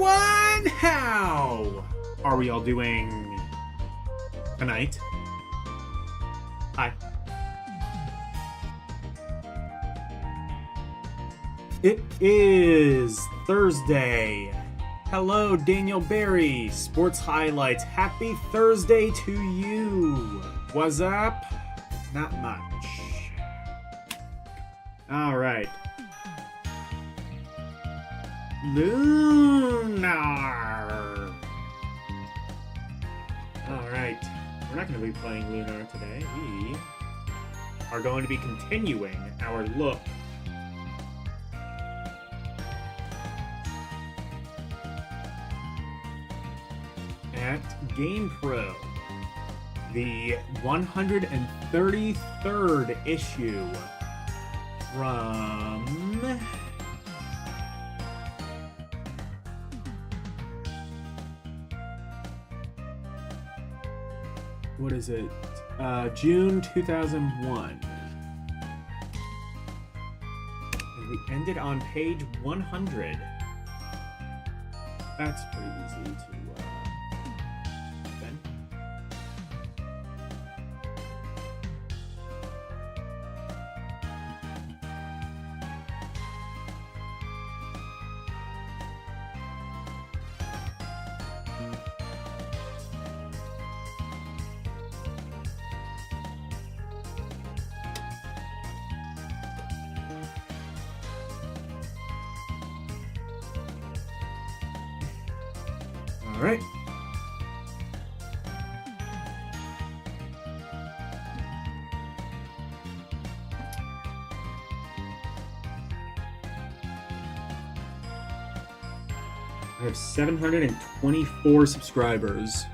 everyone! How are we all doing tonight? Hi. It is Thursday. Hello, Daniel Barry. Sports Highlights. Happy Thursday to you. What's up? Not much. All right. Lunar. All right. We're not going to be playing Lunar today. We are going to be continuing our look at GamePro, the 133rd issue from what is it? June 2001. And we ended on page 100. That's pretty easy to open. All right. I have 724 subscribers.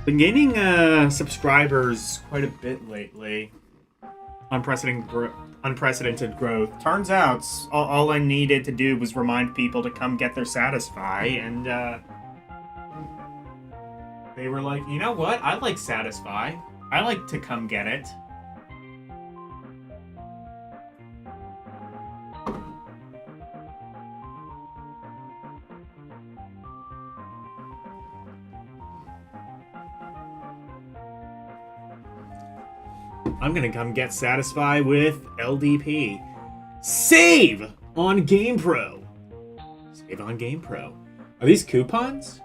Been gaining subscribers quite a bit lately. Unprecedented growth. Turns out all I needed to do was remind people to come get their Satisfy, and they were like, you know what? I like Satisfy. I like to come get it. I'm gonna come get Satisfy with LDP. Save on GamePro. Save on GamePro. Are these coupons?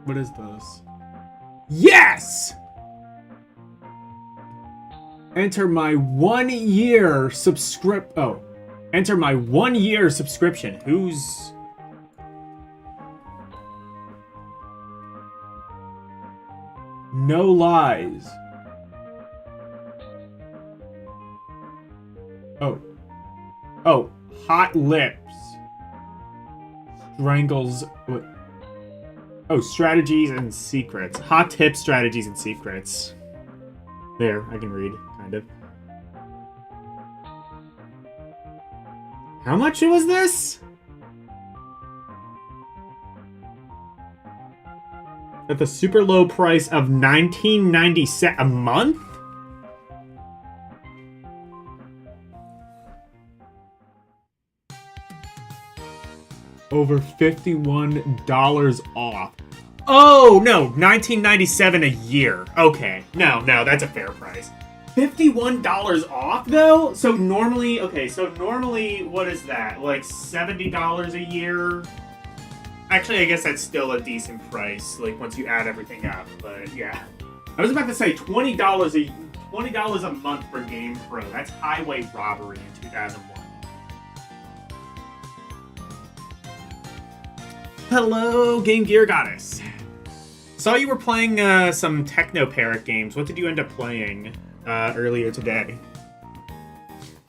What is this? Yes! Enter my 1 year Enter my 1 year subscription. Who's... No lies. Oh, Hot Lips. Strangles... What? Oh, strategies and secrets. Hot tips, strategies, and secrets. There, I can read, kind of. How much was this? At the super low price of $19.97 a month? Over $51 off. Oh, no, $19.97 a year. Okay, no, that's a fair price. $51 off, though? So normally, what is that? Like $70 a year? Actually, I guess that's still a decent price, like, once you add everything up, but yeah. I was about to say $20 a month for GamePro. That's highway robbery in 2001. Hello, Game Gear Goddess. Saw you were playing some Techno Parrot games. What did you end up playing earlier today?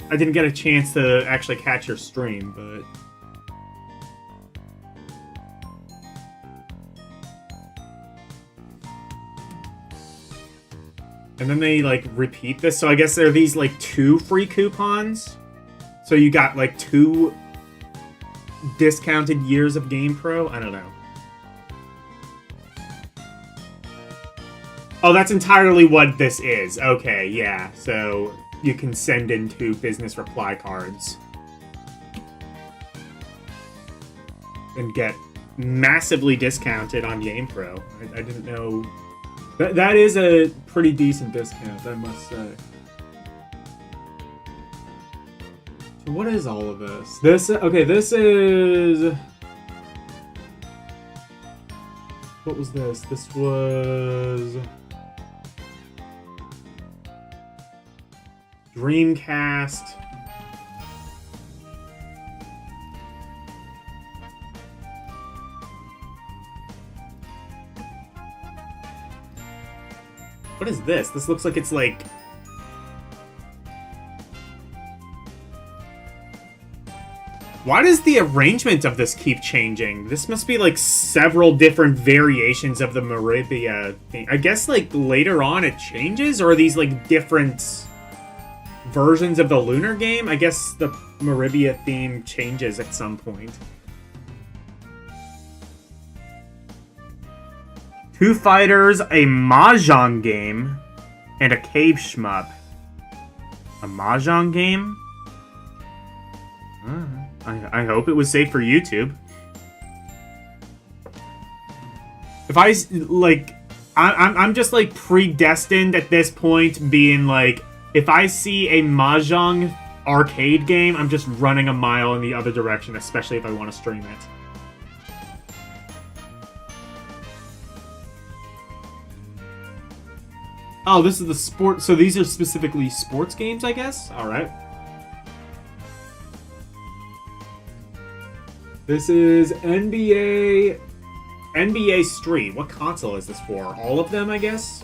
I didn't get a chance to actually catch your stream, but... And then they, like, repeat this, so I guess there are these, like, 2 free coupons? So you got, like, 2 discounted years of GamePro? I don't know. Oh, that's entirely what this is. Okay, yeah. So you can send into business reply cards and get massively discounted on GamePro. I didn't know. That is a pretty decent discount, I must say. So what is all of this? Okay, this is... What was this? This was... Dreamcast. What is this? This looks like it's like... Why does the arrangement of this keep changing? This must be like several different variations of the Meribia thing. I guess like later on it changes? Or are these like different versions of the Lunar game? I guess the Meribia theme changes at some point. Two fighters, a mahjong game, and a cave shmup. A mahjong game? I hope it was safe for YouTube. If I, like... I'm just, like, predestined at this point, being, like... If I see a mahjong arcade game, I'm just running a mile in the other direction, especially if I want to stream it. Oh, this is the sport... So these are specifically sports games, I guess? Alright. This is NBA Street. What console is this for? All of them, I guess?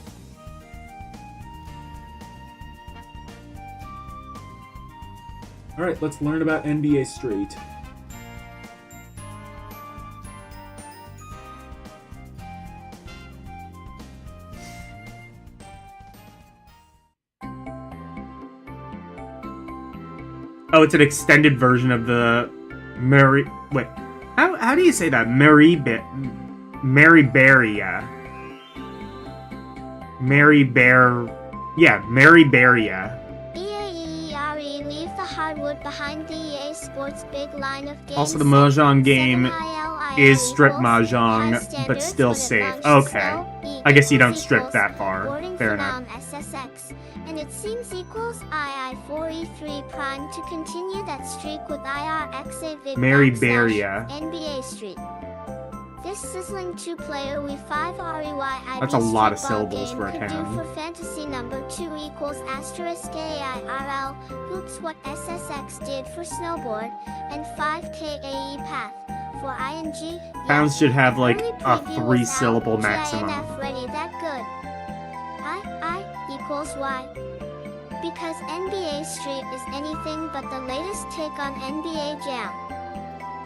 Alright, let's learn about NBA Street. Oh, it's an extended version of the Wait, how do you say that? Mariberia. Yeah, Mariberia. Leave the hardwood behind the EA Sports big line of games. Also, the Mahjong game is strip Mahjong, but still safe. Okay. I guess you don't strip that far. Fair enough. And it seems equals II4E3 prime to continue that streak with IRXA Vid Mariberia. NBA Street. This sizzling two-player We5 REY That's a lot of syllables for a could town. do for fantasy number 2 equals asterisk AIRL, hoops what SSX did for snowboard, and 5K AE path. For ING, Pounds should have like a 3-syllable maximum. Ready, that good. I equals Y. Because NBA Street is anything but the latest take on NBA Jam.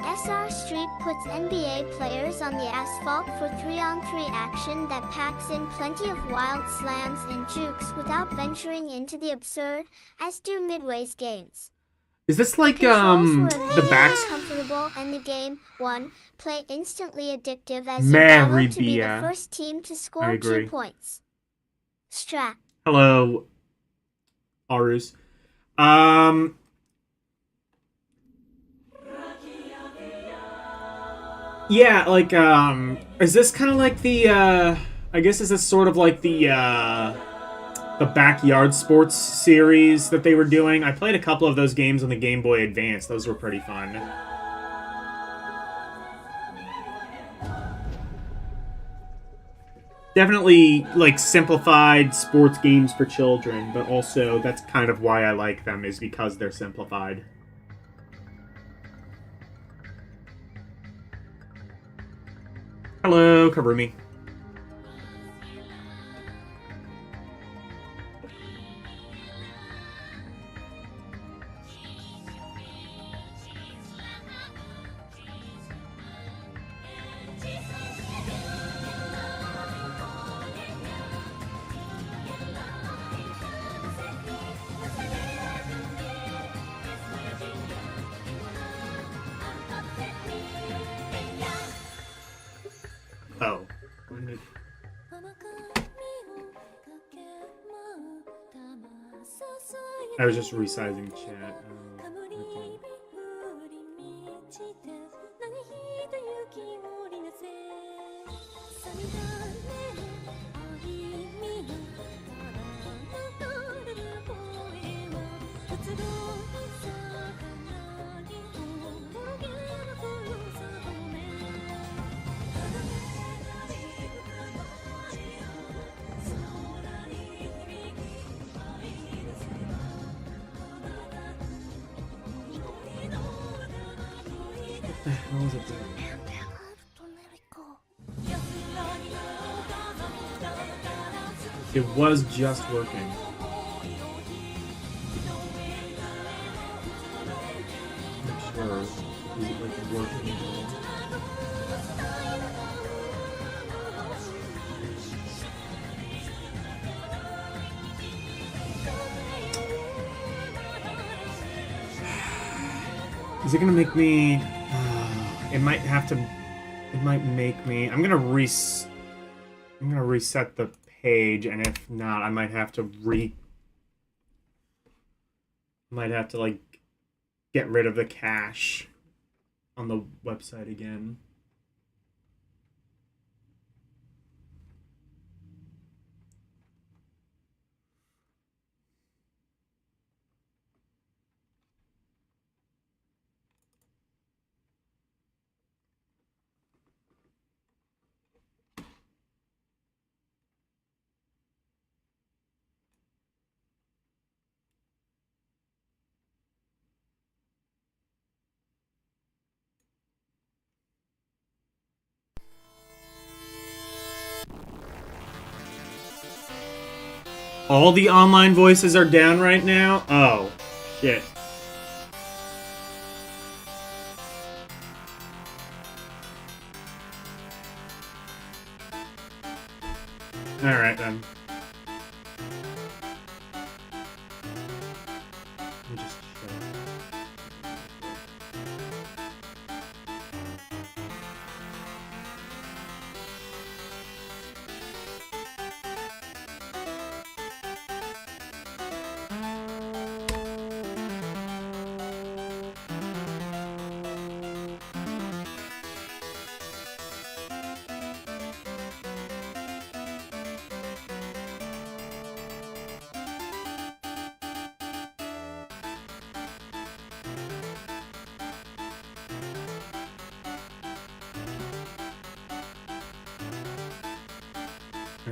SR Street puts NBA players on the asphalt for 3-on-3 action that packs in plenty of wild slams and jukes without venturing into the absurd, as do Midway's games. Is this like the back? Comfortable and the game, play instantly addictive as you battle to be the first team to score 2 points. Strat. Hello, Arus. Yeah, like, is this kind of like the, I guess is this sort of like the Backyard Sports series that they were doing? I played a couple of those games on the Game Boy Advance. Those were pretty fun. Definitely, like, simplified sports games for children, but also that's kind of why I like them, is because they're simplified. Hello, Karumi. Oh. I was just resizing chat. Okay. What the hell is it doing? It was just working. I'm sure. Is it like working? Is it gonna make me? It might have to. It might make me. I'm gonna reset the page, and if not, I might have to Might have to like get rid of the cache on the website again. All the online voices are down right now? Oh, shit. Alright then. Let me just check.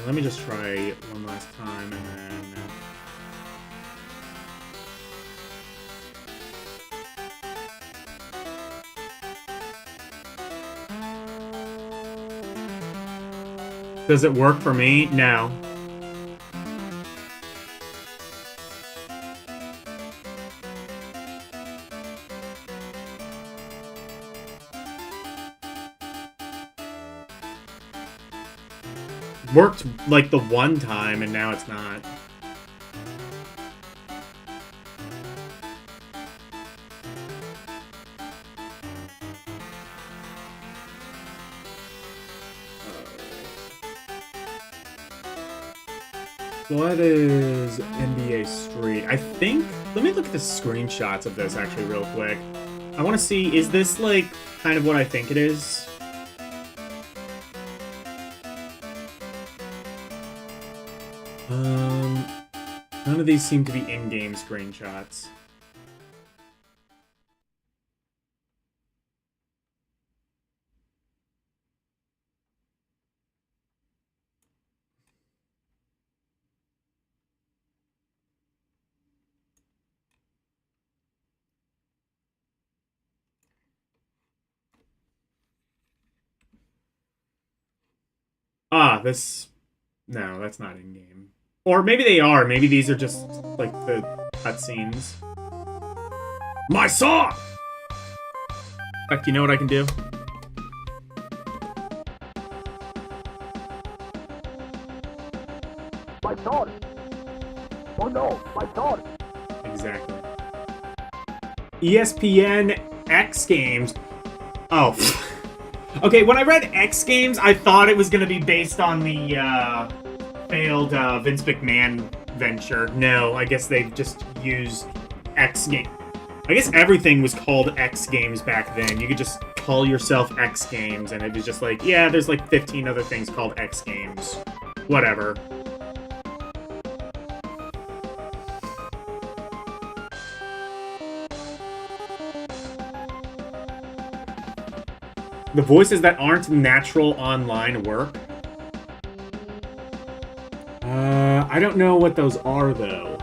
Let me just try one last time and then... Does it work for me? No. Worked like the one time and now it's not. What is NBA Street? I think... Let me look at the screenshots of this actually real quick. I want to see, is this like kind of what I think it is? None of these seem to be in-game screenshots. Ah, this... No, that's not in-game. Or maybe they are. Maybe these are just, like, the cutscenes. My song! Heck, you know what I can do? My sword! Oh no, my sword! Exactly. ESPN X Games. Oh. Okay, when I read X Games, I thought it was going to be based on the failed Vince McMahon venture. No, I guess they've just used X Games. I guess everything was called X Games back then. You could just call yourself X Games, and it was just like, yeah, there's like 15 other things called X Games. Whatever. The voices that aren't natural online work? I don't know what those are, though.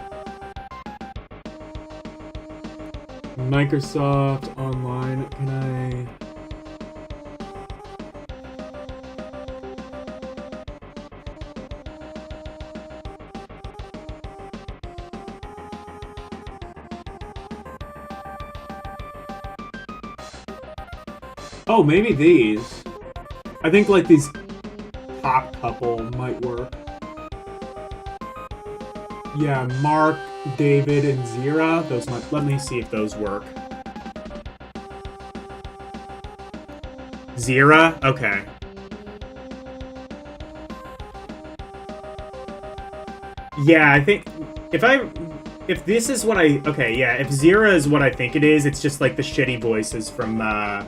Microsoft Online, can I... Oh, maybe these. I think, like, these top couple might work. Yeah, Mark, David, and Zira. Those might... Let me see if those work. Zira? Okay. Yeah, I think... If this is what I... Okay, yeah, if Zira is what I think it is, it's just, like, the shitty voices from, that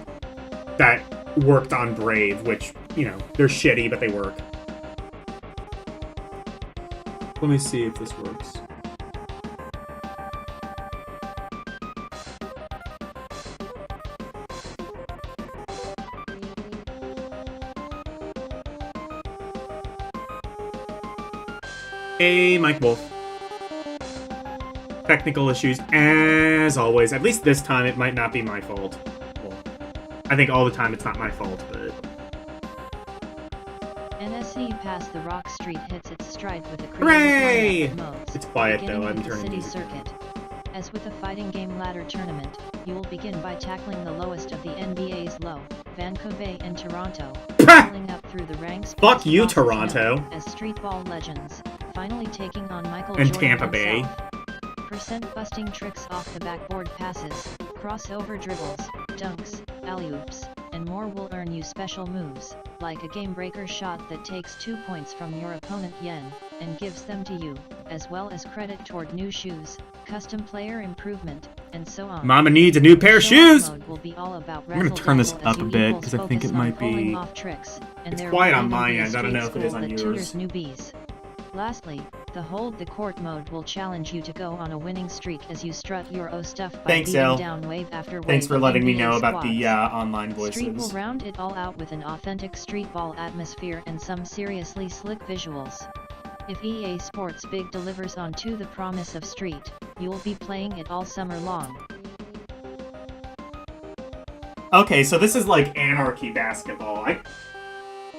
worked on Brave, which, you know, they're shitty, but they work. Let me see if this works. Hey, Mike Wolf. Technical issues, as always. At least this time, it might not be my fault. I think all the time it's not my fault, but... NSE past the Rock Street hits its stride with a Hooray! creative lineup of modes. It's quiet, beginning though. I'm with the turning city music. circuit. As with a fighting game ladder tournament, you will begin by tackling the lowest of the NBA's low, Vancouver and Toronto, rolling up through the ranks. Fuck you, bosses Toronto. known as streetball legends, finally taking on Michael And Jordan Tampa Bay. himself. Percent busting tricks off the backboard passes, crossover dribbles, dunks, alley-oops, and more will earn you special moves, like a game-breaker shot that takes 2 points from your opponent yen, and gives them to you, as well as credit toward new shoes, custom player improvement, and so on. Mama needs a new pair of shoes! Mode will be all about I'm gonna turn this razzle-dazzle up as a you bit, equals 'cause I think it focus on might be- pulling off tricks, and It's there quiet will on even my be a end. I don't know street if it is school on that yours. tutors newbies. Lastly, the Hold the Court mode will challenge you to go on a winning streak as you strut your O stuff by Thanks, beating El. down wave after wave. Thanks for of letting me NBA know about the squads. online Street will voices. round it all out with an authentic street ball atmosphere and some seriously slick visuals. If EA Sports Big delivers on to the promise of Street, you'll be playing it all summer long. Okay, so this is like anarchy basketball.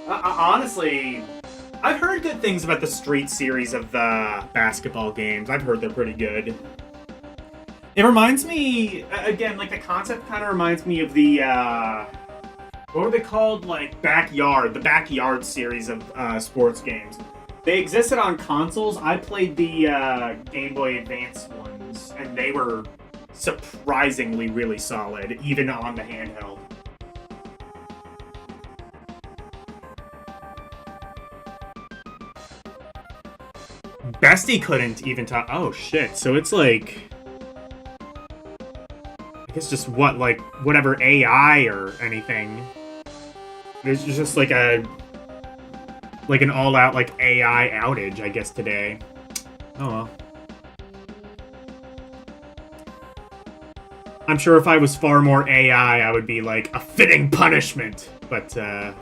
Honestly, I've heard good things about the Street series of basketball games. I've heard they're pretty good. It reminds me, again, like the concept kind of reminds me of the, what were they called? Like the Backyard series of sports games. They existed on consoles. I played the Game Boy Advance ones, and they were surprisingly really solid, even on the handheld. Bestie couldn't even talk. Oh shit! So it's like, I guess just what, like whatever AI or anything. There's just like an all-out like AI outage, I guess today. Oh well. I'm sure if I was far more AI, I would be like a fitting punishment. But I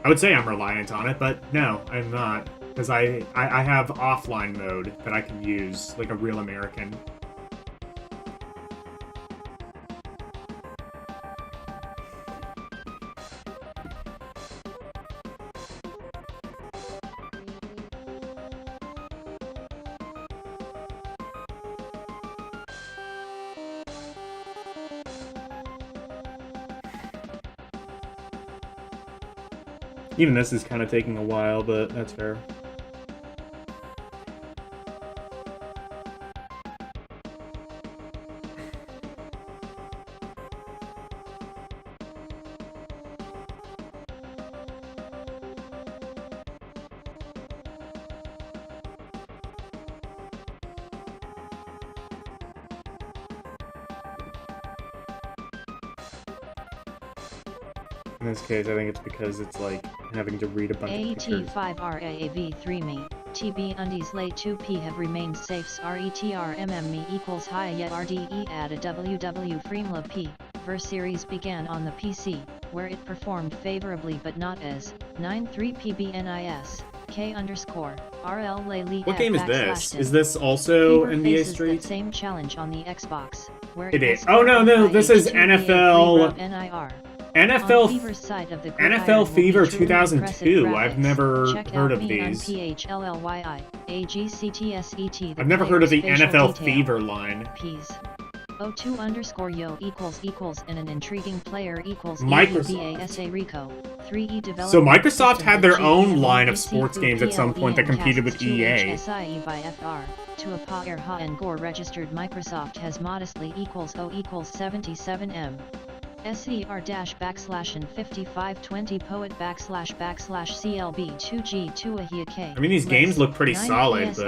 would say I'm reliant on it, but no, I'm not. Because I have offline mode that I can use, like a real American. Even this is kind of taking a while, but that's fair. In this case, I think it's because it's like having to read a bunch of pictures. AT5RAAV3 TB undies lay 2P have remained safe RETRMM me equals high yet RDE add a WW Freemla P. Verse series began on the PC, where it performed favorably but not as 93PBNIS. K underscore RL Laylee. What game is this? Is this also NBA Street? That same challenge on the Xbox, where it is. Oh no, this is NFL. NFL Fever 2002. I've never heard of these. I've never heard of the NFL Fever line. O2 underscore yo equals and an intriguing player equals Microsoft. Rico. 3E development. So Microsoft had their own line of sports games at some point that competed with EA. By FR. To a pa ha and gore registered Microsoft has modestly equals O equals 77M. SER- and 5520 poet / CLB2G2 ahia. I mean, these games look pretty solid, but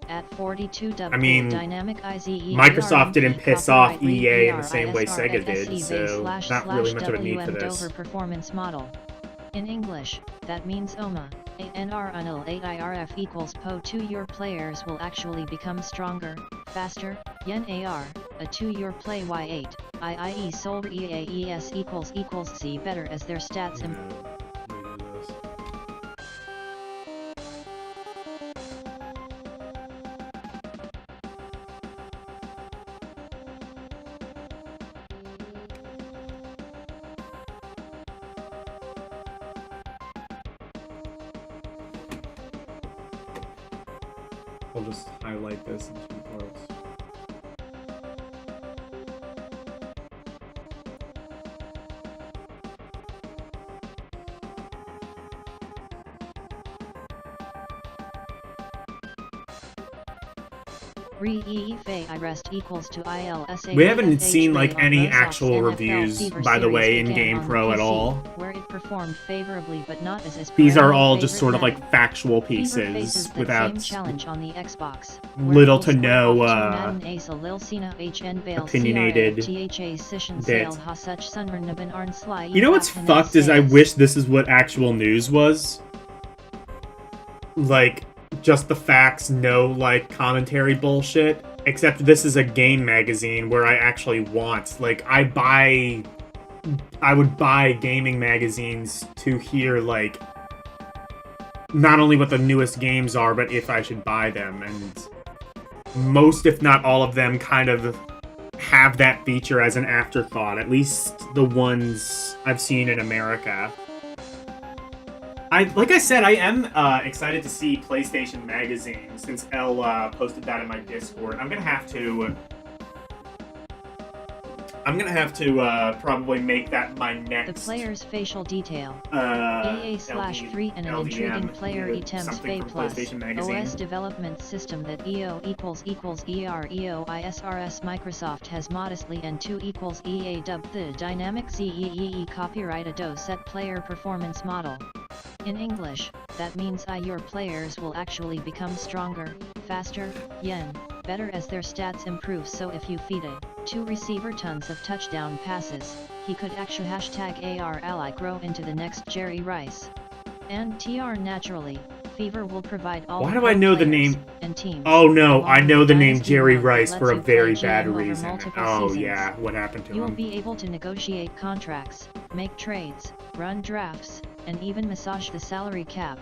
at 42 I mean, dynamic Microsoft didn't piss off EA in the same way Sega did, so not really much of a need for this. Dover performance model. In English, that means OMA. ANR unil 8IRF equals PO2 your players will actually become stronger, faster, yen AR, a 2 your play Y8, IIE Sol EAES equals C better as their stats improve. I'll just highlight this in 2 parts. We haven't seen like any actual reviews, by the way, in GamePro at all. Where it performed favorably, but not as these are all just sort of like factual pieces without challenge on the Xbox. Little to no opinionated bits. You know what's fucked is I wish this is what actual news was. Like, just the facts, no, like, commentary bullshit. Except this is a game magazine where I actually want, like, I would buy gaming magazines to hear, like, not only what the newest games are, but if I should buy them. And most, if not all of them, kind of have that feature as an afterthought. At least the ones I've seen in America. Like I said, I am excited to see PlayStation Magazine, since Elle posted that in my Discord. I'm gonna have to probably make that my next. The player's facial detail. AA/3 and an LDM, intriguing player eTems Fay Plus. Magazine. OS development system that EO equals ER EO ISRS Microsoft has modestly and 2 equals EA dubbed the dynamic ZEEE copyright ADO set player performance model. In English, that means your players will actually become stronger, faster, yen, better as their stats improve. So if you feed it to receiver tons of touchdown passes, he could actually #AR ally grow into the next Jerry Rice. And TR naturally, Fever will provide all. Why do I know the name? And teams. Oh no, I know the name Jerry Rice for a very bad reason. Oh seasons. Yeah, what happened to him? You will be able to negotiate contracts, make trades, run drafts, and even massage the salary cap.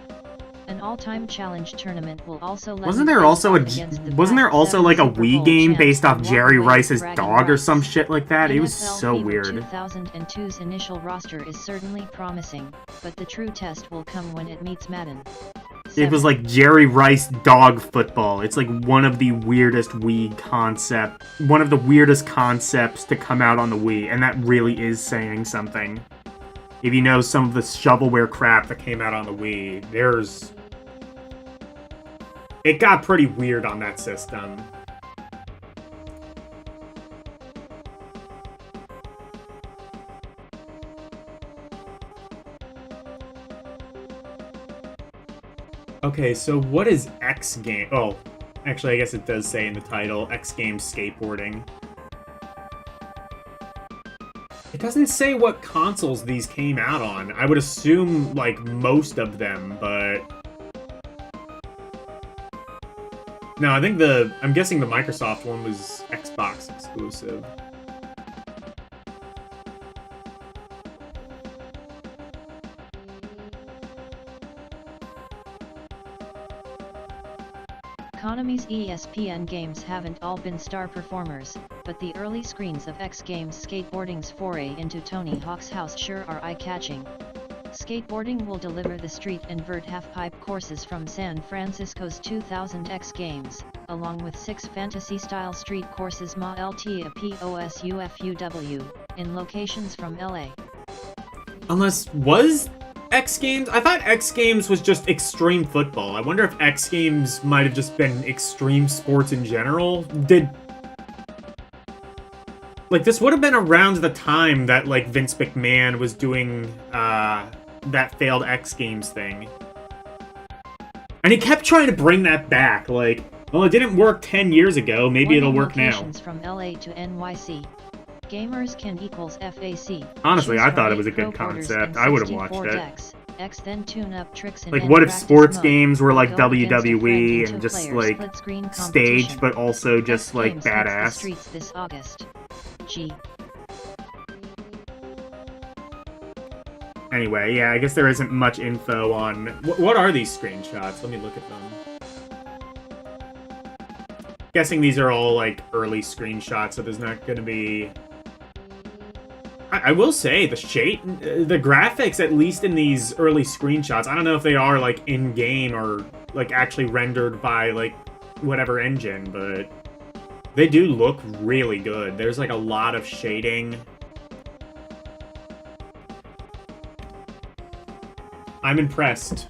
An all-time challenge tournament will also let Wasn't there also like a Wii game based off Jerry Rice's dog or some shit like that? It was so weird. 2002's initial roster is certainly promising, but the true test will come when it meets Madden. It was like Jerry Rice dog football. It's like one of the weirdest concepts to come out on the Wii, and that really is saying something. If you know some of the shovelware crap that came out on the Wii, it got pretty weird on that system. Okay, so what is X Game? Oh, actually, I guess it does say in the title, X Games Skateboarding. It doesn't say what consoles these came out on. I would assume, like, most of them, but... No, I think I'm guessing the Microsoft one was Xbox exclusive. Konami's ESPN games haven't all been star performers, but the early screens of X Games Skateboarding's foray into Tony Hawk's House sure are eye-catching. Skateboarding will deliver the street and vert half-pipe courses from San Francisco's 2000 X Games, along with 6 fantasy-style street courses Ma LTA POSUFUW, in locations from LA. Unless, was X Games? I thought X Games was just Extreme Football. I wonder if X Games might have just been Extreme Sports in general. Like, this would have been around the time that, like, Vince McMahon was doing, that failed X Games thing. And he kept trying to bring that back, like, well, it didn't work 10 years ago, maybe it'll work now. From LA to NYC. Gamers can equals FAC. Honestly, I thought it was a good concept. I would have watched it. X then tune up tricks like, what if sports games were like WWE and just, like, staged, but also just, like, badass? Streets this August. G. Anyway, yeah, I guess there isn't much info on... What are these screenshots? Let me look at them. Guessing these are all, like, early screenshots, so there's not gonna be... I will say, the graphics, at least in these early screenshots, I don't know if they are, like, in-game or, like, actually rendered by, like, whatever engine, but they do look really good. There's, like, a lot of shading. I'm impressed.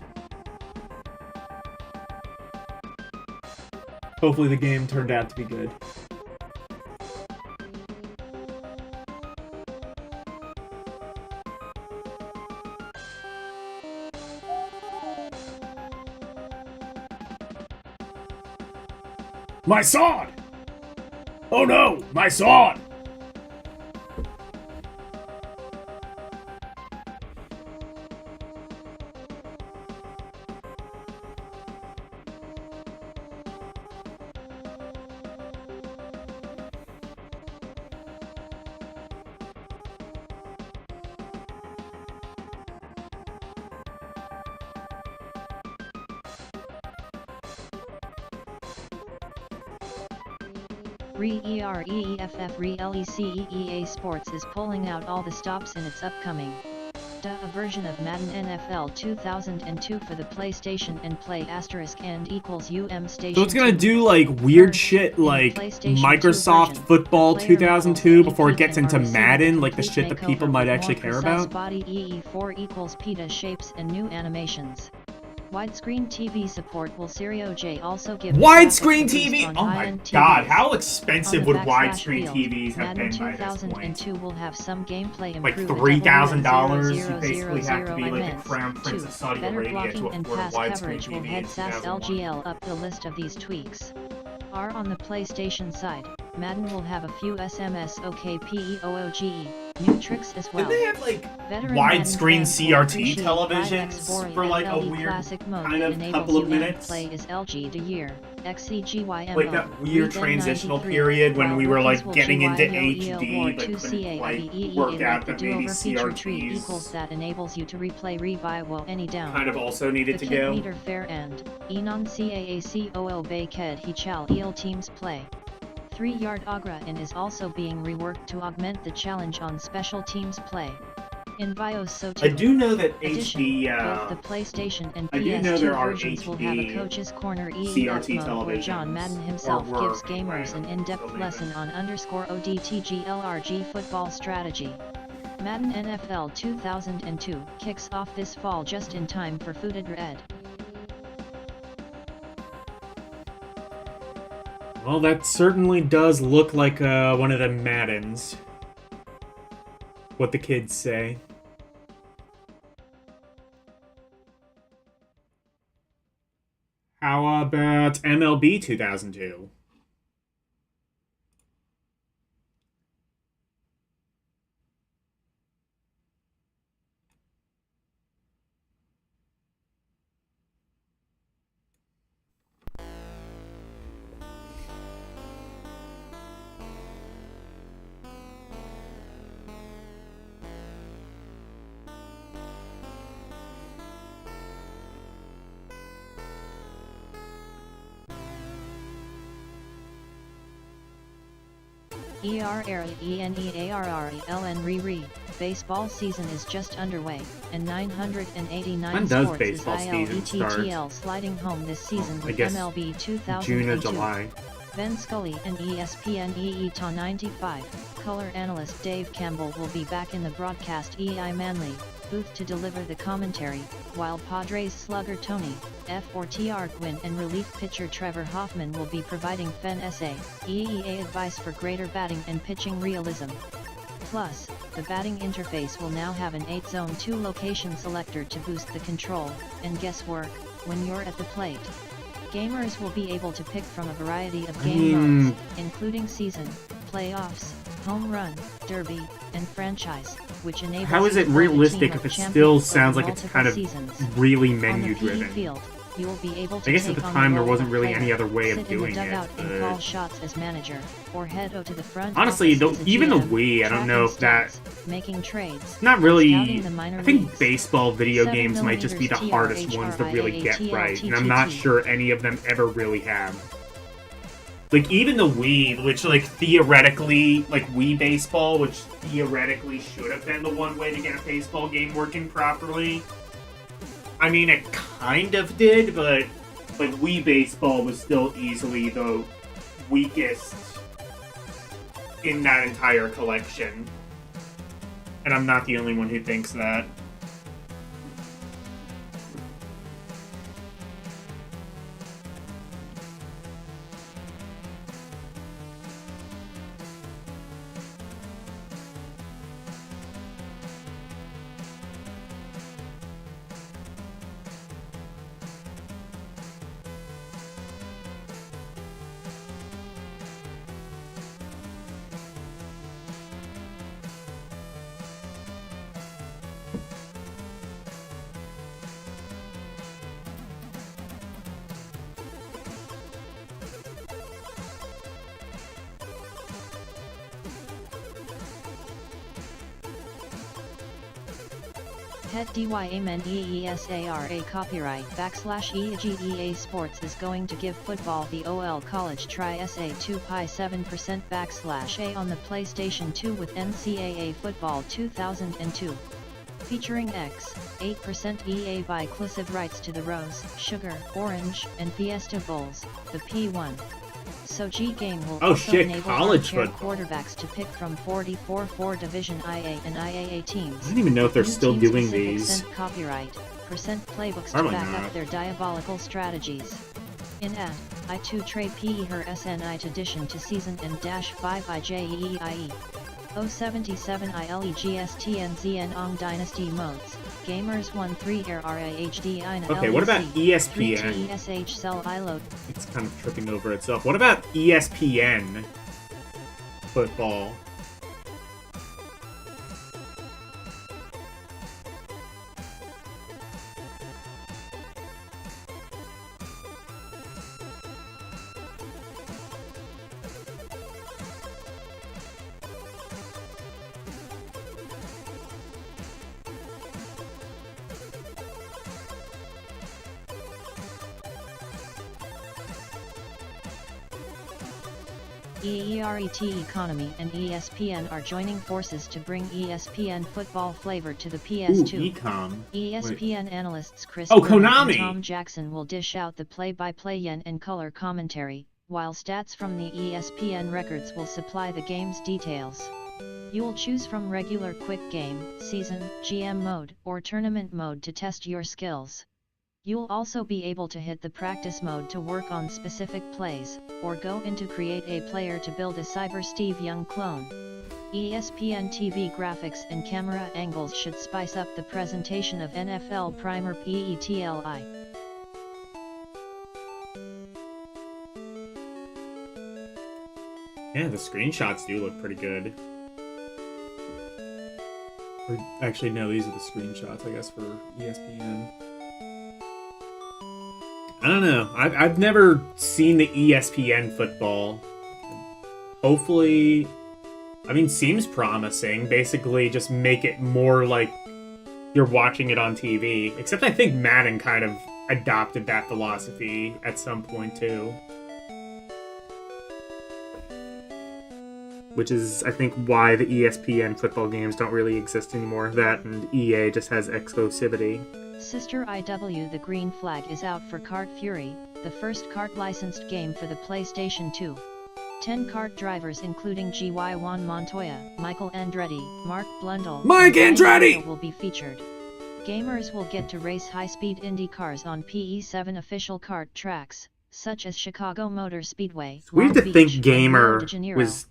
Hopefully the game turned out to be good. My sword! Oh no, my sword! EA Sports is pulling out all the stops in its upcoming a version of Madden NFL 2002 for the PlayStation and Play and equals Station. So it's gonna do like weird shit like Microsoft Football 2002 before it gets into Madden, like the shit that people might actually care about. Body EE4 equals PETA shapes and new animations. Widescreen TV support will Serio J also give widescreen TV? Oh my god, how expensive would widescreen TVs have been by this point? 2002 will have some gameplay like $3,000? You basically have to be like the Crown Prince of Saudi Arabia to afford a widescreen TV in 2001. LGL up the list of these tweaks. Are on the PlayStation side, Madden will have a few SMS OKPEOOGE new tricks as well. Did they have like widescreen CRT televisions for like a weird kind of couple of minutes? Play is LG the year XCGYMO. Like that weird transitional period when we were like getting into HD but couldn't like work out the maybe CRTs. Equals that enables you to replay revival any down. Kind of also needed to go. Meter fair end. Enon CAACOO Bay Ked Hichal EL teams play. 3-yard Agra in is also being reworked to augment the challenge on special teams play. In Bios so too. I do know that HD, HD, both the PlayStation and I do know PS2 there are versions will have a coach's corner CRT mode where John Madden himself or gives gamers an in-depth lesson on _ODTGLRG football strategy. Madden NFL 2002 kicks off this fall just in time for Fooded Red. Well, that certainly does look like one of the Maddens. What the kids say. How about MLB 2002? ERRENEARRELN Riri. Baseball season is just underway, and 989 When does Sports baseball is season start? ILETTL sliding home this season I with guess MLB 2002. June or July. Ben Scully and ESPN EETA 95, color analyst Dave Campbell will be back in the broadcast EI Manly booth to deliver the commentary, while Padres slugger Tony F4TR Gwynn and relief pitcher Trevor Hoffman will be providing Fen SA, EEA advice for greater batting and pitching realism. Plus, the batting interface will now have an 8-zone 2-location selector to boost the control and guesswork when you're at the plate. Gamers will be able to pick from a variety of game modes, including season, playoffs, home run, derby, and franchise, which enables How is it realistic if it still sounds like it's kind of really menu driven? You will be able to I guess at the time there wasn't really any other way of doing it. And call shots as manager, or head to the front. Honestly, even the Wii, I don't know if that. Making trades. Not really. I think baseball video games might just be the hardest ones to really get right, and I'm not sure any of them ever really have. Like even the Wii, which like theoretically, like Wii Baseball, which theoretically should have been the one way to get a baseball game working properly. I mean, it kind of did, but like Wii Baseball was still easily the weakest in that entire collection. And I'm not the only one who thinks that. Het DYMNEESARA copyright /EGEA Sports is going to give football the OL College Try SA2 Pi 7% /A on the PlayStation 2 with NCAA Football 2002. Featuring X, 8% EA by exclusive rights to the Rose, Sugar, Orange, and Fiesta Bowls, the P1. So G-Game will also enable quarterbacks to pick from 44 Division IA and IAA teams. I don't even know if they're still doing these. Copyright, playbooks to back up their diabolical strategies. In ad, I2 trade PE her SN8 addition to season and -5 IJEEIE. 077 ILEGSTNZN Ong Dynasty modes. Gamers 13 RRAHD Okay, what about ESPN? It's kind of tripping over itself. What about ESPN football? EERET Economy and ESPN are joining forces to bring ESPN football flavor to the PS2. Ooh, Ecom. ESPN analysts Chris Konami and Tom Jackson will dish out the play-by-play yen and color commentary, while stats from the ESPN records will supply the game's details. You'll choose from regular quick game, season, GM mode, or tournament mode to test your skills. You'll also be able to hit the practice mode to work on specific plays, or go into create a player to build a Cyber Steve Young clone. ESPN TV graphics and camera angles should spice up the presentation of NFL Primer PETLI. Yeah, the screenshots do look pretty good. Or, actually, no, these are the screenshots, I guess, for ESPN. I don't know. I've never seen the ESPN football. Hopefully, I mean, seems promising. Basically, just make it more like you're watching it on TV. Except I think Madden kind of adopted that philosophy at some point, too. which is, I think, why the ESPN football games don't really exist anymore. That and EA just has exclusivity. Sister IW The Green Flag is out for Kart Fury, the first kart licensed game for the PlayStation 2. 10 kart drivers including G.Y. Juan Montoya, Michael Andretti, Mark Blundell, Mike and Andretti! Ryan will be featured. Gamers will get to race high-speed Indy cars on PE7 official kart tracks, such as Chicago Motor Speedway, It's weird Long to think Beach, and gamer Rio de Janeiro. was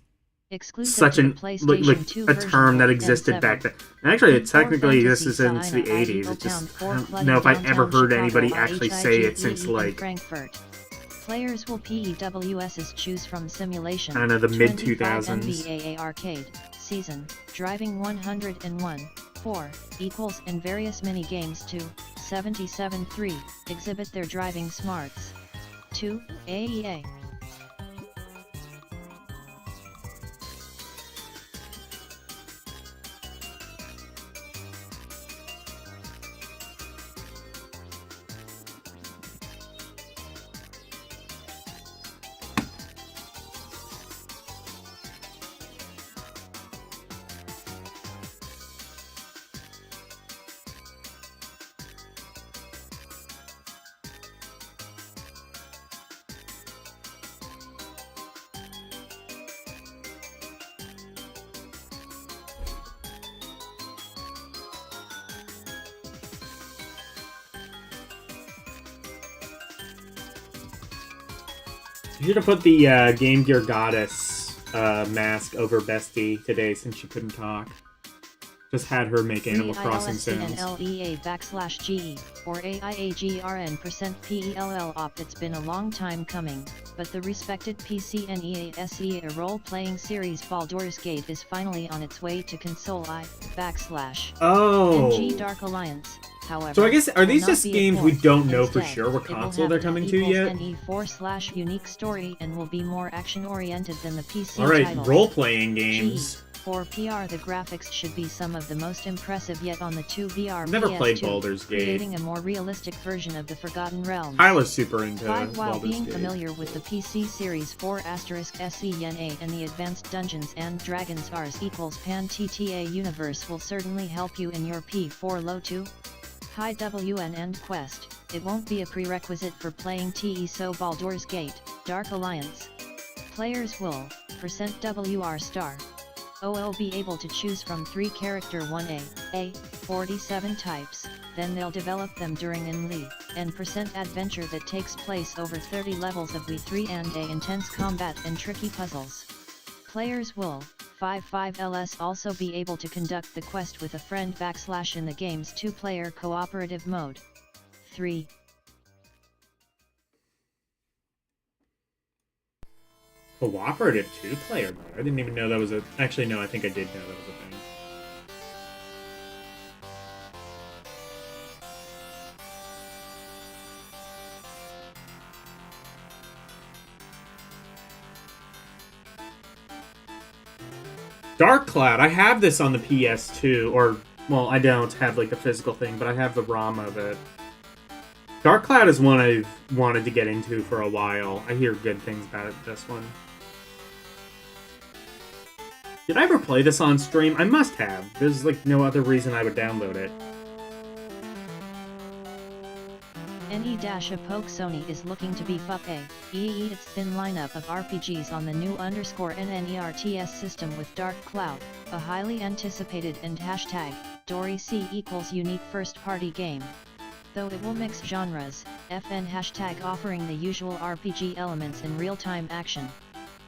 Exclusive such to the an PlayStation 2 a version term that both existed and back seven. then. And actually, it Big Four technically Fantasy existed since the Style 80s. It Town just, I for don't flooding know if I ever downtown heard Chicago anybody actually say it since, IHIGEE in like, Frankfurt. Players will PEWS's choose from simulation, I don't know, the 25 mid-2000s. NBA arcade, season, driving 101, 4, equals and various mini-games to, 77.3, exhibit their driving smarts. 2, AEA. You should have put the Game Gear Goddess mask over Bestie today since she couldn't talk. Just had her make Animal Crossing sounds. LEA/GE, or AIAGRN% PELL op. It's been a long time coming, but the respected PC and EASE role-playing series Baldur's Gate is finally on its way to console NG Dark Alliance. However, so I guess, are these will not just be a games we port. don't know for Instead, sure what it will console have they're an coming to yet? NE4/unique story and will be more action-oriented than the PC Alright, titles. role-playing games. For PR, the graphics should be some of the most impressive yet on the 2 VR Never PS2, played Baldur's Gate. creating a more realistic version of the Forgotten Realms. Tyler's super into 5. While Baldur's being Gate. familiar with the PC series 4*SENA and the advanced Dungeons and Dragons Rs=Pan TTA universe will certainly help you in your P4 Low 2 High WN End Quest. It won't be a prerequisite for playing TE, Baldur's Gate, Dark Alliance. Players will %WR star. OL be able to choose from 3 character 1A, 47 types, then they'll develop them during Enli, and %adventure that takes place over 30 levels of V3 and A intense combat and tricky puzzles. Players will 55LS also be able to conduct the quest with a friend / in the game's 2-player cooperative mode. 3. Cooperative 2-player mode? I didn't even know that was a... Actually, no, I think I did know that was a thing. Dark Cloud, I have this on the PS2, or, well, I don't have, like, the physical thing, but I have the ROM of it. Dark Cloud is one I've wanted to get into for a while. I hear good things about this one. Did I ever play this on stream? I must have. There's, like, no other reason I would download it. NE-Poke Sony is looking to beef up its thin lineup of RPGs on the new _NNERTS system with Dark Cloud, a highly anticipated and #DoryC unique first-party game. Though it will mix genres, FN offering the usual RPG elements in real-time action.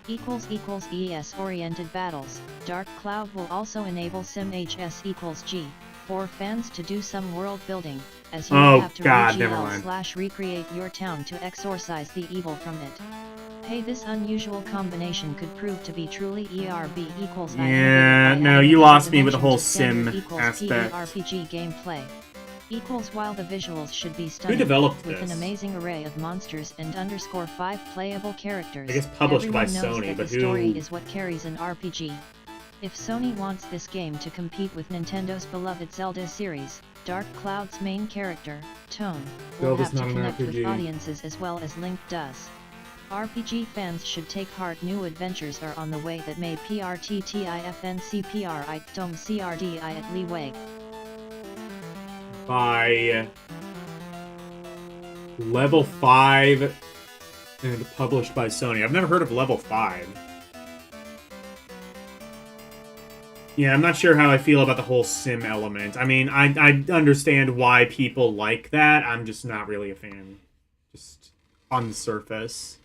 ES-oriented battles, Dark Cloud will also enable SimHS=G, for fans to do some world building, as you have to recreate your town to exorcise the evil from it. Hey, this unusual combination could prove to be truly ERB equals Yeah, no, you lost me with the whole sim aspect. RPG gameplay. While the visuals should be stunning, Who developed with this? an amazing array of monsters and _5 playable characters. I guess published by Everyone knows Sony, that but the story who... is what carries an RPG. If Sony wants this game to compete with Nintendo's beloved Zelda series, Dark Cloud's main character, Tone, will Zelda's have to not an connect with RPG. audiences as well as Link does. RPG fans should take heart, new adventures are on the way that may PRTTIFNCPRI Dom CRDI at leeway. By Level 5 and published by Sony. I've never heard of Level 5. Yeah, I'm not sure how I feel about the whole sim element. I mean, I understand why people like that. I'm just not really a fan. Just on the surface.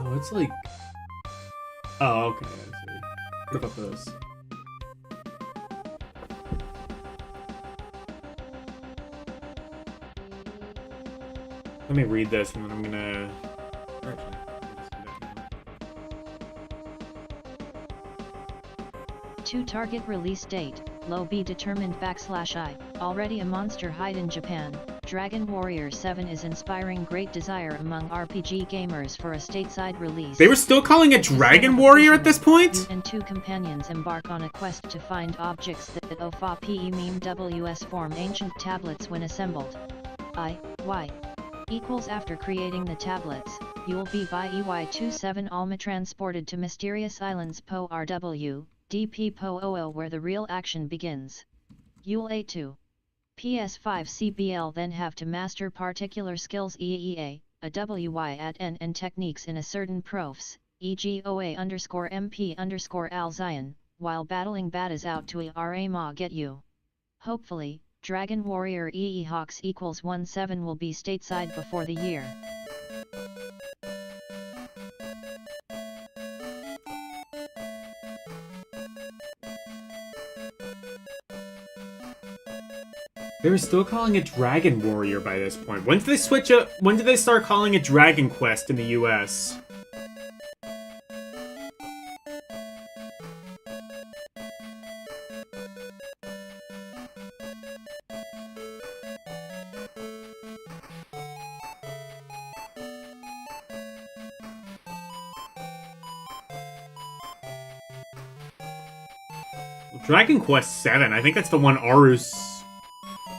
Oh, it's like... Oh, okay, I see. What about this? Let me read this and then I'm gonna... Actually, let's do that now. To target release date, low be determined /I, already a monster hide in Japan, Dragon Warrior 7 is inspiring great desire among RPG gamers for a stateside release. They were still calling it Dragon Warrior at this point? You and two companions embark on a quest to find objects that OFA PE meme WS form ancient tablets when assembled. Y equals after creating the tablets, you'll be by EY27 Alma transported to mysterious islands Po RW, DP Po OO where the real action begins. You'll A2. PS5 CBL then have to master particular skills EEA, a WY at N and techniques in a certain profs, e.g. OA_MP_Al Zion, while battling badas out to RA Ma get you. Hopefully, Dragon Warrior EE Hawks equals 17 will be stateside before the year. They were still calling it Dragon Warrior by this point. When did they switch up? When did they start calling it Dragon Quest in the US? Dragon Quest 7, I think that's the one Arus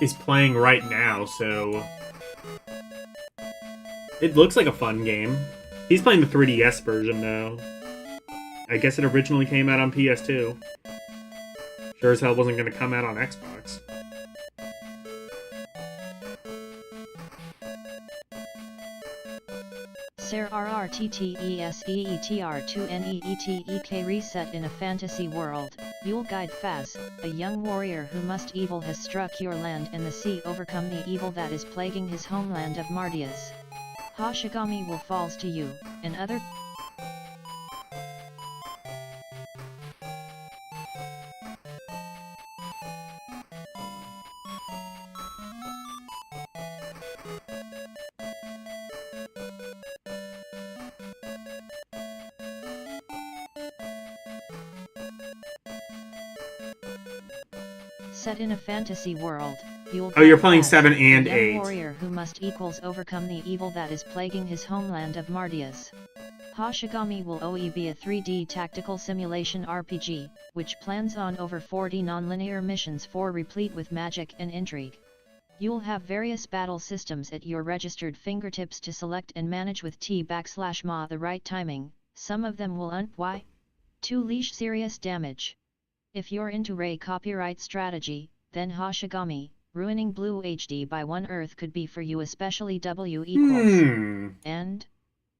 is playing right now, so... It looks like a fun game. He's playing the 3DS version, though. I guess it originally came out on PS2. Sure as hell wasn't going to come out on Xbox. Ser RRTTESEETR2NEETEK reset in a fantasy world. You'll guide Faz, a young warrior who must evil has struck your land and the sea overcome the evil that is plaguing his homeland of Mardias. Hashigami will falls to you, and other set in a fantasy world, you'll Oh, you're playing Faz, 7 and a young 8. warrior who must equals overcome the evil that is plaguing his homeland of Mardias. Hashigami will OE be a 3D tactical simulation RPG, which plans on over 40 non-linear missions for replete with magic and intrigue. You'll have various battle systems at your registered fingertips to select and manage with T/Ma the right timing, some of them will to leash serious damage. If you're into Ray copyright strategy, then Hashigami, ruining Blue HD by 1 Earth could be for you, especially W equals. And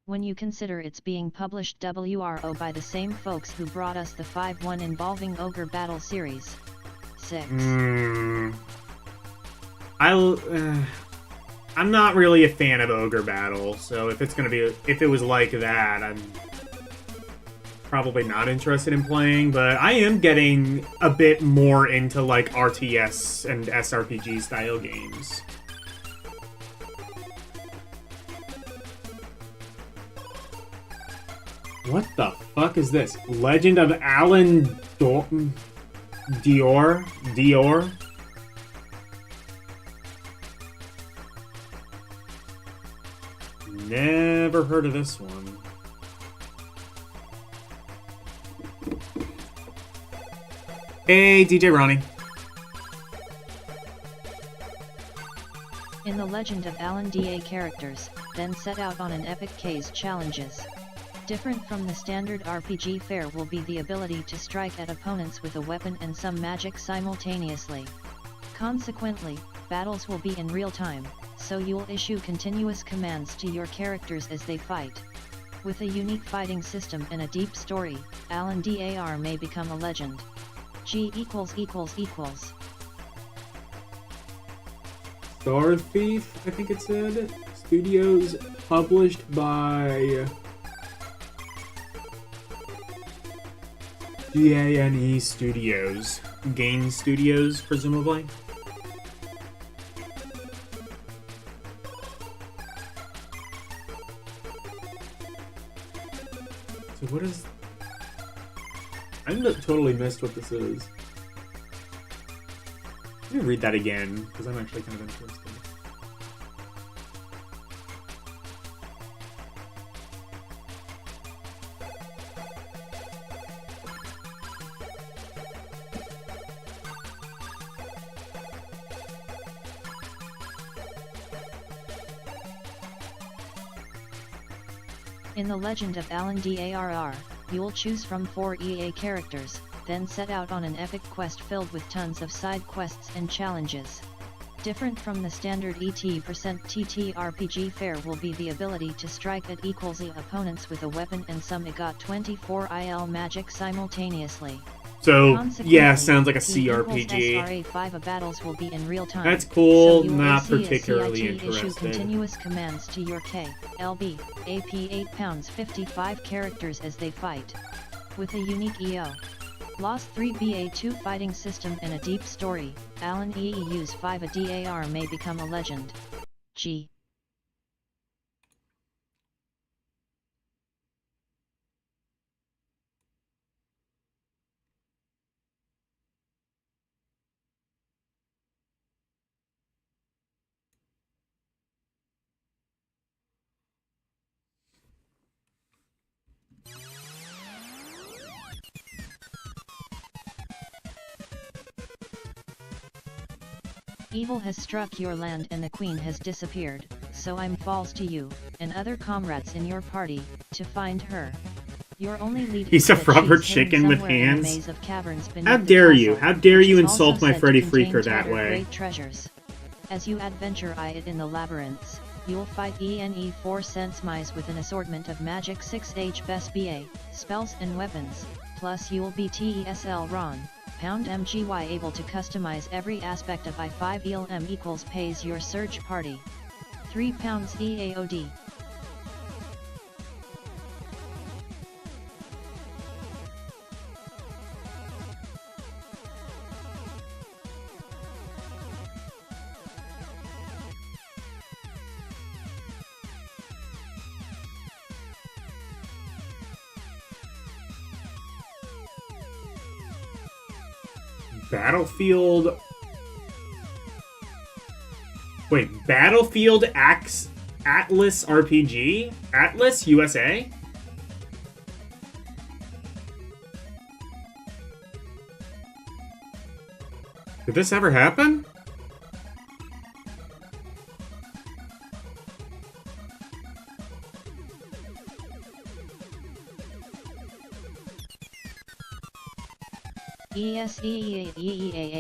when you consider it's being published WRO by the same folks who brought us the 5-1 involving Ogre Battle series. 6. I'm not really a fan of Ogre Battle, so if it was like that, I'm probably not interested in playing, but I am getting a bit more into like RTS and SRPG style games. What the fuck is this? Legend of Alan Dior? Never heard of this one. Hey, DJ Ronnie. In the Legend of Alan DA characters, then set out on an epic case challenges. Different from the standard RPG fare will be the ability to strike at opponents with a weapon and some magic simultaneously. Consequently, battles will be in real time, so you'll issue continuous commands to your characters as they fight. With a unique fighting system and a deep story, Alan DAR may become a legend. G ===. Star Thief, I think it said. Studios published by GANE Studios. Game Studios, presumably. So what is... I totally missed what this is. Let me read that again, because I'm actually kind of interested. In the Legend of Alan DARR, you'll choose from 4 EA characters, then set out on an epic quest filled with tons of side quests and challenges. Different from the standard ET%TTRPG fare will be the ability to strike at equals opponents with a weapon and some EGOT 24 IL magic simultaneously. So, yeah, sounds like a CRPG. SRA5 battles will be in real time. That's cool, so not particularly interested. Issue continuous commands to your K, LB, AP 8 pounds 55 characters as they fight. With a unique EO. Lost 3 BA2 fighting system and a deep story, Alan EEU's 5 a DAR may become a legend. G. Evil has struck your land and the queen has disappeared, so I'm falls to you, and other comrades in your party, to find her. Your only lead He's is a that rubber she's hidden chicken with somewhere in a hands. maze of caverns beneath How the dare you? castle, How dare which you is also insult my said to Freddy contain Freaker that tattered way? great treasures. As you adventure it in the labyrinths, you'll fight ENE 4 sense mice with an assortment of magic 6H best BA, spells and weapons, plus you'll be TESL Ron. Pound MGY able to customize every aspect of I5 ELM equals pays your search party. 3 pounds EAOD. Battlefield... Wait, Battlefield Atlas RPG? Atlas USA? Did this ever happen?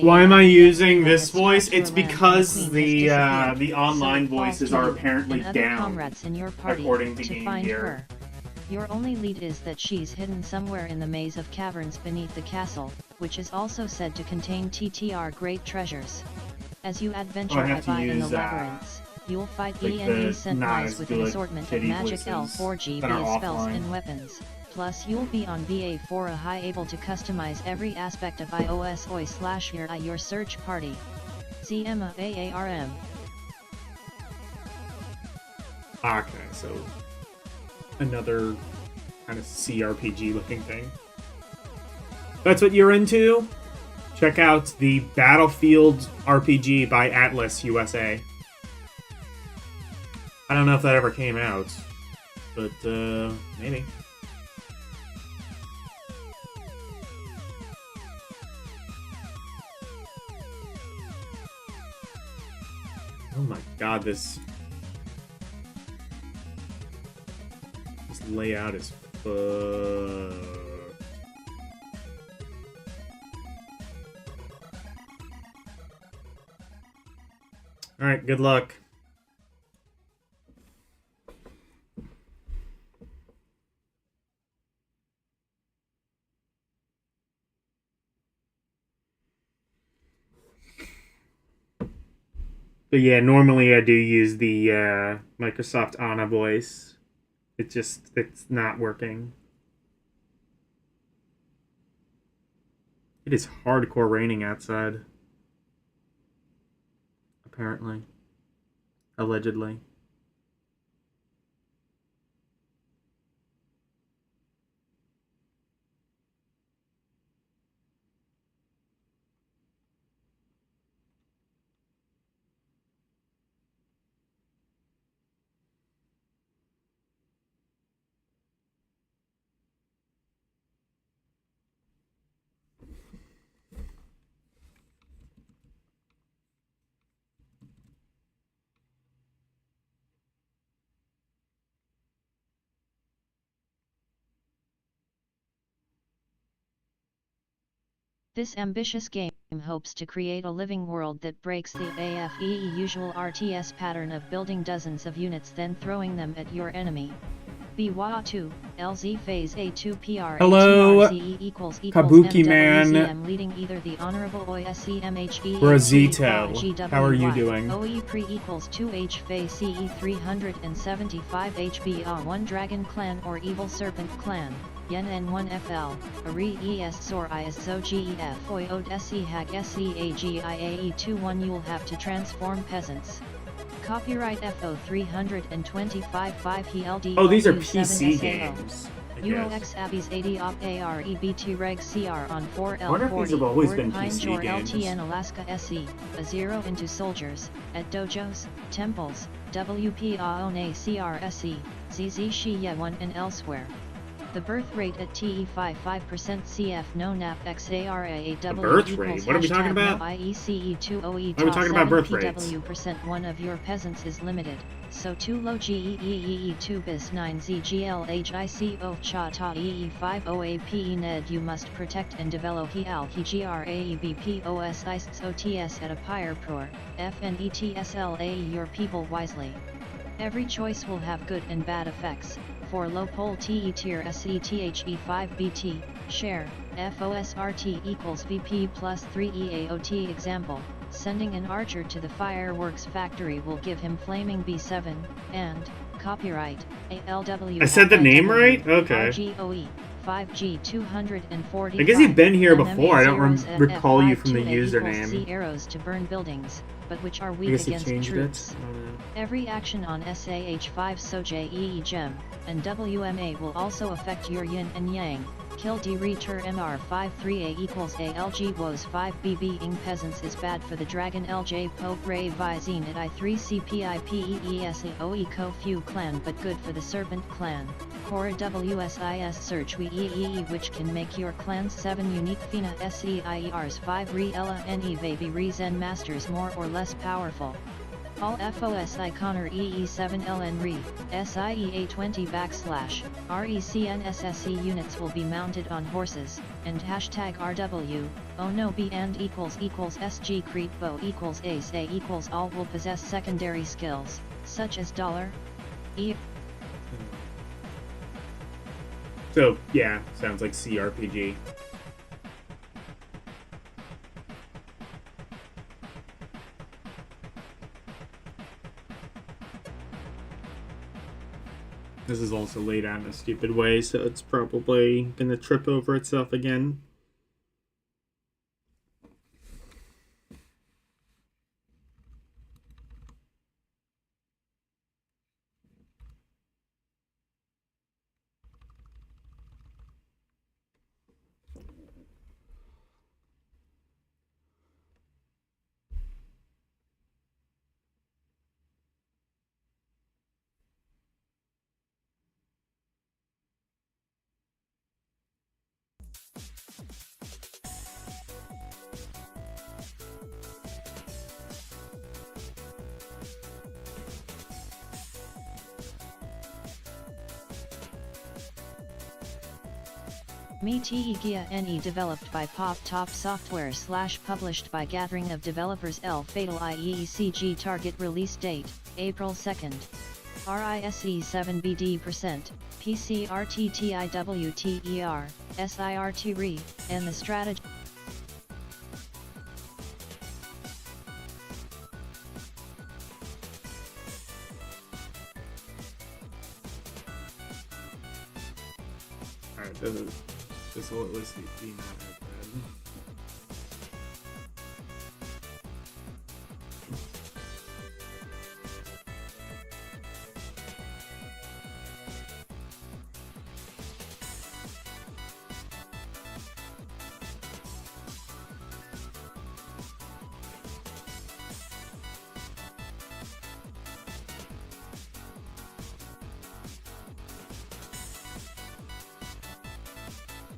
Why am I using this voice? It's because the online voices are apparently down, according to Game Gear. Your only lead is that she's hidden somewhere in the maze of caverns beneath the castle, which is also said to contain TTR great treasures. As you adventure in the labyrinths, you'll fight like ENE Senpais with an assortment of magic L4G BA spells offline. and weapons. Plus you'll be on BA4 a high able to customize every aspect of iOS OI/ your search party. CMA AARM. Okay, so another kind of CRPG looking thing. That's what you're into? Check out the Battlefield RPG by Atlas USA. I don't know if that ever came out, but maybe. Oh my god, this layout is fuck. Alright, good luck. But yeah, normally I do use the Microsoft Ana voice. It's not working. It is hardcore raining outside. Apparently. Allegedly. This ambitious game hopes to create a living world that breaks the AFE usual RTS pattern of building dozens of units then throwing them at your enemy. BWA2, LZ Phase A2 PR Hello, equals Kabuki Man. MWZM leading either the Honorable OSEMHE Brazito. How are you doing? OE pre equals 2H Phase CE 375 HB 1 Dragon Clan or Evil Serpent Clan. Yen N1FL, Ari ES SOR IS ZO GEF OIOD SE HAG SEAGIAE21 You'll have to transform peasants. Copyright FO 325 5 HLD. Oh, these are PC games. UOX Abby's 80 op AREBT Reg CR on 4L40. I wonder if these have always been Pine PC Jor games. LTN Alaska SE, a 0 into soldiers, at dojos, temples, WP Aone CRSE, ZZ Shiya 1 and elsewhere. The birth rate at TE 55% CF no NAP XARAAW The birth rate? What are we talking about? No IECE2OE Why are we talking about birth rates? PW% one of your peasants is limited, so too low GEEE2 bis 9 ZGLHICO cha ta EE50APE ned you must protect and develop HEAL HEGRAEBPOS ISOTS at a pyre pro, FNETSLA your people wisely. Every choice will have good and bad effects. For low pole TE tier SETHE5BT, share, FOSRT equals VP plus 3 EAOT example, sending an archer to the fireworks factory will give him flaming B7, and, copyright, ALW. I said the name right? Okay. GOE, 5G 240. I guess you've been here before. I don't recall you from the username. Arrows to burn buildings, but which are I weak guess you against changed troops. it. I don't know. Every action on SAH5 SOJ EE gem, and WMA will also affect your yin and yang. Kill D retur MR53A equals ALG woes 5 BB ing peasants is bad for the dragon LJ Pope Ray Vizine at I3 CPIPEESAOE Co Few clan but good for the serpent clan. Cora WSIS search we EEE which can make your clan's 7 unique FINA SEIERs 5 Re Ella NE Baby Re Zen Masters more or less powerful. All FOSI Connor EE7LN Re, SIEA20 /RECNSSE units will be mounted on horses, and hashtag RW, oh no B and equals SG Creep Bow equals Ace A equals all will possess secondary skills, such as $E. So, yeah, sounds like CRPG. This is also laid out in a stupid way, so it's probably gonna trip over itself again. Metegia NE developed by Pop Top Software / published by Gathering of Developers L Fatal IECG target release date, April 2nd. RISE 7BD%, PCRTTIWTER, SIRT RE, and the strategy. Alright, this will at least be not as bad.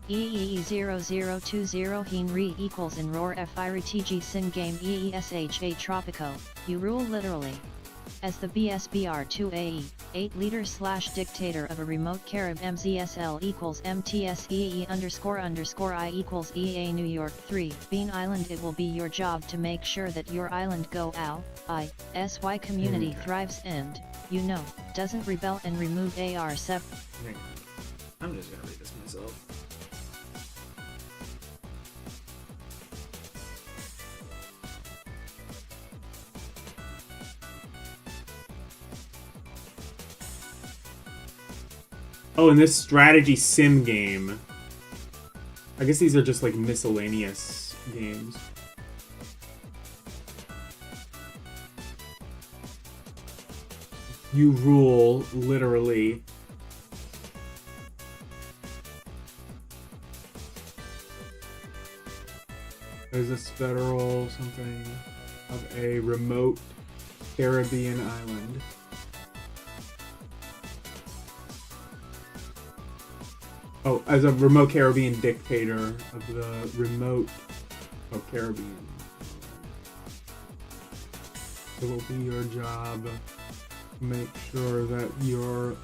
EE0020 Henry equals in roar FIRTG Sin Game EESHA Tropico, you rule literally. As the BSBR2AE, 8-leader/dictator of a remote Carib MZSL equals MTSEE__I equals EA New York 3 Bean Island, it will be your job to make sure that your island go OW, ISY community thrives and, you know, doesn't rebel and remove AR7. I'm just gonna read this myself. Oh, and this strategy sim game. I guess these are just like miscellaneous games. You rule, literally. There's this federal something of a remote Caribbean island. Oh, as a remote Caribbean dictator of the remote Caribbean. It will be your job to make sure that your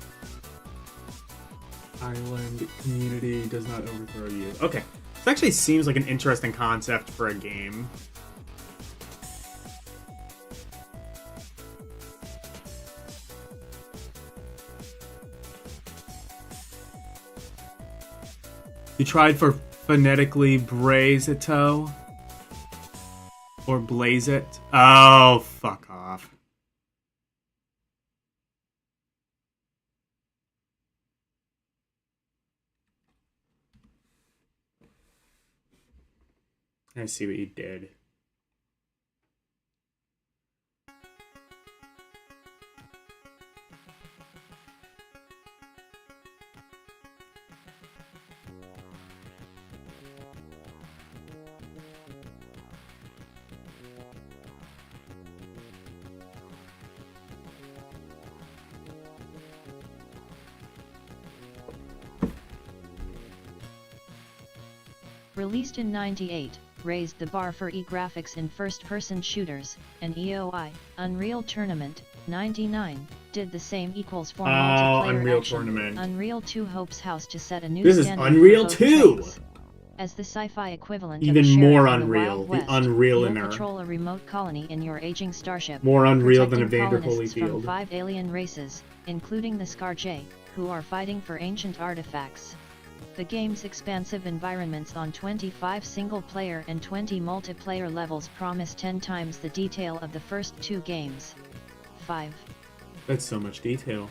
island community does not overthrow you. Okay, this actually seems like an interesting concept for a game. You tried for phonetically braise it toe? Or blaze it? Oh, fuck off. I see what you did. Released in '98, raised the bar for e-graphics in first-person shooters, and EOI, Unreal Tournament, '99, did the same equals for multiplayer Unreal action. Tournament. Unreal 2 hopes house to set a new This is standard Unreal for both 2! types. As the sci-fi equivalent Even of a sheriff more in the Unreal, Wild the West, Unreal you'll in there. patrol a remote colony in your aging starship, More Unreal than protecting Evander colonists from Holyfield. 5 alien races, including the Scar-J, who are fighting for ancient artifacts. The game's expansive environments on 25 single-player and 20 multiplayer levels promise 10 times the detail of the first 2 games. 5. That's so much detail.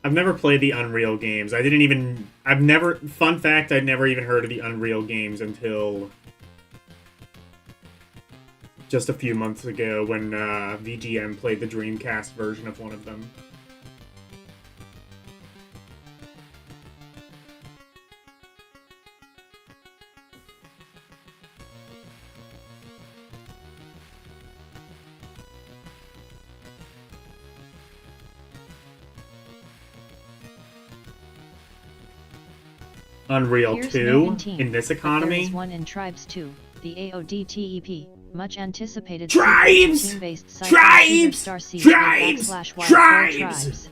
I've never played the Unreal games. Fun fact, I'd never even heard of the Unreal games until just a few months ago when VGM played the Dreamcast version of one of them. Unreal Here's 2 no in team, in this but there economy? is one in Tribes 2, the AODTEP, much anticipated Tribes! team-based sci-fi Tribes! Star Siege Tribes! /Wild Tribes!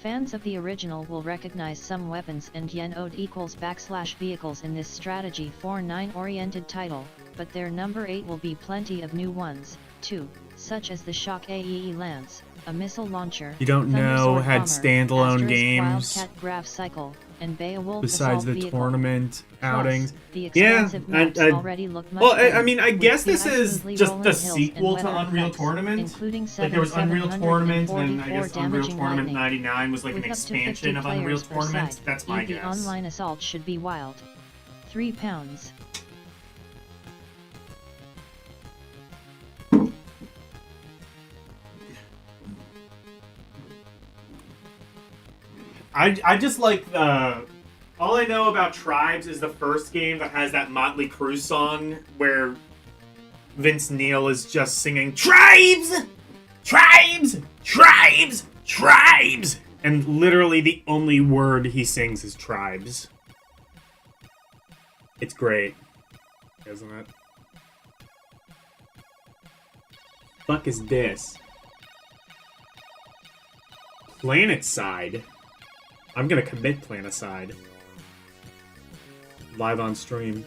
Fans of the original will recognize some weapons and yen ode equals /vehicles in this strategy 4-9 oriented title, but their number 8 will be plenty of new ones, too, such as the Shock AEE Lance, a missile launcher, You don't Thunder know Sword had Bomber, standalone Asterisk games Wildcat Graph Cycle, and Beowulf besides Assault the Vehicle. tournament Plus, outings. the Yeah, expansive maps already look much well, better, I mean, I with guess this PI is smoothly just rolling the hills sequel and to weather Unreal effects, Tournament. including Like there was Unreal Tournament, and I 744 guess Unreal damaging Tournament lightning. 99 was like an With up to 50 expansion of Unreal players per Tournament. side, That's my the guess. online assault should be wild. £3. I just like all I know about Tribes is the first game that has that Motley Crue song where Vince Neil is just singing Tribes! Tribes! Tribes! Tribes! And literally the only word he sings is Tribes. It's great, isn't it? Fuck is this? Planetside. I'm gonna commit Planetside. Live on stream.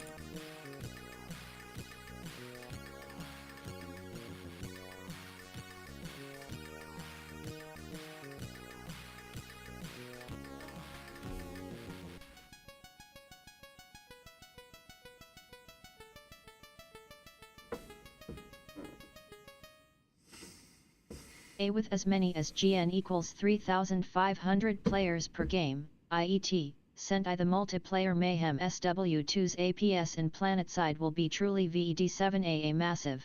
With as many as GN equals 3,500 players per game, IET, sent I the multiplayer mayhem SW2's APS in Planetside will be truly VED7AA massive.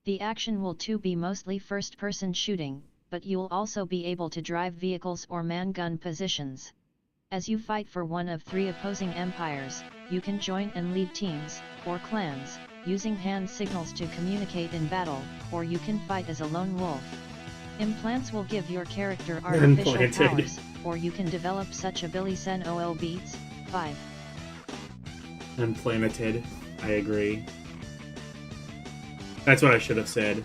The action will too be mostly first-person shooting, but you'll also be able to drive vehicles or man-gun positions. As you fight for one of 3 opposing empires, you can join and lead teams, or clans, using hand signals to communicate in battle, or you can fight as a lone wolf. Implants will give your character artificial powers, or you can develop such abilities and OL beats. 5. Unplaneted. I agree. That's what I should have said.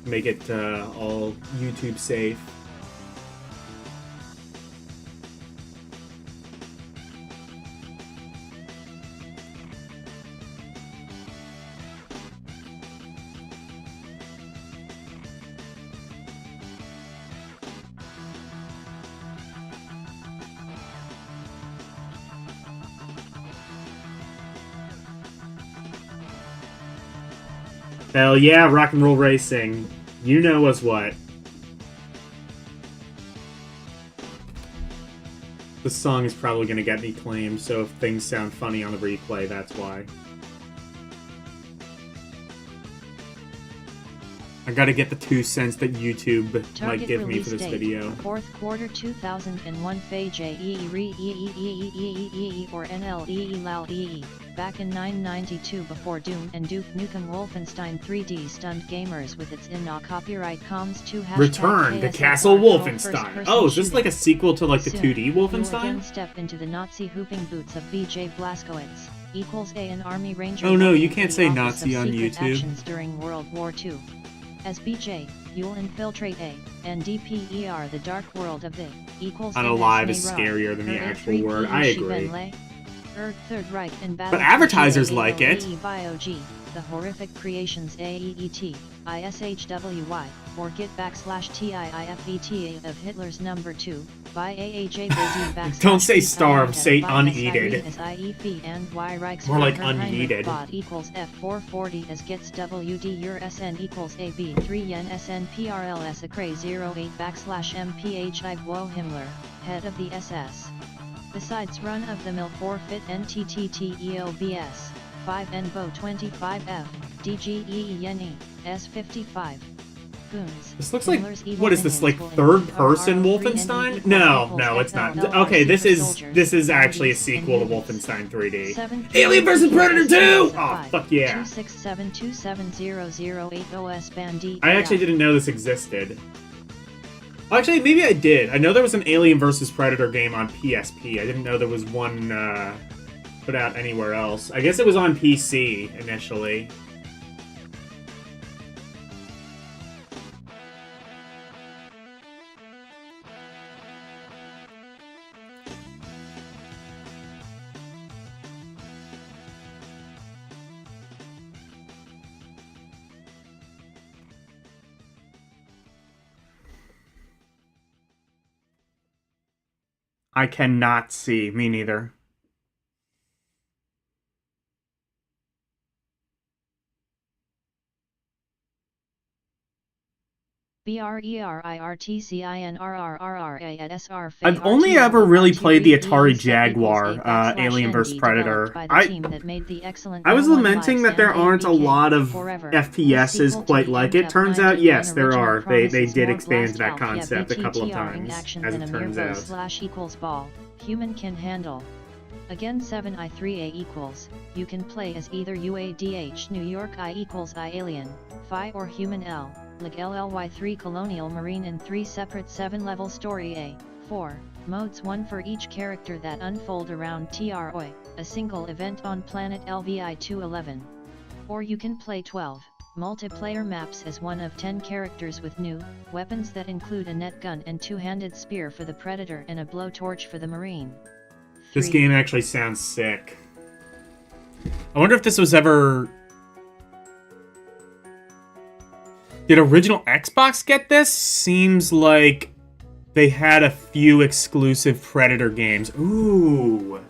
Make it all YouTube safe. Hell yeah, rock and roll racing. You know us what. This song is probably going to get me claimed, so if things sound funny on the replay, that's why. I gotta get the 2 cents that YouTube might give me for this video. 4th quarter 2001 FAJEE or NLEE LAL-EE. Back in 992 before Doom and Duke Nukem Wolfenstein 3D stunned gamers with its copyright comms 2 Return to Castle Wolfenstein. Oh, is this like a sequel to like the 2D Wolfenstein? Again step into the Nazi hooping boots of BJ Blazkowicz. Equals A an Army Ranger. Oh no, you can't say Nazi on YouTube. Actions during World War II. As BJ, you'll infiltrate A and DPER the dark world of the equals. Unalive is scarier than the actual word. I agree. Third Reich and But advertisers like it. BioG, the horrific creations AEET, ISHWY, or get /TIIFETA of Hitler's number 2, by AAJ. Don't say starved, say uneated. More like unneeded. Equals F440 as gets WD your SN equals AB 3 yen SN PRLS Acray 08 /MPH Igwo Himmler, head of the SS. Besides run-of-the-mill forfeit NTTTEOBS, 5 NBO 25F, DGE YENE, S55. Goons. This looks like, what is this, like third-person Wolfenstein? No, it's not. Okay, this is actually a sequel to Wolfenstein 3D. Alien vs Predator 2! Oh, fuck yeah. I actually didn't know this existed. Actually, maybe I did. I know there was an Alien vs Predator game on PSP. I didn't know there was one put out anywhere else. I guess it was on PC initially. I cannot see. Me neither. BRERIRTCINRRRRA at SR. I've only ever really played the Atari Jaguar, Alien vs. Predator. I was lamenting that there aren't a lot of FPSs quite like it. Turns out, yes, there are. They did expand that concept a couple of times, as it turns out. Human can handle. Again 7I3A equals, you can play as either UADH New York I equals I Alien, Phi or Human L, Lig LLY3 Colonial Marine in 3 separate 7-level story A, 4, modes 1 for each character that unfold around TROI, a single event on planet LVI 211. Or you can play 12, multiplayer maps as one of 10 characters with new, weapons that include a net gun and two-handed spear for the Predator and a blowtorch for the Marine. This game actually sounds sick. I wonder if this was ever... Did original Xbox get this? Seems like they had a few exclusive Predator games. Ooh.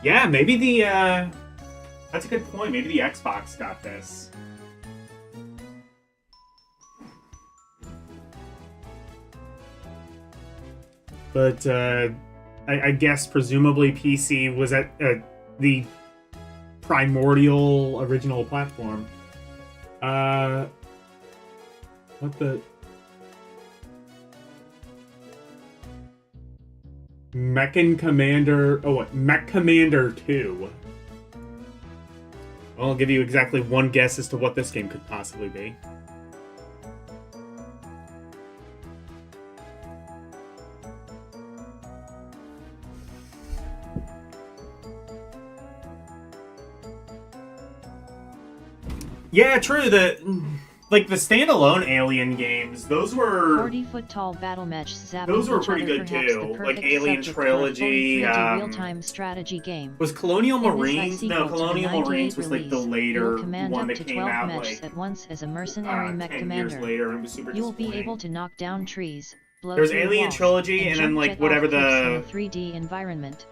Yeah, maybe the, That's a good point. Maybe the Xbox got this. But, I guess presumably PC was at the primordial original platform. What the... Mechan Commander... Oh, what? Mech Commander 2. I'll give you exactly one guess as to what this game could possibly be. Yeah, true. The standalone Alien games, those were 40-foot tall battle match. Those were pretty good too. Like Alien Trilogy. Real-time strategy game. Was Colonial Marines? No, Colonial Marines was like the later one that came out like at once as a mercenary mech 10 commander. years later, and it was super. You will be able to knock down trees, blow There's through Alien walls, Trilogy, and then like whatever the 3D environment.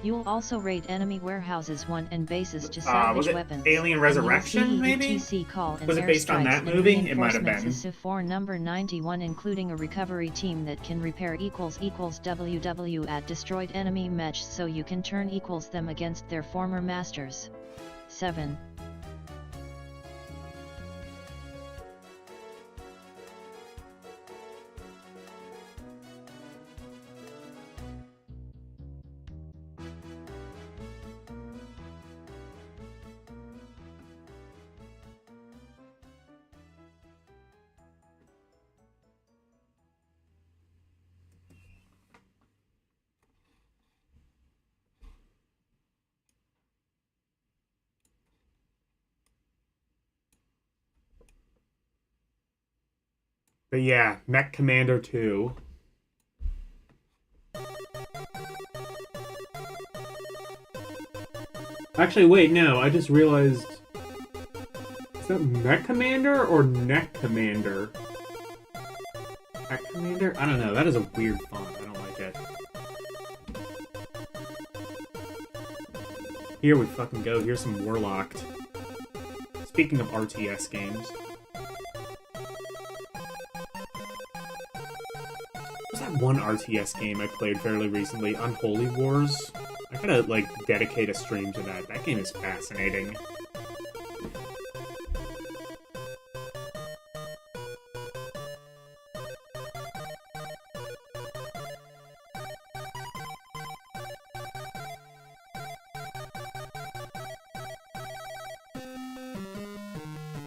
You will also raid enemy warehouses and bases to salvage weapons. Alien Resurrection, maybe? Was it based on that movie? It might have been. For number 91, including a recovery team that can repair WW at destroyed enemy match, so you can turn them against their former masters. 7. But yeah, Mech Commander 2. Actually, wait, no, I just realized... Is that Mech Commander or Neck Commander? Mech Commander? I don't know, that is a weird font, I don't like it. Here we fucking go, here's some Warlocked. Speaking of RTS games... one RTS game I played fairly recently, Unholy Wars. I gotta, like, dedicate a stream to that. That game is fascinating.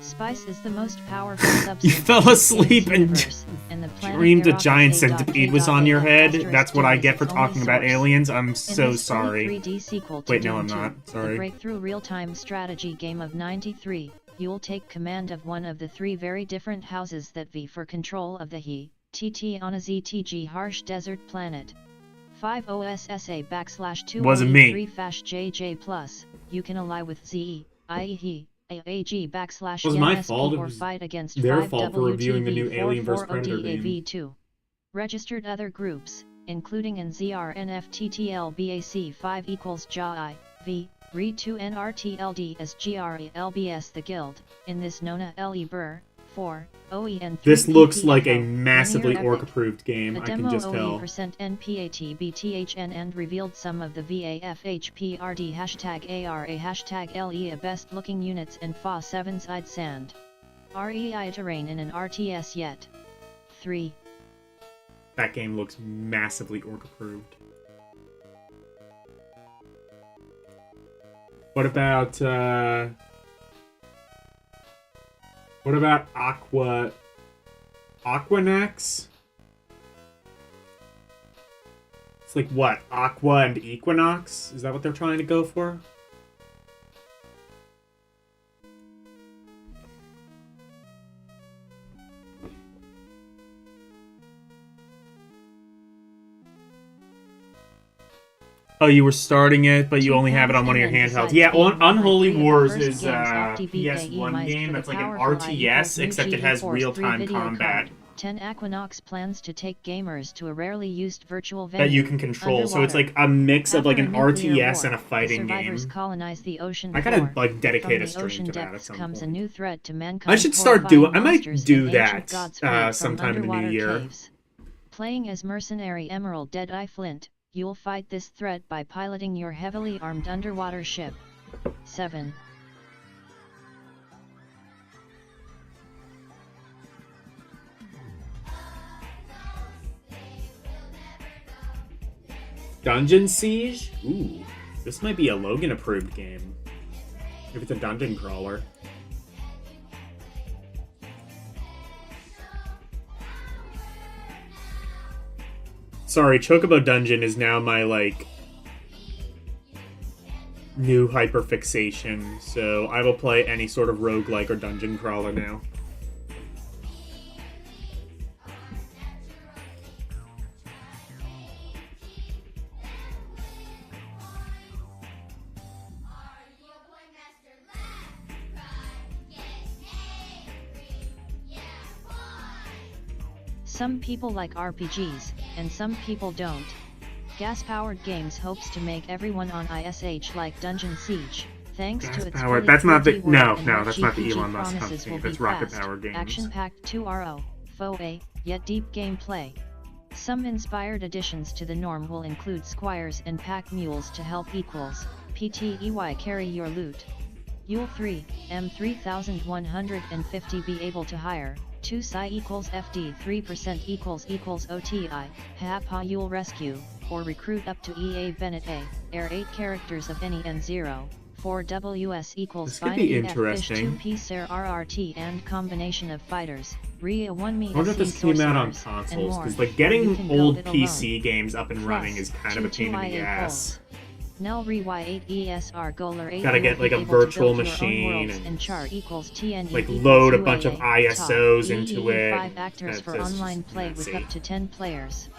Spice is the most powerful substance. You fell asleep and and the planet Dreamed a thereof giant is centipede was on your head. asterisk That's what I is get for its only talking about source. aliens. I'm In so this sorry. 3D sequel to Wait, no, Doom I'm 2, not. the Sorry. breakthrough real-time strategy game of 93, you'll take command of one of the three very different houses that vie for control of the TT on a ZTG harsh desert planet. 5 OSSA /2 Wasn't me. 3 Fash JJ plus, you can ally with ZE, IE, AAG / Wasn't my NSP fault, it or was fight against their 5 fault for reviewing the new WTV Alien vs 44 Predator game. ODAV2. Registered other groups, including NZRNFTTLBAC 5 equals JAI, V, RE2 NRTLD as GRELBS the Guild, in this Nona LE Burr, 4, OEN 3 This looks like a PPFO, massively Linear Epic. orc-approved game, The I can demo just tell. OE% NPATBTHN and revealed some of the VAFHPRD #ARA #LE best looking units and FA 7-side sand. REI terrain in an RTS yet. 3. That game looks massively orc-approved. What about Aquanex? It's like what? Aqua and Equinox? Is that what they're trying to go for? Oh, you were starting it, but you only have it on one of your handhelds. Yeah, Unholy Wars is a PS1 game that's like an RTS, except it has real-time combat 10 Equinox plans to take gamers to a rarely used virtual venue that you can control. So it's like a mix of like an RTS and a fighting game. Survivors colonize the ocean I gotta floor. like dedicate From a the stream ocean to that at depths some comes a point. new threat to mankind. I should start doing. I might monsters do and that ancient gods freed from sometime in the new underwater year. caves. Playing as mercenary Emerald Deadeye Flint, you'll fight this threat by piloting your heavily armed underwater ship. 7. Dungeon Siege? Ooh, this might be a Logan-approved game. If it's a dungeon crawler. Sorry, Chocobo Dungeon is now my, like, new hyperfixation, so I will play any sort of roguelike or dungeon crawler now. Some people like RPGs, and some people don't. Gas-powered games hopes to make everyone on ISH like Dungeon Siege, thanks to its Gas-powered. fully That's not the 3D no, world and no, what that's not the GPG Elon Musk promises company. will That's be Rocket fast, Power Games. action-packed 2RO, FOA, yet deep gameplay. Some inspired additions to the norm will include squires and pack mules to help equals, PTEY carry your loot. You'll 3, M3150 be able to hire, 2 psi equals FD 3% equals OTI, HAPA you'll rescue, or recruit up to EA Bennett A, air 8 characters of any N0, 4 WS equals This could be interesting. 2 P SAR RRT and combination of fighters, RIA 1 me I wonder if this came out on consoles, because like getting old PC games up and running is kind of a pain in the ass. Nel Y8 ESR Goaler 8 Gotta get like a virtual machine and char equals TN like load a bunch of ISOs into it. 5 actors for online play with up to 10 players.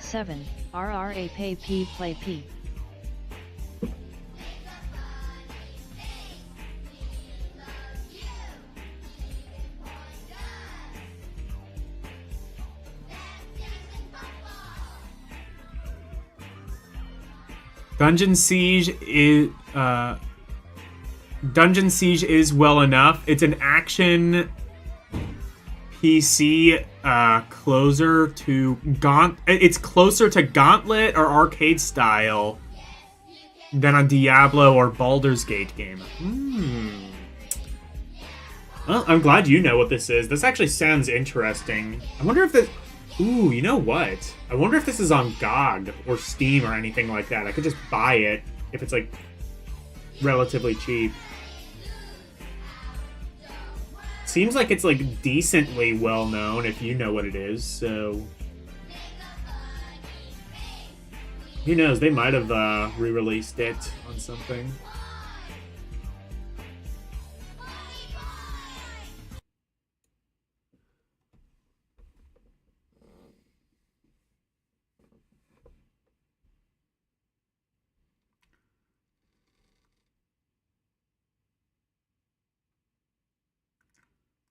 7. RRA Pay P Play P. Dungeon Siege is well enough. It's an action PC closer to It's closer to Gauntlet or arcade style than a Diablo or Baldur's Gate game. Well, I'm glad you know what this is. This actually sounds interesting. I wonder if this... Ooh, you know what? I wonder if this is on GOG or Steam or anything like that. I could just buy it if it's, like, relatively cheap. Seems like it's like decently well known if you know what it is, so who knows, they might have re-released it on something.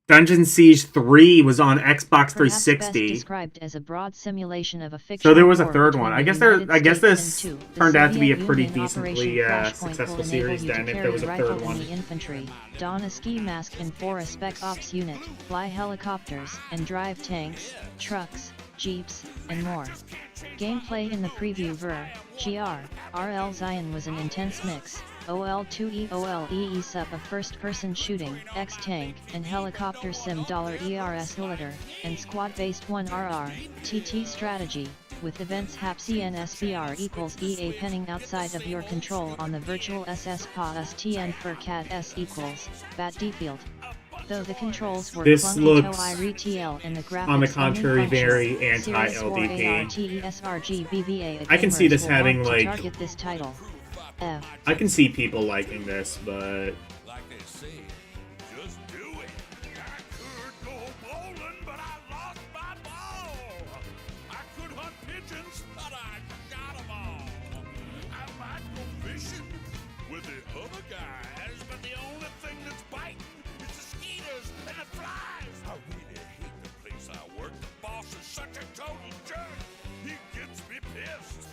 Dungeon Siege 3 was on Xbox 360. Best described as a broad simulation of a So fictional there was a war third one. between I guess the United this States and turned out to be a Soviet pretty Union. decently Operation Flashpoint successful will enable series you to then if carry there was a rifle third in one. the infantry, don a ski mask in for a Spec Ops unit, fly helicopters, and drive tanks, trucks, jeeps, and more. Gameplay in the preview RL Zion was an intense mix. OL2E sup of first-person shooting, X-Tank, and helicopter sim $ERS Litter, and squad-based 1RR, TT strategy, with events HAPSI and SBR equals EA penning outside of your control on the virtual SS PAS TN for CAD S equals, BAT D-Field. Though the controls were This clunky looks, to RETL and the graphics on the contrary, only very functional, anti-LDP. I can see this having, like, target this title. I can see people liking this, but Like they say, just do it. I could go bowling, but I lost my ball. I could hunt pigeons, but I shot 'em all. I might go fishing with the other guys, but the only thing that's biting is the mosquitoes and the flies. I really hate the place I work. The boss is such a total jerk. He gets me pissed.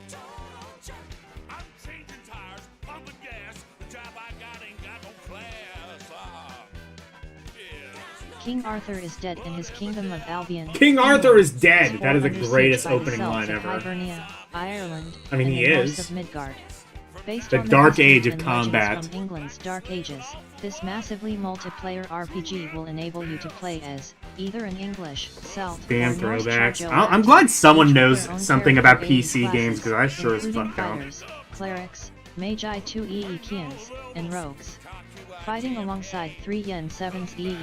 Total jerk. I'm changing tires, pumping gas. The job I got ain't got no class. Yeah. King Arthur is dead in his kingdom of Albion. King Arthur is dead. Is That is the under siege greatest by the opening Celts line of ever. Hibernia, Ireland, I mean, and he the Norse is. of Midgard. Based The on Dark history Age of and legends combat. From England's Dark Ages, this massively multiplayer RPG will enable you to play as either an English, Celt, Damn or Norse throwbacks. Churchill I'm actor, glad someone each with knows their own something about character PC AE games, because I classes, sure as including fuck don't. fighters, clerics, magi 2 Eekians, and rogues. Fighting alongside 3 Yen 7's EE.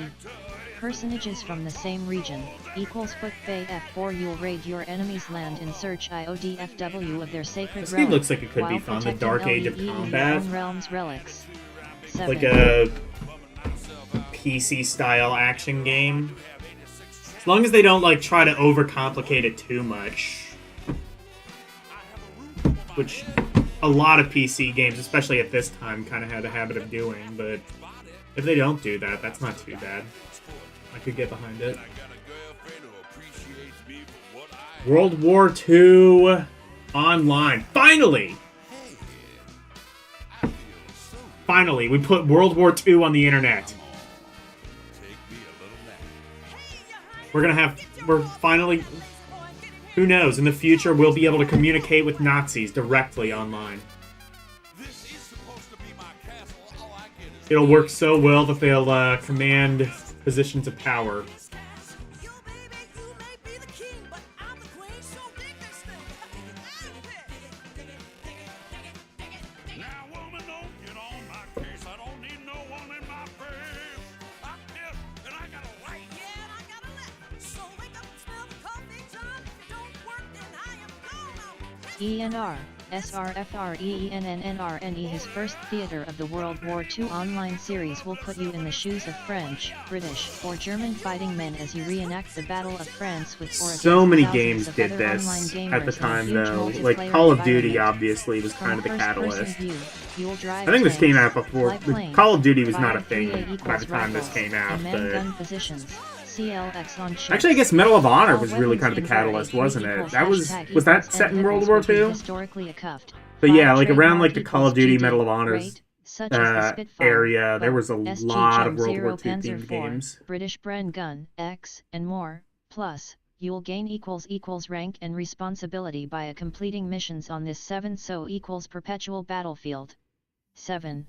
Personages from the same region, equals Foot Bay F4. You'll raid your enemy's land and search IODFW of their sacred This relic, game looks like it could be while fun, the protecting Dark Age of LDE in your Combat. own realm's relics. Like 7. a PC-style action game. As long as they don't, like, try to overcomplicate it too much. Which a lot of PC games, especially at this time, kind of had a habit of doing, but if they don't do that, that's not too bad. I could get behind it. World War II Online. Finally! Finally, we put World War II on the internet. We're finally, who knows, in the future we'll be able to communicate with Nazis directly online. It'll work so well that they'll command positions of power. ENR, SRFREENNNRNE. His first Theater of the World War II online series will put you in the shoes of French, British, or German fighting men as you reenact the Battle of France with or so many thousands games of did other this online at the gamers in a time, huge though. multiplayer Like, Call of Duty environment. obviously was From kind of the first-person catalyst. view, you'll drive I think this tanks, came out before. fly planes, Call of Duty was fire not a 3A thing by equals the time this rifles, came out, and man but gun positions, CLX on ships. actually, I guess Medal of Honor All was really weapons kind of the in catalyst, Var wasn't it? equals That was hashtag that equals set in World nipples War will be II? historically a cuffed. But yeah, Five like around like the trademark Call of Duty equals Medal GD, of Honors rate, such as the Spitfire, area, there Bo, was a SG lot of Gem World 0 War II Panzer themed IV, games. British Bren Gun, X, and more. Plus, you'll gain equals rank and responsibility by completing missions on this 7 so equals perpetual battlefield. 7.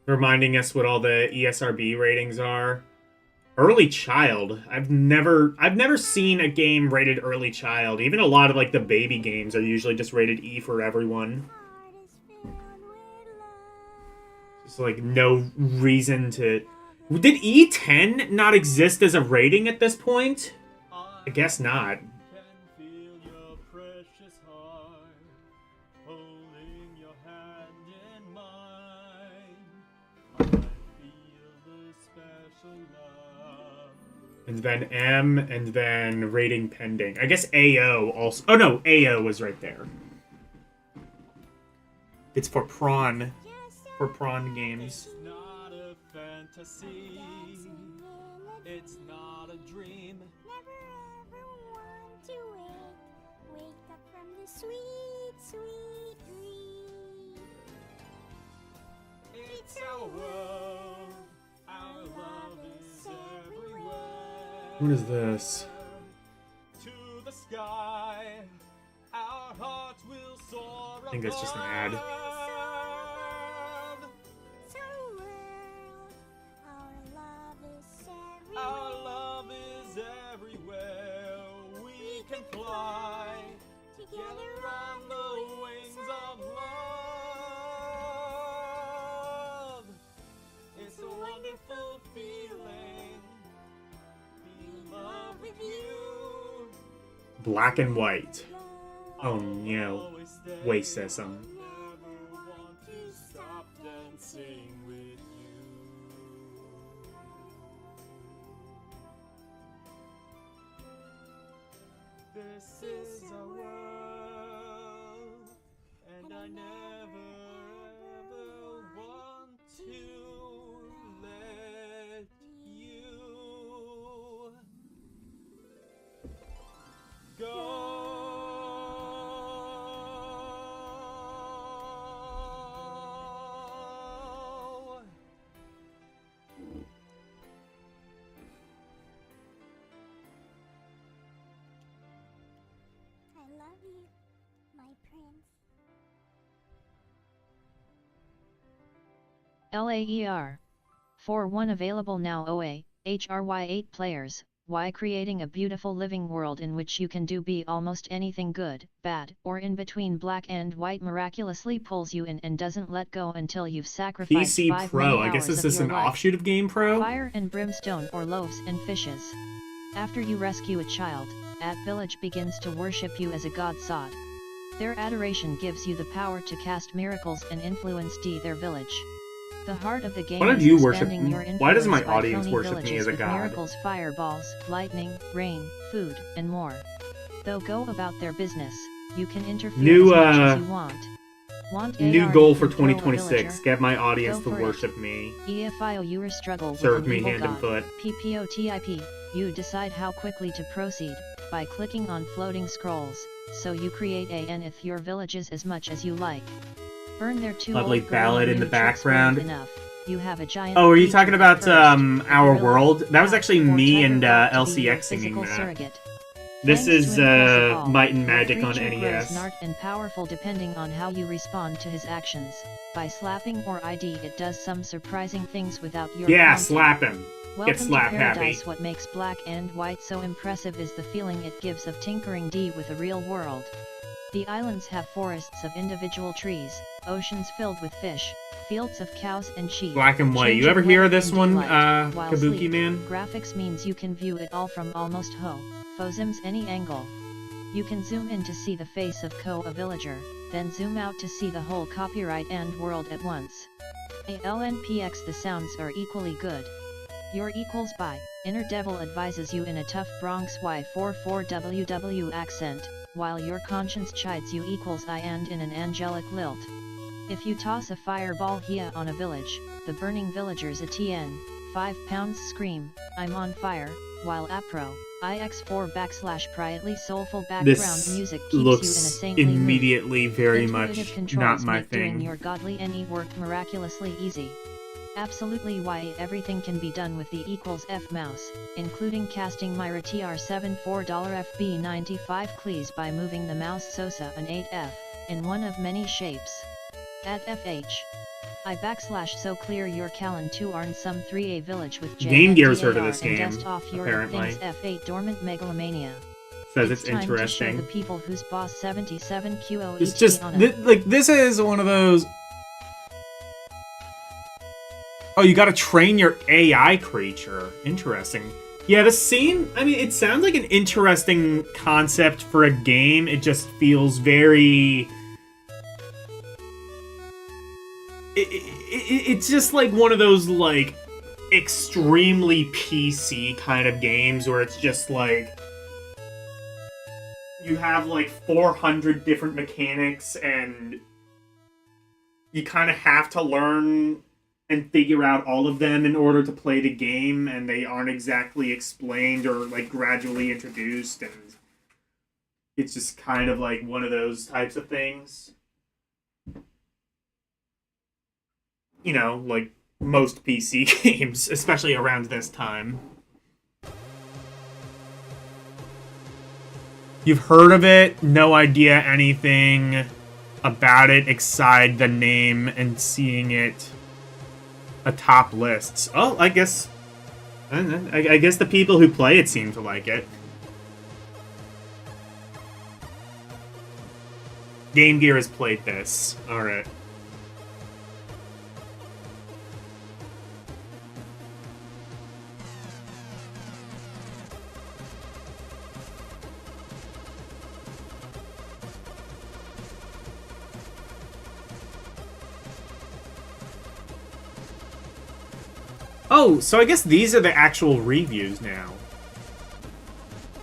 reminding us what all the ESRB ratings are. Early child. I've never seen a game rated early child. Even a lot of like the baby games are usually just rated E for everyone. There's like no reason to. Did E10 not exist as a rating at this point? I guess not. And then M, and then rating pending. I guess AO also. Oh no, AO was right there. It's for prawn. For prawn games. It's not a fantasy. It's not a dream. Never ever want to wake up from the sweet, sweet dream. It's our world. Our love is everywhere. What is this? To the sky. Our hearts will soar. I think that's just an ad. above. Our love is everywhere. We can fly together on the wings of love. It's a wonderful feeling. Be in love with you. Black and white. Oh no. Wasteism. Never want to stop dancing with you. This is a world, and I never ever want to let you go. I love you, my prince. LAER. 4.1 available now OA, HRY 8 players. Why creating a beautiful living world in which you can be almost anything good, bad, or in between. Black and white miraculously pulls you in and doesn't let go until you've sacrificed PC 5 Pro. many I guess hours is of this your an life. offshoot of GamePro? Fire and brimstone or loaves and fishes. After you rescue a child, at village begins to worship you as a god sod. Their adoration gives you the power to cast miracles and influence their village. The heart of the game Why don't is you worship expanding me? your influence Why does my by audience phony worship me villages as a with god? miracles, fireballs, lightning, rain, food, and more. Though go about their business, you can interfere New, as much as you want. New AR, goal you for can throw a 2026. villager. Get my audience Go to for it. worship me. EFIO you struggle Serve with an me evil hand and god. foot. PPOTIP, you decide how quickly to proceed, by clicking on floating scrolls, so you create with your villages as much as you like. Burn their 2 Lovely old ballad growing in the new tricks weren't background. enough. You have a giant Oh, are you creature talking about first, a Our gorilla, World? That was cat, actually or me tiger and brought to be your LCX singing physical that. surrogate. This Thanks is to impress all, Might and your Magic on creature grows NES. smart and powerful depending on how you respond to his actions. By slapping or ID it does some surprising things without your Yeah, prompting. slap him. Welcome Get slap to happy. Paradise. What makes Black and White so impressive is the feeling it gives of tinkering with the real world. The islands have forests of individual trees, oceans filled with fish, fields of cows and sheep. Black and white. You changing ever hear of weather this in one, daylight, while Kabuki sleep. Man? Graphics means you can view it all from almost Fosims any angle. You can zoom in to see the face of a villager, then zoom out to see the whole copyright and world at once. ALNPX the sounds are equally good. Your equals by, Inner Devil advises you in a tough Bronx Y44WW accent, while your conscience chides you equals I and in an angelic lilt. If you toss a fireball here on a village, the burning villagers ATN, 5 pounds scream, I'm on fire, while APRO, IX4 / privately soulful background This music keeps you in a looks saintly mood. immediately very Intuitive much controls not my make doing thing. your godly any work miraculously easy. Absolutely why everything can be done with the F mouse, including casting Myra TR7 $4 FB95 Cleese by moving the mouse Sosa an 8F, in one of many shapes. At FH. So clear your Callan to earn some 3A village with J Game and Gear's heard of DAR this and game, dust off your apparently. things F8 dormant megalomania. Says it's time interesting. to show the people whose boss 77 QO It's just, like, this is one of those... Oh, you gotta train your AI creature. Interesting. Yeah, the scene, I mean, it sounds like an interesting concept for a game. It just feels very... It's just like one of those, like, extremely PC kind of games where it's just like... You have like 400 different mechanics and you kind of have to learn and figure out all of them in order to play the game, and they aren't exactly explained or like gradually introduced, and it's just kind of like one of those types of things. You know, like most PC games, especially around this time. You've heard of it, no idea anything about it except the name and seeing it atop lists. Oh, I guess the people who play it seem to like it. Game Gear has played this. Alright. Oh, so I guess these are the actual reviews now.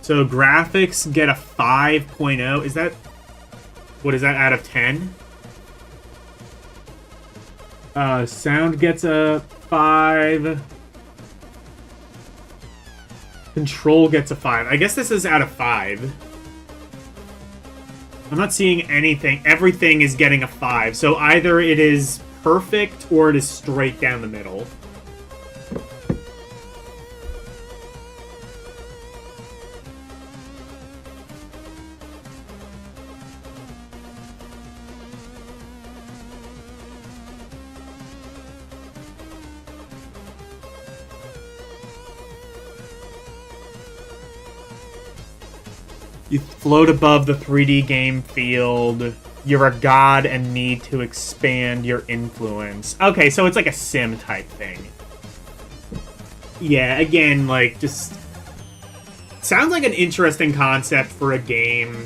So graphics get a 5.0. Is that... What is that, out of 10? Sound gets a 5. Control gets a 5. I guess this is out of 5. I'm not seeing anything. Everything is getting a 5. So either it is perfect or it is straight down the middle. You float above the 3D game field. You're a god and need to expand your influence. Okay, so it's like a sim type thing. Yeah, again, like, just... Sounds like an interesting concept for a game.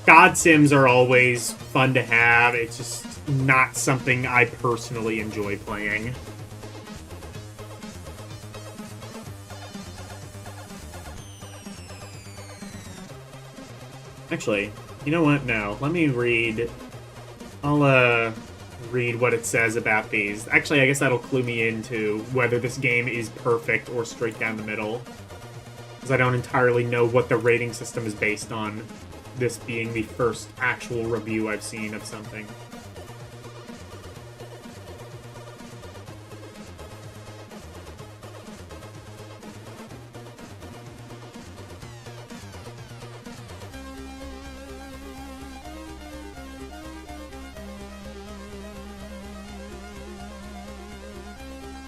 God sims are always fun to have. It's just not something I personally enjoy playing. Actually, you know what? No, let me read. I'll read what it says about these. Actually, I guess that'll clue me into whether this game is perfect or straight down the middle. Because I don't entirely know what the rating system is based on, this being the first actual review I've seen of something.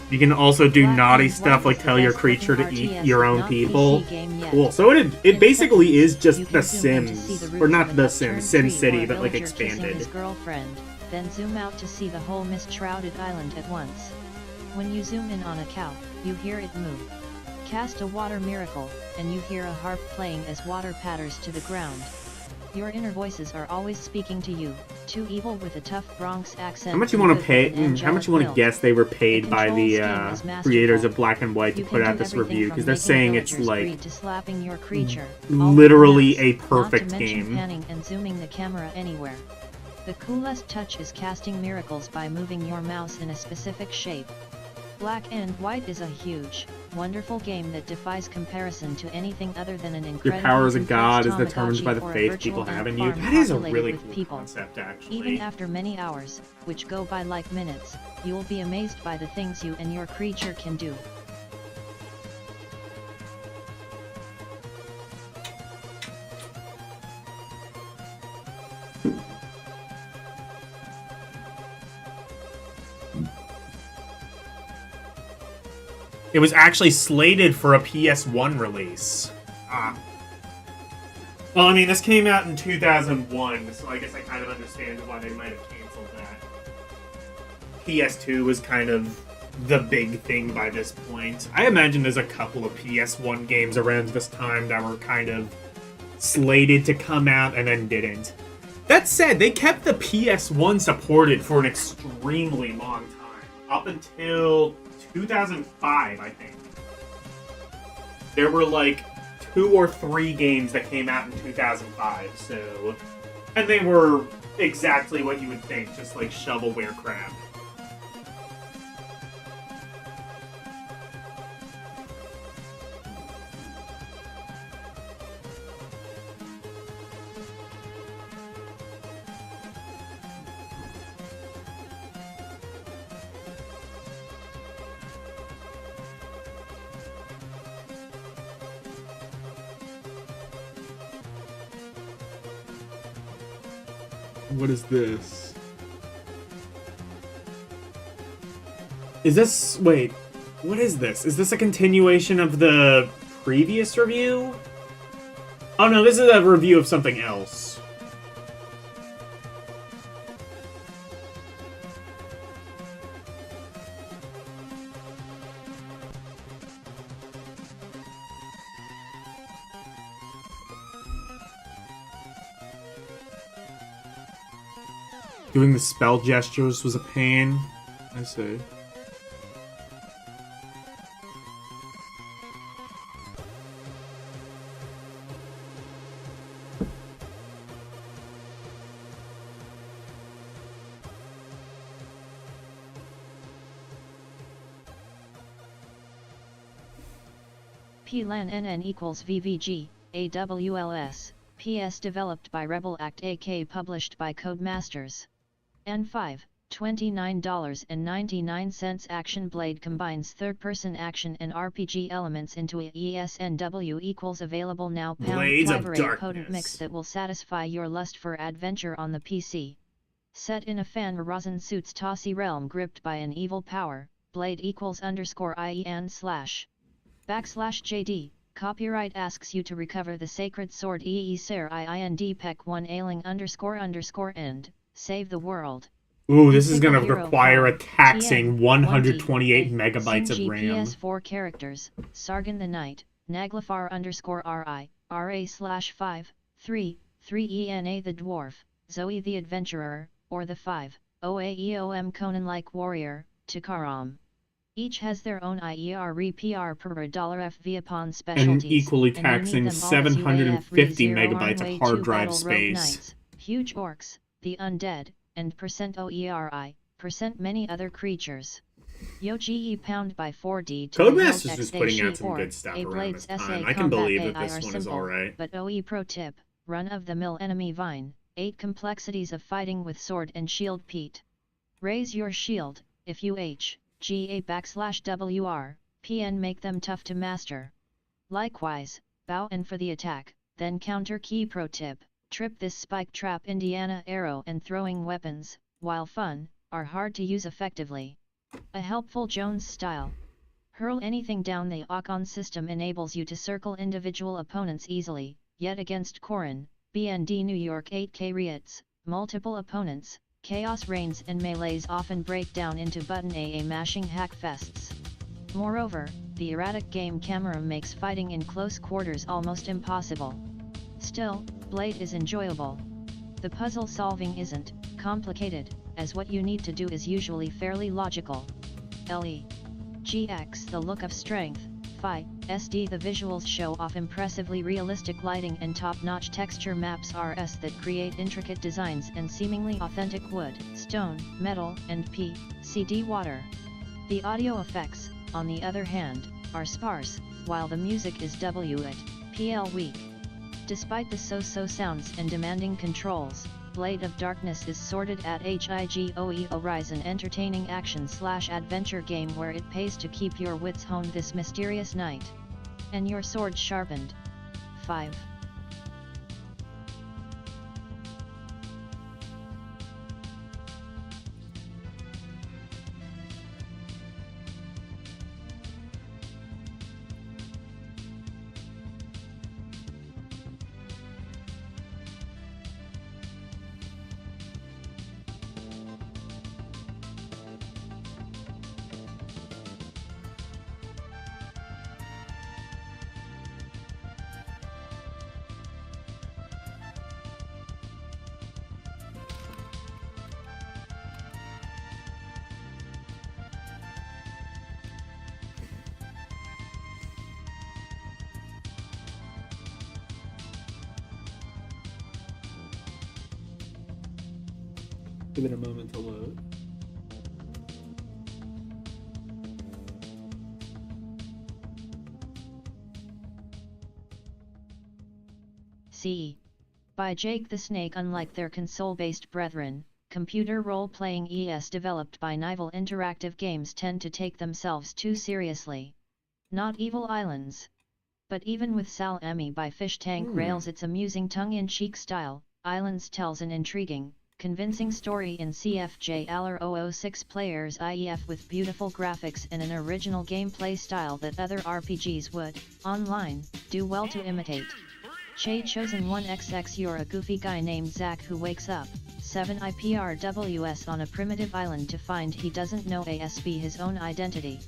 You can also do naughty stuff like tell your creature to eat your own people. Cool. So it basically is just The Sims. Or not The Sims, Sim City, but like expanded. His girlfriend, then zoom out to see the whole mist-shrouded island at once. When you zoom in on a cow, you hear it move. Cast a water miracle, and you hear a harp playing as water patters to the ground. Your inner voices are always speaking to you, too evil with a tough Bronx accent. How much you want to pay? How much you want to guess they were paid by the creators of Black and White to put out this review? Because they're saying it's like literally a perfect game. Panning and zooming the camera anywhere. The coolest touch is casting miracles by moving your mouse in a specific shape. Black and White is a huge, wonderful game that defies comparison to anything other than an incredible. Your power as a god is determined by the faith people have in you. That is a really cool concept, actually. Even after many hours, which go by like minutes, you will be amazed by the things you and your creature can do. It was actually slated for a PS1 release. Ah. Well, I mean, this came out in 2001, so I guess I kind of understand why they might have canceled that. PS2 was kind of the big thing by this point. I imagine there's a couple of PS1 games around this time that were kind of slated to come out and then didn't. That said, they kept the PS1 supported for an extremely long time. Up until 2005, I think. There were like 2 or 3 games that came out in 2005, so... And they were exactly what you would think, just like shovelware crap. What is this? Is this... Wait. What is this? Is this a continuation of the previous review? Oh no, this is a review of something else. Doing the spell gestures was a pain. I see. PLAN NN equals VVG, AWLS, PS developed by Rebel Act AK published by Codemasters. N5, $29.99. Action Blade combines third-person action and RPG elements into a ESNW equals available now. Blades of Flavor a potent mix Darkness. that will satisfy your lust for adventure on the PC. Set in a fan rosin suits tossy realm gripped by an evil power, Blade equals _IEN / /JD. Copyright asks you to recover the sacred sword ser IIND pec 1 ailing _ end. Save the world. Ooh, this is Mythical gonna hero require a form, taxing TN, 128 1D, megabytes of Sing RAM. GPS 4 characters, Sargon the Knight, Naglafar _RI, RA/5, 3 ENA the Dwarf, Zoe the Adventurer, or the 5, OAEOM Conan-like Warrior, Tikaram. Each has their own IER/PR per $FV upon specialties, And equally and you need taxing them all as 750 UAF megabytes of Armway hard 2 drive battle rogue space. knights, huge orcs, the undead, and %OERI, many other creatures. Yogi pound by 4D to Codemasters is putting out some or good stuff a around Blade's this SA time. I can combat believe that AI this are one is simple, alright. but OE pro tip, run-of-the-mill enemy vine, 8 complexities of fighting with sword and shield Pete. Raise your shield, if you GA/WR, PN make them tough to master. Likewise, bow and for the attack, then counter key pro tip, trip this spike trap Indiana arrow and throwing weapons, while fun, are hard to use effectively. A helpful Jones style. Hurl anything down the Ocon system enables you to circle individual opponents easily, yet against Corin, BND New York 8K Riots, multiple opponents, Chaos Reigns and Melees often break down into button AA mashing hack fests. Moreover, the erratic game camera makes fighting in close quarters almost impossible. Still, Blade is enjoyable. The puzzle solving isn't complicated, as what you need to do is usually fairly logical. GX the look of strength, SD the visuals show off impressively realistic lighting and top-notch texture maps RS that create intricate designs and seemingly authentic wood, stone, metal, and CD water. The audio effects, on the other hand, are sparse, while the music is PL weak. Despite the so-so sounds and demanding controls, Blade of Darkness is sorted at HIGOE Rise, an entertaining action/adventure game where it pays to keep your wits honed this mysterious night. And your sword sharpened. 5. Give it a moment to load. C. By Jake the Snake. Unlike their console-based brethren, computer role-playing ES developed by Nival Interactive Games tend to take themselves too seriously. Not Evil Islands. But even with Sal Emmy by Fish Tank Rails, its amusing tongue-in-cheek style, Islands tells an intriguing, convincing story in CFJ Aller 006 players IEF with beautiful graphics and an original gameplay style that other RPGs would, online, do well to imitate. Che Chosen 1XX. You're a goofy guy named Zach who wakes up, 7 IPRWS on a primitive island to find he doesn't know ASB his own identity.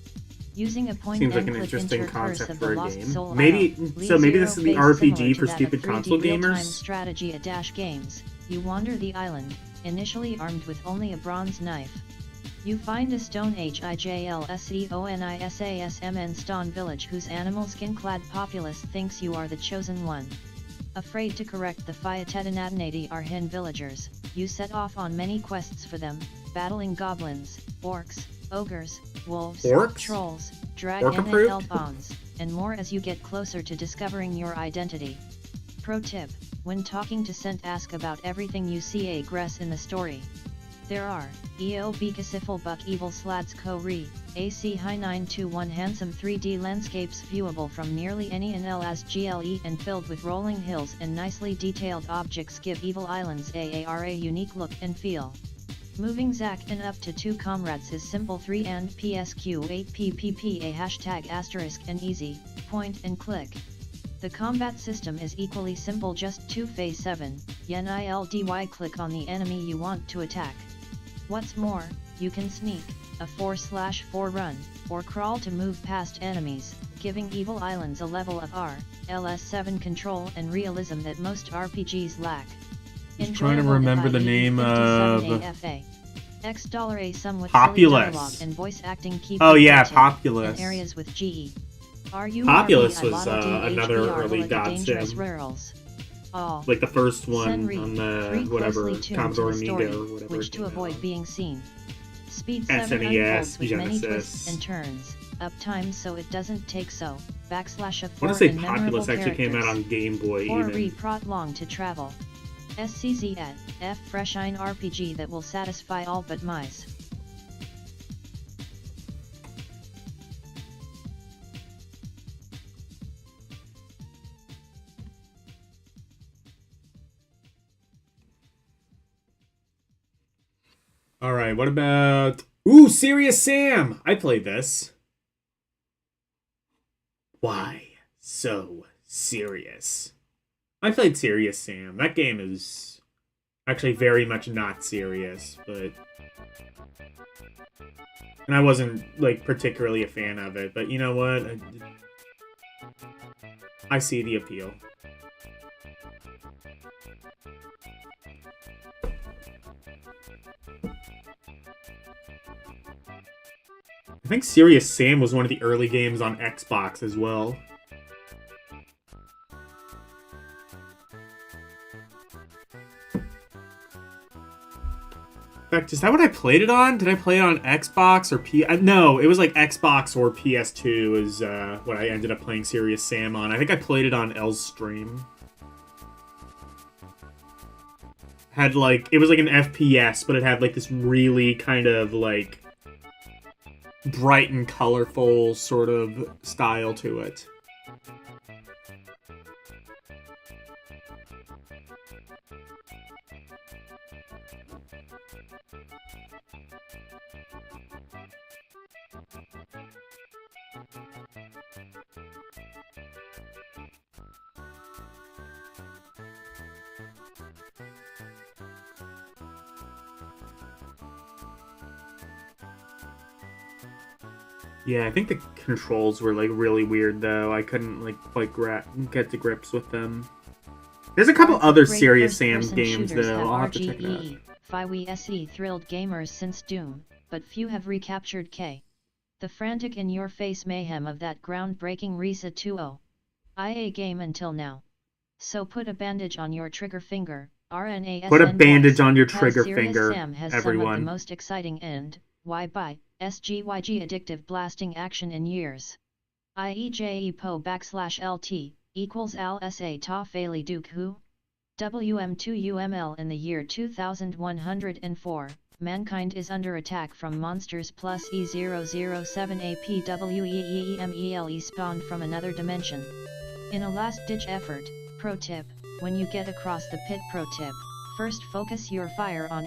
Using a point Seems like and an click interesting insert curse concept of for the a Lost game. Soul Maybe Isle. so. Maybe this is the Zero phase RPG similar for to that stupid of 3D console real-time gamers. strategy a dash games. You wander the island, initially armed with only a bronze knife. You find a stone HIJLSEONISASMN stone village whose animal skin-clad populace thinks you are the chosen one. Afraid to correct the Fiatetanatinati Arhin villagers, you set off on many quests for them, battling goblins, orcs, ogres, wolves, trolls, dragon and elbons, and more as you get closer to discovering your identity. Pro tip: when talking to Sent, ask about everything you see aggress in the story. There are EO Bikasifal Buck Evil Slads Ko Re, AC High 921 handsome 3D landscapes viewable from nearly any NL as GLE and filled with rolling hills and nicely detailed objects give Evil Islands a unique look and feel. Moving Zack and up to 2 comrades is simple 3 and PSQ8PPP #* and easy, point and click. The combat system is equally simple, just 2 phase 7, yen ILDY click on the enemy you want to attack. What's more, you can sneak, a 4/4 run, or crawl to move past enemies, giving Evil Islands a level of RLS7 control and realism that most RPGs lack. I'm trying to remember the name of $a somewhat Populous. silly dialogue and voice acting keep Oh yeah, in Populous. areas with GE. Populous was another early dot sim. Like the first one on the whatever Commodore Amiga or whatever. Which to avoid being seen. Speed 7 SNES, unfolds with many twists Genesis. and turns, uptime so it doesn't take so, / a I 4 want to say and memorable Populous actually came out characters. on Game Boy Or even. re-prot long to travel. SCZ at F Freshine RPG that will satisfy all but mice. Alright, what about... Ooh, Serious Sam! I played this. Why so serious? I played Serious Sam. That game is actually very much not serious, but... And I wasn't, like, particularly a fan of it, but you know what? I see the appeal. I think Serious Sam was one of the early games on Xbox as well. In fact, is that what I played it on? Did I play it on Xbox or No, it was like Xbox or PS2 is what I ended up playing Serious Sam on. I think I played it on L's stream. Had like, it was like an FPS, but it had like this really kind of like bright and colorful sort of style to it. Yeah, I think the controls were like really weird though. I couldn't like quite get to grips with them. There's a couple other Serious Sam games though. I'll have to check it out. We SE thrilled gamers since Doom, but few have recaptured K. The frantic in-your-face mayhem of that groundbreaking RISA 2.0 IA game until now. So put a bandage on your trigger finger, RNASNY. Put a bandage on your How trigger Serious finger, Sam has some of the everyone. most exciting and SGYG addictive blasting action in years. IEJE po /LT equals al sa ta faili duke who? WM2UML. In the year 2104, mankind is under attack from monsters plus E007 APWEEMELE spawned from another dimension. In a last-ditch effort, pro tip, when you get across the pit, pro tip, first focus your fire on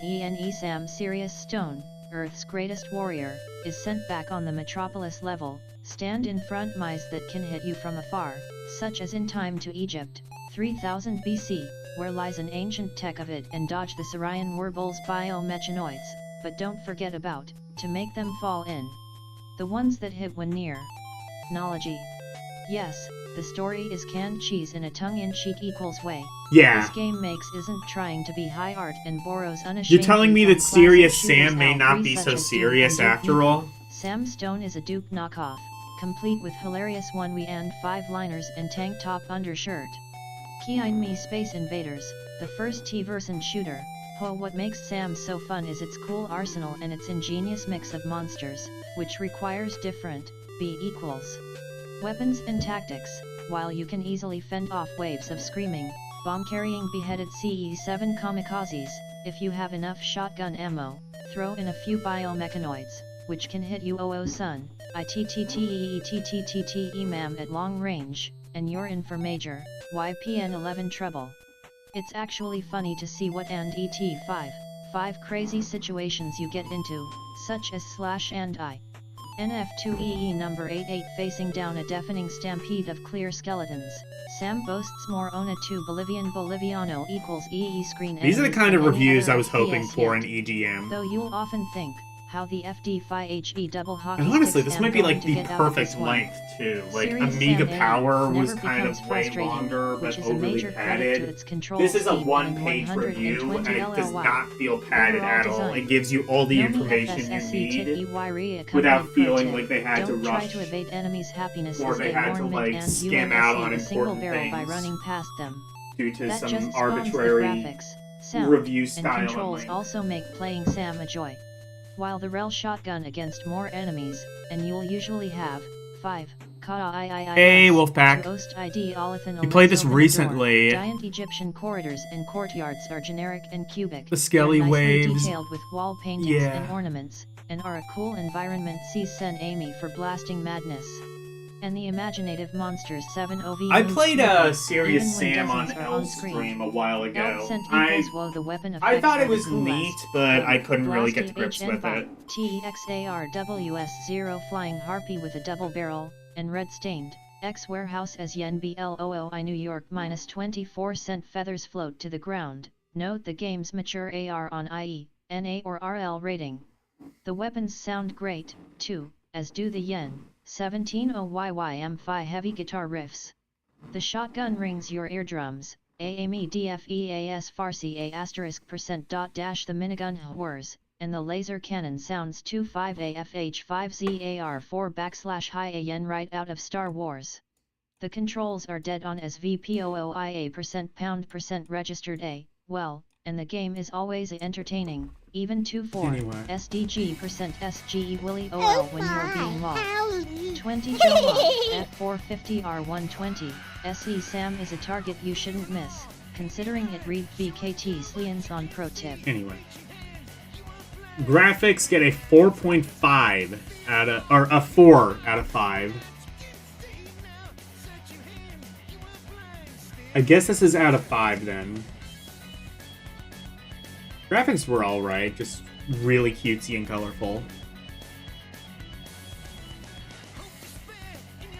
Sam. Sirius Stone, Earth's greatest warrior, is sent back on the metropolis level. Stand in front mice that can hit you from afar, such as in Time to Egypt, 3000 BC, where lies an ancient tech of it, and dodge the Sirian Werbles biomechanoids, but don't forget about, to make them fall in. The ones that hit when near. Nology. Yes, the story is canned cheese in a tongue-in-cheek equals way. Yeah. This game makes isn't trying to be high art and borrows unashamedly. You're telling me from that Serious classic shooters Sam may not be such so as Duke serious and Duke after Nukem. all? Sam Stone is a Duke knockoff, complete with hilarious one-we and five-liners and tank top undershirt. Behind me Space Invaders, the first T-version shooter. What makes Sam so fun is its cool arsenal and its ingenious mix of monsters, which requires different, B=, weapons and tactics, while you can easily fend off waves of screaming, bomb-carrying beheaded CE-7 kamikazes. If you have enough shotgun ammo, throw in a few biomechanoids, which can hit you son, mam at long range, and you're in for major, YPN11 treble. It's actually funny to see what and ET5 crazy situations you get into, such as slash and I. NF2EE number 88 facing down a deafening stampede of clear skeletons. Sam boasts more Ona 2 Boliviano equals EE screen. These are the kind of than any reviews other I was hoping FPS for in yet. EGM. Though you'll often think, how the FD5HE double hockey And honestly, sticks this am might be going like to the get out of perfect this one. length too. Like Serious Amiga Sam Power never was kind becomes of way frustrating, longer, which but is a overly major credit to padded. its control This is a scheme one-page and review, and 120 it does LLY. not feel padded Overall at all. design. It gives you all the Nomi information you FSSE need Tit EY without accompanied feeling pro like tip. they had to Don't try rush to evade enemies' happiness or as they they had to warn like mid and skim out on UNSC the single important barrel by things running past them. due to That some just spawns the arbitrary graphics, sound, review and style. controls also make playing Sam a joy. While the rel shotgun against more enemies, and you'll usually have 5. Hey, Wolfpack. You played this recently. Giant Egyptian corridors and courtyards are generic and cubic. The skelly They're nicely waves. detailed with wall paintings Yeah. and ornaments, and are a cool environment. See Sen Amy for blasting madness. And the imaginative monsters 7OV. I moves played smoothly, Serious even when Sam on dozens are L's screen. stream a while ago. L sent equals woe, the weapon I effects thought are it was the coolest. neat, but I couldn't really get Blasty to grips HN with by it. TXARWS0 flying harpy with a double barrel, and red stained, X warehouse as yen BLOOI New York minus 24-cent feathers float to the ground. Note the game's mature AR on IE, NA or RL rating. The weapons sound great, too, as do the yen 17OYYM5 heavy guitar riffs. The shotgun rings your eardrums. AMEDFEAS Farsi A asterisk percent dot dash the minigun whirs, and the laser cannon sounds 25AFH5ZAR4 backslash high AN right out of Star Wars. The controls are dead on as VPOOIA % % registered A, well, and the game is always entertaining, even 2-4 Anyway. SDG % SGE Willy OL when you're being lost. 20 Joma, F450R120, SE Sam is a target you shouldn't miss, considering it read VKT Slians on pro tip. Anyway. Graphics get a 4.5 out of, or a 4 out of 5. I guess this is out of 5 then. Graphics were alright, just really cutesy and colorful.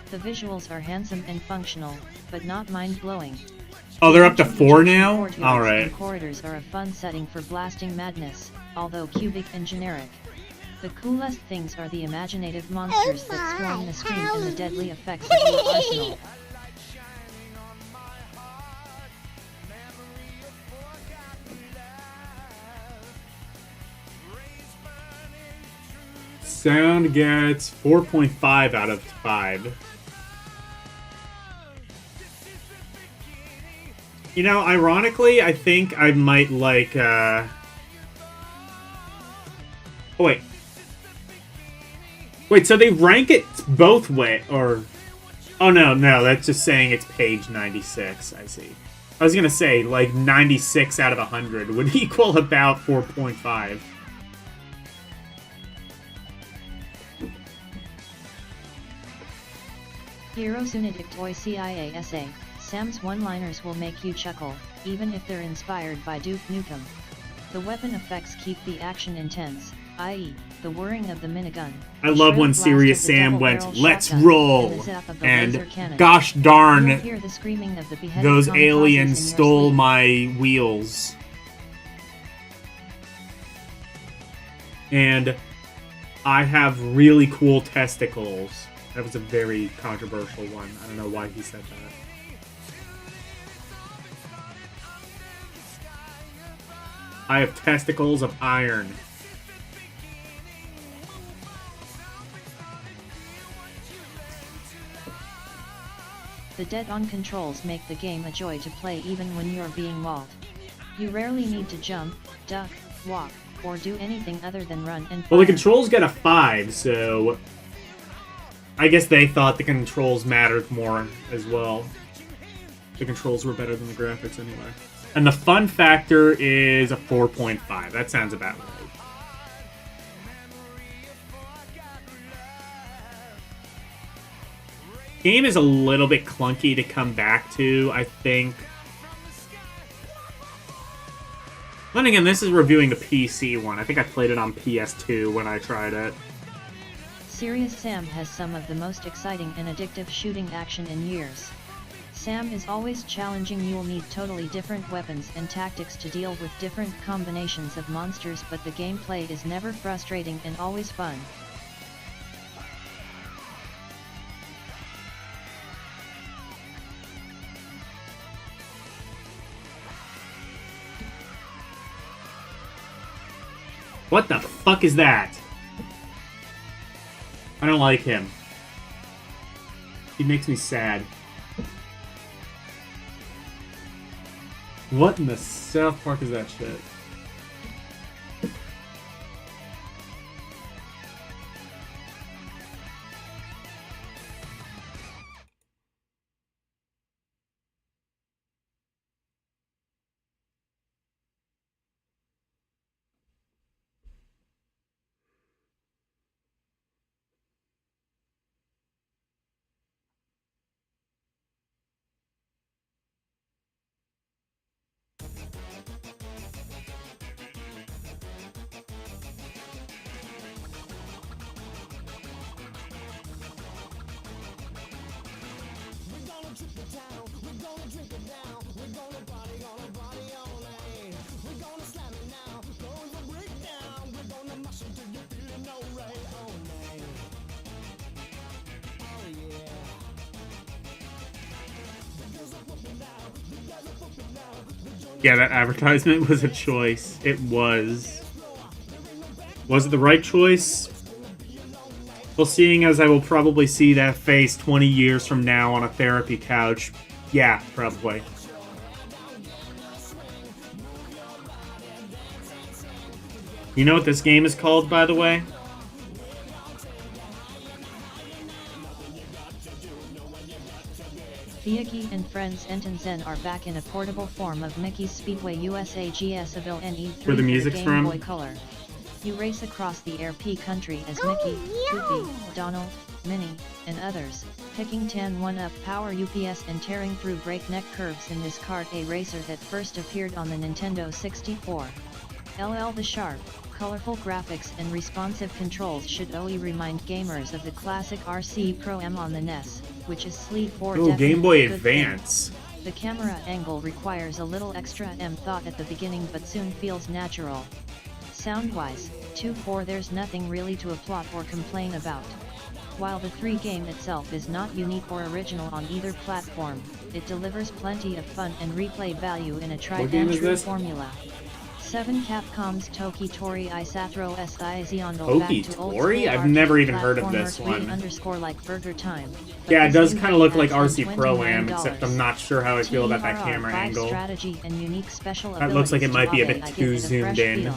The visuals are handsome and functional, but not mind-blowing. Oh, they're up to 4 Egyptian now? courtyards Alright. and corridors are a fun setting for blasting madness, although cubic and generic. The coolest things are the imaginative monsters that swarm the screen and the deadly effects of your arsenal. Sound gets 4.5 out of 5. You know, ironically, I think I might like, Oh, wait. Wait, so they rank it both way, or... Oh, no, that's just saying it's page 96, I see. I was gonna say, like, 96 out of 100 would equal about 4.5. Heroes Unidictoi CIASA. Sam's one-liners will make you chuckle, even if they're inspired by Duke Nukem. The weapon effects keep the action intense, i.e., the whirring of the minigun. I love when Serious Sam went, "Let's roll!" And gosh darn, those aliens stole my wheels. And I have really cool testicles. That was a very controversial one. I don't know why he said that. I have testicles of iron. The dead-on controls make the game a joy to play even when you're being mauled. You rarely need to jump, duck, walk, or do anything other than run and fire. Well, the controls get a 5, so... I guess they thought the controls mattered more as well. The controls were better than the graphics anyway. And the fun factor is a 4.5. That sounds about right. Game is a little bit clunky to come back to, I think. Then again, this is reviewing the PC one. I think I played it on PS2 when I tried it. Serious Sam has some of the most exciting and addictive shooting action in years. Sam is always challenging. You'll need totally different weapons and tactics to deal with different combinations of monsters, but the gameplay is never frustrating and always fun. What the fuck is that? I don't like him. He makes me sad. What in the South Park is that shit? Yeah, that advertisement was a choice. It was. Was it the right choice? Well, seeing as I will probably see that face 20 years from now on a therapy couch, yeah, probably. You know what this game is called, by the way? Miyagi and friends Enten Zen are back in a portable form of Mickey's Speedway USA GS-able NE3 Where the music's Game from? Boy Color. You race across the RP country as Mickey, Goofy, Donald, Minnie, and others, picking 10-1-up power UPS and tearing through breakneck curves in this kart a racer that first appeared on the Nintendo 64. LL the sharp, colorful graphics and responsive controls should only remind gamers of the classic RC Pro M on the NES, which is sleek for Game Boy good Advance. thing. The camera angle requires a little extra thought at the beginning but soon feels natural. Sound-wise, 2.4 there's nothing really to applaud or complain about. While the 3 game itself is not unique or original on either platform, it delivers plenty of fun and replay value in a tried and true formula. 7 Capcom's Toki Tori Isathro Siziondal Toki back to old Tori? school I've arcade never even heard of platformer this 3 one. underscore like Burger Time. But Yeah, it this does new kind of game look like adds in RC Pro Am, $29. except I'm not sure how I feel about that camera 5 angle. strategy and unique special That looks like it abilities might be a to bit Abe, I too give it a zoomed fresh in. feel.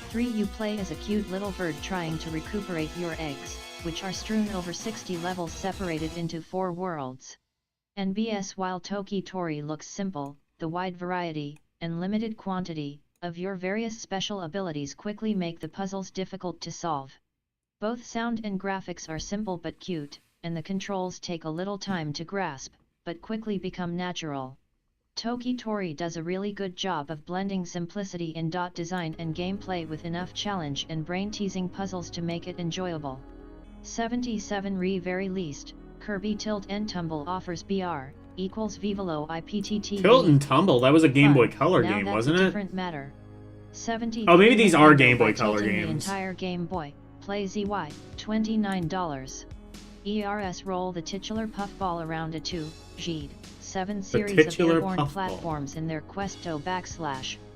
3 You play as a cute little bird trying to recuperate your eggs, which are strewn over 60 levels separated into 4 worlds. NBS While Toki Tori looks simple, the wide variety, and limited quantity, of your various special abilities quickly make the puzzles difficult to solve. Both sound and graphics are simple but cute, and the controls take a little time to grasp, but quickly become natural. Toki Tori does a really good job of blending simplicity in dot design and gameplay with enough challenge and brain-teasing puzzles to make it enjoyable. 77 Re very least, Kirby Tilt and Tumble offers BR, equals Vivalo IPTT. Tilt and Tumble, that was a Game Boy Fun. Color Now game, that's wasn't a it? different matter. 73 Oh, maybe these are Nintendo Game Boy by Color tilting the games. entire Game Boy, play ZY, $29. ERS roll the titular puffball around a 2G'd 7 series of titular airborne puffball. platforms in their quest to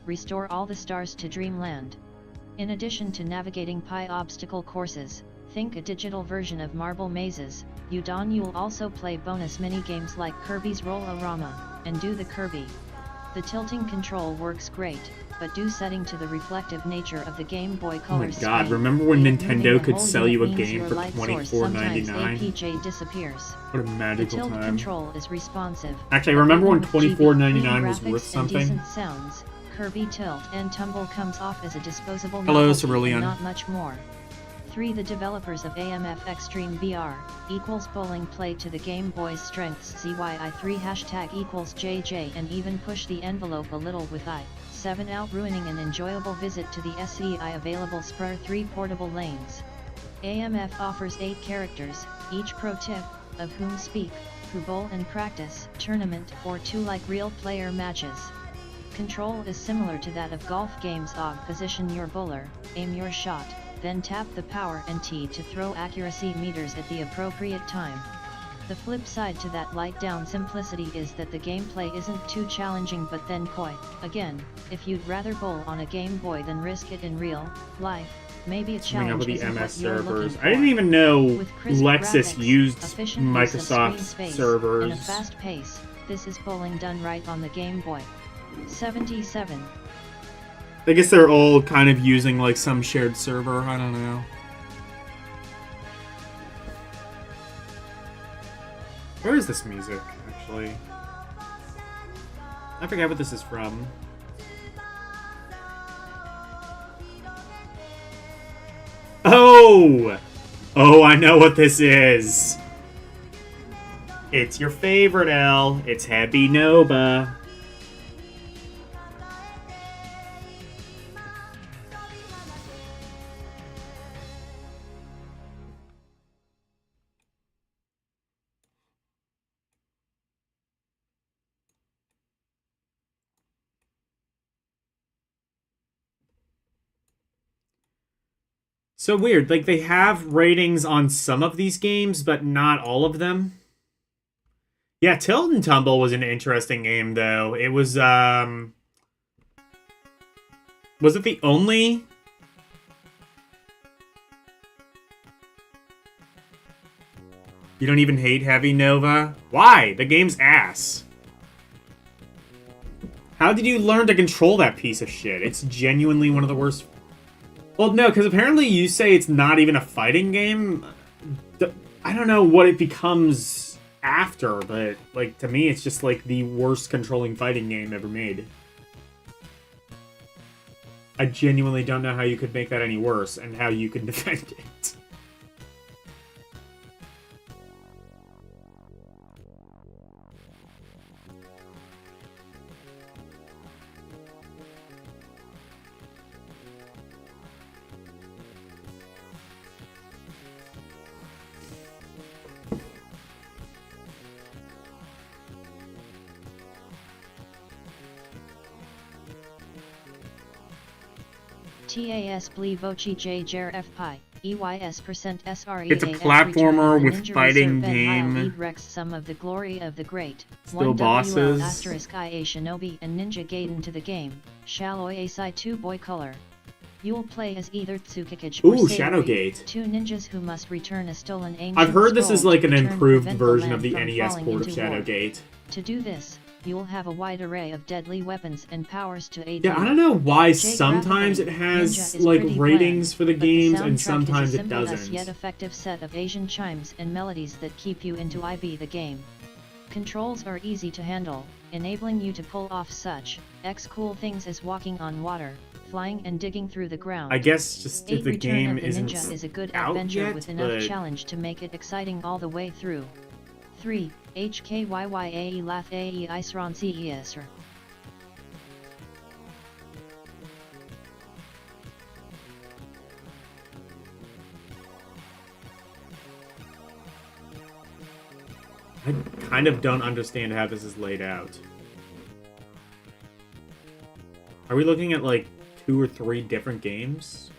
restore all the stars to Dreamland. In addition to navigating Pi obstacle courses, think a digital version of Marble Mazes, you'll also play bonus mini-games like Kirby's Roll-A-Rama, and Do the Kirby. The tilting control works great, but due setting to the reflective nature of the Game Boy Oh Color my god, screen, remember when moving Nintendo the could whole sell you a unit means game your for light source sometimes $24.99? APJ disappears. What a The magical tilt time. control is responsive. Actually, I but remember even when with $24.99 was graphics worth and something. decent sounds, Kirby Tilt and Tumble comes off as a disposable Hello, novelty Cerulean. and not much more. 3 The developers of AMF Extreme BR, equals bowling play to the Game Boy's strengths ZYI3 hashtag equals JJ and even push the envelope a little with I7 out ruining an enjoyable visit to the SEI available Spur 3 portable lanes. AMF offers 8 characters, each pro tip, of whom speak, who bowl and practice, tournament or 2 like real player matches. Control is similar to that of golf games. Position your bowler, aim your shot, then tap the power and tee to throw accuracy meters at the appropriate time. The flip side to that light down simplicity is that the gameplay isn't too challenging but then coy. Again, if you'd rather bowl on a Game Boy than risk it in real life, maybe a Coming up challenge with the isn't MS what you're servers. looking I didn't for. even know With crisp Lexus graphics, used efficient use of screen Microsoft space, servers. and a fast pace, this is bowling done right on the Game Boy. 77. I guess they're all kind of using like some shared server, I don't know. Where is this music, actually? I forget what this is from. Oh! Oh, I know what this is! It's your favorite L. It's Happy Noba. So weird, like they have ratings on some of these games, but not all of them. Yeah, Tilt and Tumble was an interesting game though. It was it the only? You don't even hate Heavy Nova? Why? The game's ass. How did you learn to control that piece of shit? It's genuinely one of the worst. Well, no, because apparently you say it's not even a fighting game. I don't know what it becomes after, but, like, to me, it's just, like, the worst controlling fighting game ever made. I genuinely don't know how you could make that any worse, and how you can defend it. TAS Bli Voci J Jer F Pi, EYS% It's a platformer with fighting game. Rex some of the glory of the great. Still 1WL bosses. asterisk IA Shinobi and Ninja Gaiden to the game. Shalloy Asai 2 boy color. You'll play as either Tsukikage or Ooh, Sayori, Shadowgate. 2 ninjas who must return a stolen ancient I've heard this is scroll like to an return improved prevent the version land of the from NES falling port of into war. Shadowgate. To do this, you'll have a wide array of deadly weapons and powers to aid Yeah, you. I don't know why J sometimes it graphically, has Ninja is like pretty ratings bland, for the but games and soundtrack sometimes is a it simple thus doesn't. yet effective set of Asian chimes and melodies that keep you into IB the game. Controls are easy to handle, enabling you to pull off such cool things as walking on water, flying and digging through the ground. I guess just if 8 the Return game of the isn't Ninja is a good out adventure yet, with enough but challenge to make it exciting all the way through. 3. HKYYAE Lath AE Isron CESR. I kind of don't understand how this is laid out. Are we looking at like 2 or 3 different games?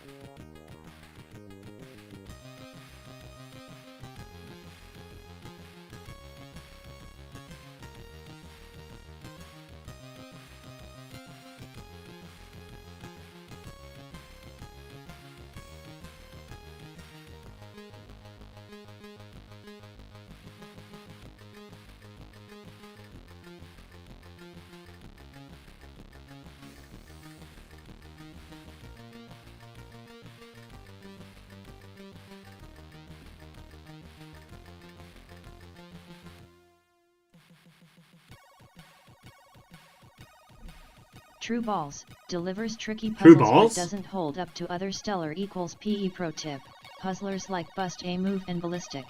True Balls delivers tricky True puzzles Balls? but doesn't hold up to other stellar equals PE pro tip. Puzzlers like Bust A Move and Ballistic.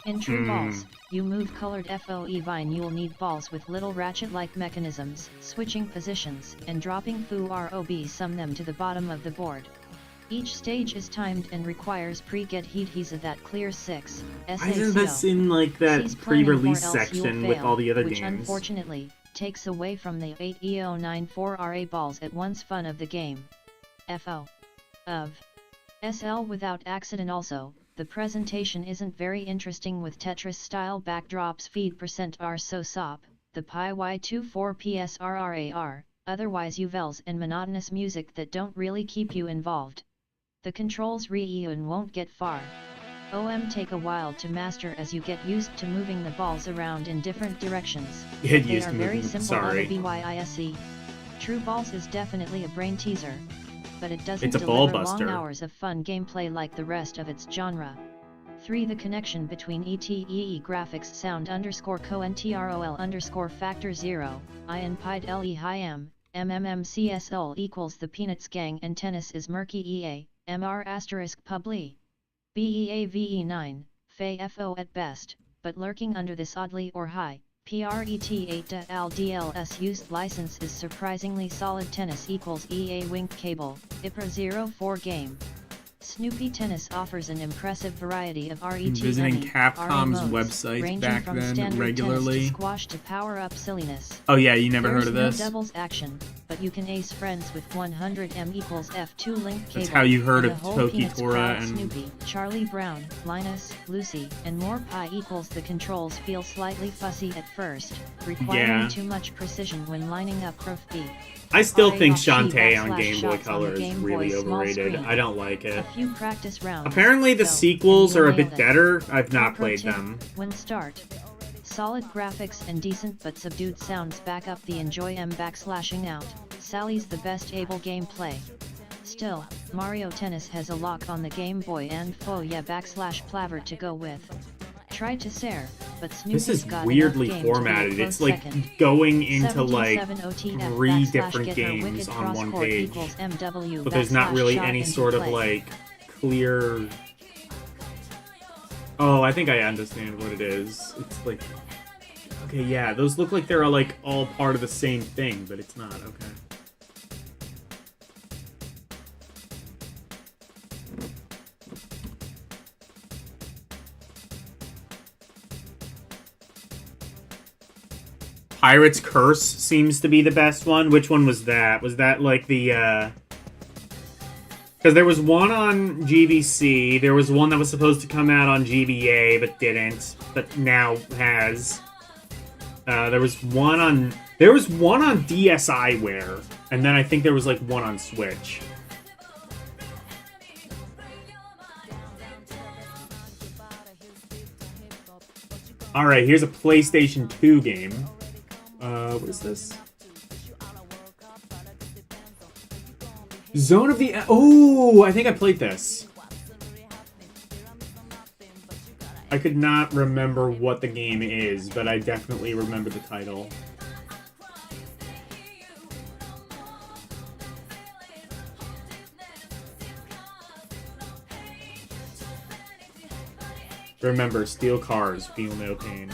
In True Balls, you move colored FOE vine you'll need balls with little ratchet-like mechanisms, switching positions, and dropping foo ROB sum them to the bottom of the board. Each stage is timed and requires pre-get heat he's that clear 6, Why isn't this in like that Cease planning or pre-release else you'll section with fail, all the other which games? unfortunately, takes away from the 8 EO94 RA balls at once fun of the game. FO. Of. SL without accident also, the presentation isn't very interesting with Tetris-style backdrops feed %R so sop, the Pi Y24 PSRRAR, otherwise uvels and monotonous music that don't really keep you involved. The controls re-eon won't get far. Take a while to master as you get used to moving the balls around in different directions. Get They used are to very moving, simple sorry. BYISE. True Balls is definitely a brain teaser, but it doesn't It's a ball deliver buster. long hours of fun gameplay like the rest of its genre. 3. The connection between ETEE graphics sound _co_ntrol factor 0, IN pied le high MMMCSL equals the Peanuts gang and tennis is murky EA, MR asterisk publi. BEAVE9, FE-FO at best, but lurking under this oddly or high, PRET8 LDLS used license is surprisingly solid tennis equals EA Wink Cable, IPRA 04 game. Snoopy Tennis offers an impressive variety of RET Visiting Capcom's modes, website ranging back from then standard regularly. tennis to squash to power-up silliness. Oh yeah, you never There's heard of no this? doubles action, but you can ace friends with 100M equals F2 link cable. That's how you heard and of the whole Toki Peanuts Tora crowd, and- Snoopy, Charlie Brown, Linus, Lucy, and more Pi equals the controls feel slightly fussy at first, requiring Yeah. too much precision when lining up Prof B. I still think RA Shantae on / Game Boy shots on the Color is Game Boy really small overrated. screen. I don't like A it. few practice rounds. Apparently the though, sequels and are a you'll bit nail it. better. I've not Pro played tip, them. When start. Solid graphics and decent but subdued sounds back up the enjoy /slashing out. Sally's the best able gameplay. Still, Mario Tennis has a lock on the Game Boy and /plaver to go with. Tried to Sare, but Snoopy's This is got weirdly enough game to be a formatted. close It's like second. going into like 1770 OTF 3 / different get her games wicked on cross one court page. equals MW But there's not / really shot any into sort of play. like clear... Oh, I think I understand what it is. It's like... Okay, yeah, those look like they're like all part of the same thing, but it's not. Okay. Pirate's Curse seems to be the best one. Which one was that? Was that like the Because there was one on GBC, there was one that was supposed to come out on GBA but didn't, but now has. There was one on DSiWare, and then I think there was like one on Switch. All right, here's a PlayStation 2 game. What is this? Zone of the... Oh, I think I played this. I could not remember what the game is, but I definitely remember the title. Remember, steal cars, feel no pain.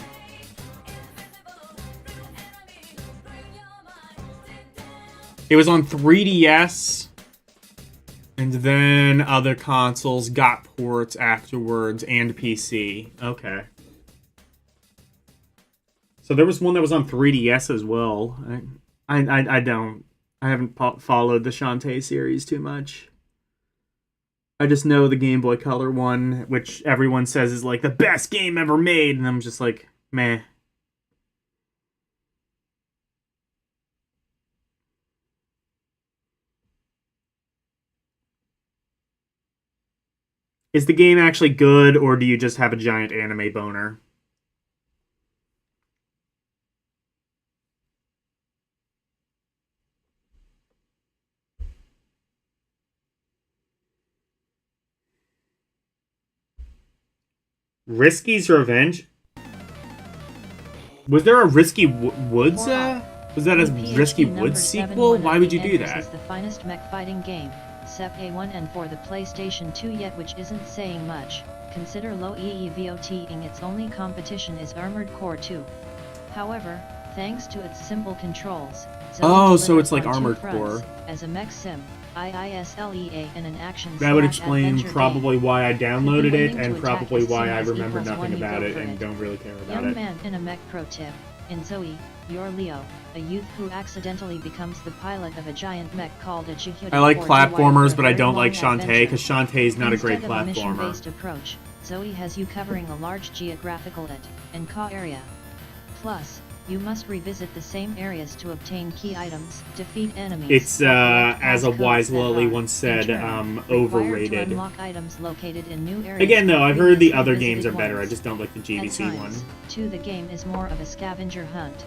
It was on 3DS, and then other consoles got ports afterwards, and PC. Okay. So there was one that was on 3DS as well. I haven't followed the Shantae series too much. I just know the Game Boy Color one, which everyone says is like the best game ever made, and I'm just like, meh. Is the game actually good, or do you just have a giant anime boner? Risky's Revenge? Was there a Risky Woods? Was that a Risky Woods sequel? Why would you do that? Is the finest mech fighting game, SEP A1 and for the PlayStation 2 yet, which isn't saying much. Consider low EEVOT-ing its only competition is Armored Core 2. However, thanks to its simple controls, so it's like Armored Core. As a mech sim, IISLEA and an action that would explain adventure probably game. why I downloaded it, and To probably attack why I as soon as remember equals nothing one, you about go it for and it. don't really care about Young it. man in a mech pro tip. In Zoe, you're Leo, a youth who accidentally becomes the pilot of a giant mech called a Chihuahua. I like platformers, but I don't like Shantae, because Shantae's not a great Instead of a platformer. mission-based approach, Zoe has you covering a large geographical and Ka area. Plus, you must revisit the same areas to obtain key items, defeat enemies. It's, as a codes wise that lily are, once said, in turn, required overrated. to unlock items located in new areas. Again, though, I've heard the previously other visited games are better, I ones. just don't like the At GBC one. times, 2. The game is more of a scavenger hunt.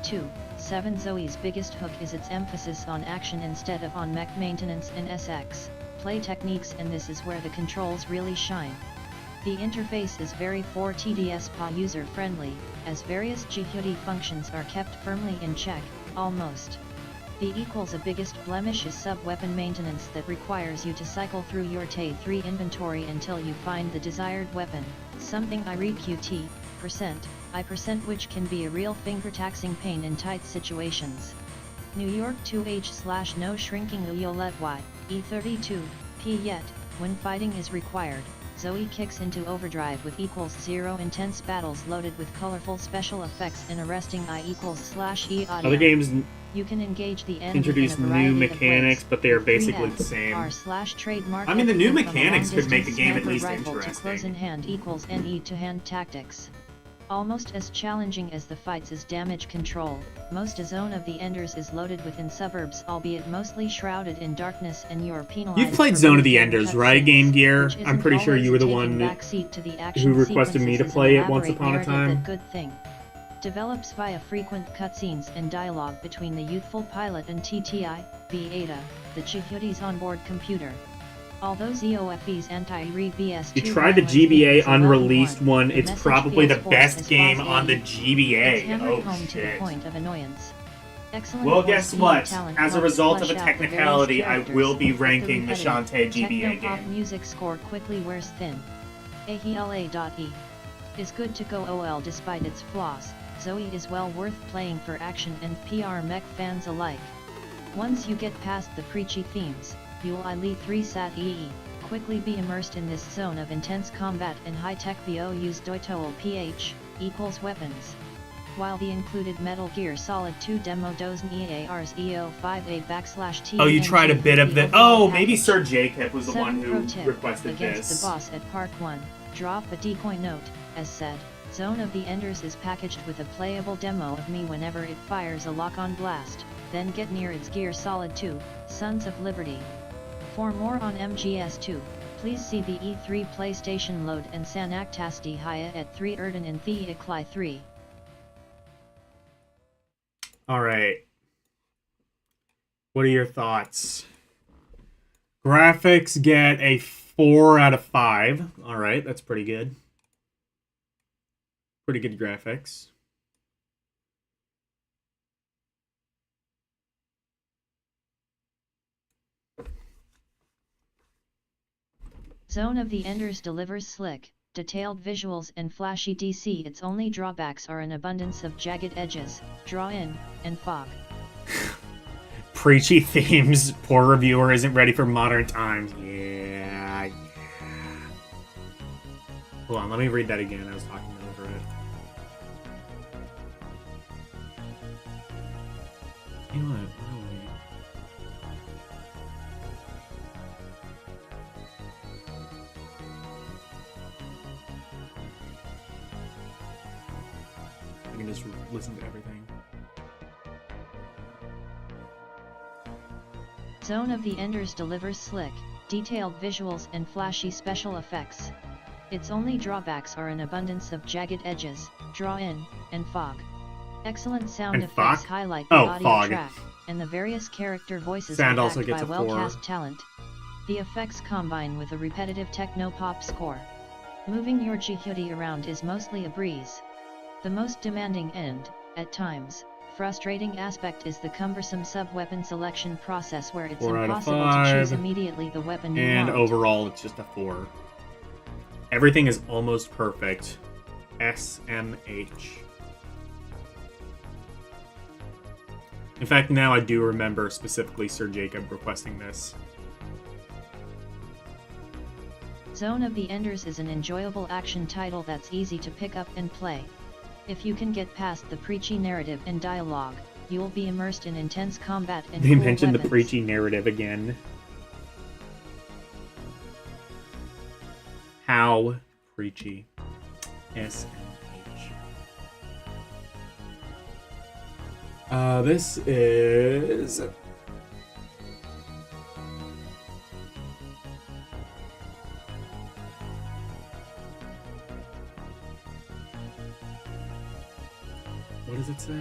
2. 7. Zoe's biggest hook is its emphasis on action instead of on mech maintenance and SX play techniques, and this is where the controls really shine. The interface is very 4TDS PA user-friendly, as various GUI functions are kept firmly in check, almost. The a biggest blemish is sub-weapon maintenance that requires you to cycle through your TE3 inventory until you find the desired weapon, something I read QT, %, which can be a real finger-taxing pain in tight situations. New York 2H/ no shrinking Uyolet Y, E32, P yet, when fighting is required. Zoe kicks into overdrive with =0 intense battles loaded with colorful special effects and arresting I=/E audio. Other games You can engage the enemy introduce in a variety new of mechanics, ways. but they are The basically 3F the same. R/trademark I mean, the new everything from a mechanics could make a long-distance game at sniper least rifle to interesting. close in hand =NE to hand tactics. Almost as challenging as the fights is damage control. Most a Zone of the Enders is loaded within suburbs, albeit mostly shrouded in darkness, and you're penalized. You've played for Zone of the breathing Enders, right, cutscenes, Game Gear? which I'm isn't pretty sure you were the always one taking backseat to the action who requested me to sequences play is it once an upon a elaborate time. narrative that good thing. Develops via frequent cutscenes and dialogue between the youthful pilot and TTI, B-Ada, the Chihuahua's onboard computer. Although ZOFE's anti-re BS2 You tried the violence GBA is a welcome unreleased one, the it's message probably the feels best forced game as on the It's GBA. hammered Oh home to the shit. point of annoyance. Excellent Well, voice guess team what? talent As a helps result of flesh a out the various technicality, I characters, will be but ranking the repetitive Shantae GBA techno-pop game. music score quickly wears thin. AHLA.E is good to go OL despite its flaws. Zoe is well worth playing for action and PR mech fans alike. Once you get past the preachy themes, you'll I3SAT-EE quickly be immersed in this zone of intense combat and high-tech VO use Doitoal PH =weapons. while the included Metal Gear Solid 2 demo doesn't EAR's EO5A/T. Oh, you tried a bit of the. Oh, maybe Sir Jacob was the one who requested against this. the boss at Part 1, drop a decoy note, as said. Zone of the Enders is packaged with a playable demo of me whenever it fires a lock-on blast, then get near its Gear Solid 2, Sons of Liberty. For more on MGS2, please see the E3 PlayStation Load and Sanaktasti Haya at 3 Erden in The Ikli 3. Alright. What are your thoughts? Graphics get a 4 out of 5. Alright, that's pretty good. Pretty good graphics. Zone of the Enders delivers slick, detailed visuals and flashy DC. Its only drawbacks are an abundance of jagged edges, draw-in, and fog. Preachy themes. Poor reviewer isn't ready for modern times. Yeah. Hold on, let me read that again. I was talking over it. You know what? I can just listen to everything. Zone of the Enders delivers slick, detailed visuals and flashy special effects. Its only drawbacks are an abundance of jagged edges, draw-in, and fog. Excellent sound And effects fog? highlight the Oh, audio fog. track, and the various character voices Sound are also backed gets by a 4. well-cast talent. The effects combine with a repetitive techno-pop score. Moving your Jihudi around is mostly a breeze. The most demanding and, at times, frustrating aspect is the cumbersome sub-weapon selection process where it's 4 out of impossible to 5. choose immediately the weapon you And want. overall, it's just a 4. Everything is almost perfect. SMH. In fact, now I do remember specifically Sir Jacob requesting this. Zone of the Enders is an enjoyable action title that's easy to pick up and play. If you can get past the preachy narrative and dialogue, you'll be immersed in intense combat and They cool mentioned weapons. the preachy narrative again. How preachy. SMH. This is... What does it say?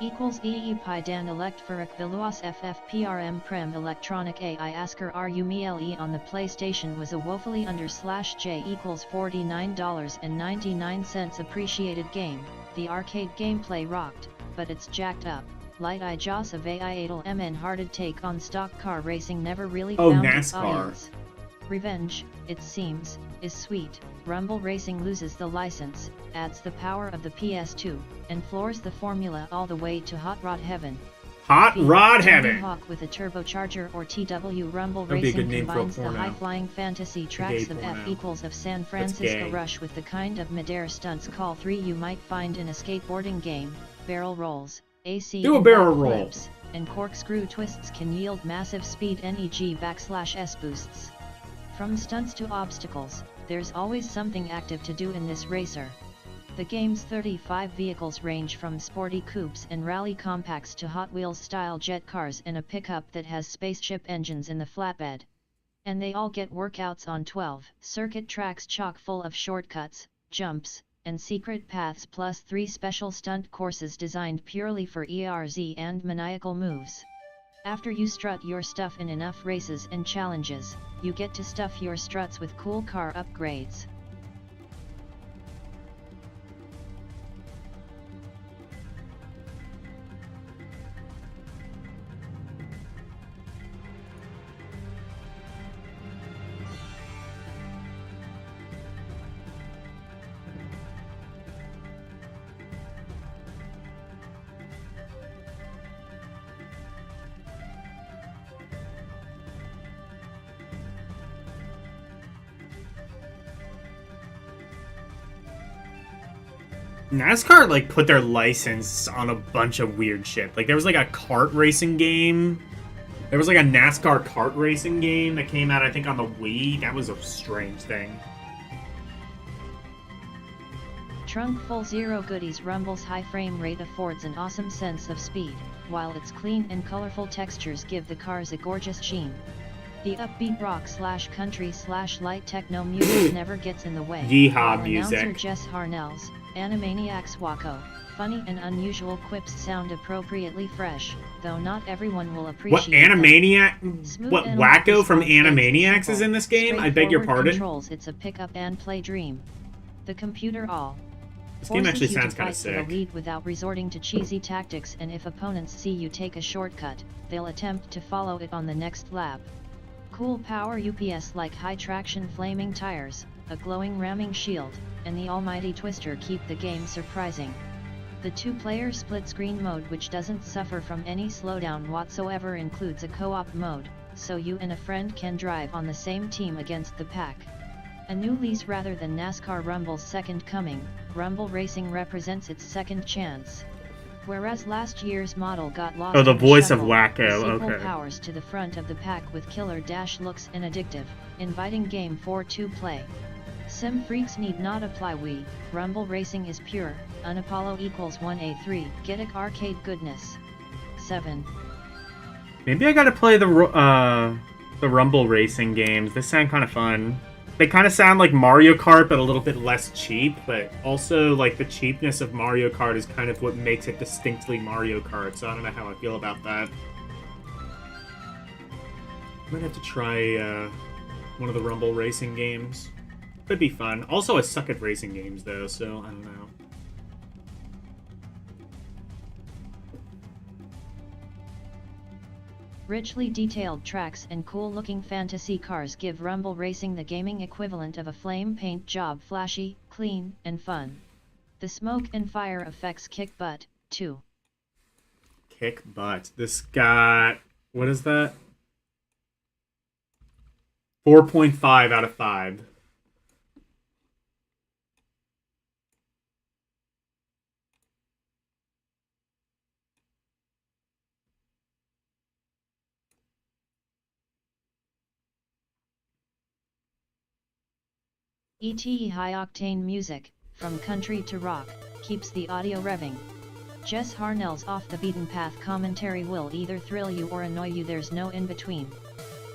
Equals EE Pi Dan elect Furik Viluas FFPRM Prem Electronic AI Asker RUMELE on the PlayStation was a woefully under/J equals $49.99 appreciated game. The arcade gameplay rocked, but it's jacked up. Light I Joss of AI Adel MN hearted take on stock car racing never really found its NASCAR. audience. Revenge, it seems, is sweet. Rumble Racing loses the license, adds the power of the PS2, and floors the formula all the way to Hot Rod Heaven. Hot Rod Tony Heaven! Hawk with a turbocharger or TW Rumble That'd be a Racing good name for a combines the porno. high-flying fantasy tracks gay of porno. F equals of San gay. Francisco Rush with the kind of midair stunts Call 3 you might find in a skateboarding game. Barrel rolls, AC Do a and barrel back roll. flips, and corkscrew twists can yield massive speed NEG/S boosts. From stunts to obstacles, there's always something active to do in this racer. The game's 35 vehicles range from sporty coupes and rally compacts to Hot Wheels-style jet cars and a pickup that has spaceship engines in the flatbed. And they all get workouts on 12 circuit tracks chock full of shortcuts, jumps, and secret paths plus 3 special stunt courses designed purely for ERZ and maniacal moves. After you strut your stuff in enough races and challenges, you get to stuff your struts with cool car upgrades. NASCAR, like, put their license on a bunch of weird shit. Like, there was, like, a kart racing game. There was, like, a NASCAR kart racing game that came out, I think, on the Wii. That was a strange thing. Trunk full zero goodies. Rumble's high frame rate affords an awesome sense of speed, while its clean and colorful textures give the cars a gorgeous sheen. The upbeat rock/country/light techno music never gets in the way. Yeehaw while music. Announcer Jess Harnell's Animaniacs Wacko funny and unusual quips sound appropriately fresh, though not everyone will appreciate What Animaniac? Smooth What analog Wacko from response makes it Animaniacs is simple, in this game? I beg your straightforward pardon. Controls, it's a pick up and play dream. The computer all. This game actually Forces you sounds to kind of fight for the sick. lead without resorting to cheesy tactics, and if opponents see you take a shortcut, they'll attempt to follow it on the next lap. Cool power UPS like high traction flaming tires, a glowing ramming shield, and the almighty twister keep the game surprising. The two-player split-screen mode, which doesn't suffer from any slowdown whatsoever, includes a co-op mode, so you and a friend can drive on the same team against the pack. A new lease rather than NASCAR Rumble's second coming, Rumble Racing represents its second chance. Whereas last year's model got lost Oh, the in voice of shuffle, Wacko, the sequel okay. powers to the front of the pack with killer dash looks and addictive, inviting game for to play. Sim freaks need not apply. Rumble Racing is pure, unapollo equals 1A3, get it arcade goodness. 7. Maybe I gotta play the Rumble Racing games. They sound kind of fun. They kind of sound like Mario Kart, but a little bit less cheap. But also, like, the cheapness of Mario Kart is kind of what makes it distinctly Mario Kart. So I don't know how I feel about that. I might have to try one of the Rumble Racing games. Could be fun. Also, I suck at racing games, though, so I don't know. Richly detailed tracks and cool-looking fantasy cars give Rumble Racing the gaming equivalent of a flame paint job, flashy, clean, and fun. The smoke and fire effects kick butt, too. Kick butt. This got... what is that? 4.5 out of 5. ETE high-octane music, from country to rock, keeps the audio revving. Jess Harnell's off-the-beaten-path commentary will either thrill you or annoy you, there's no in-between.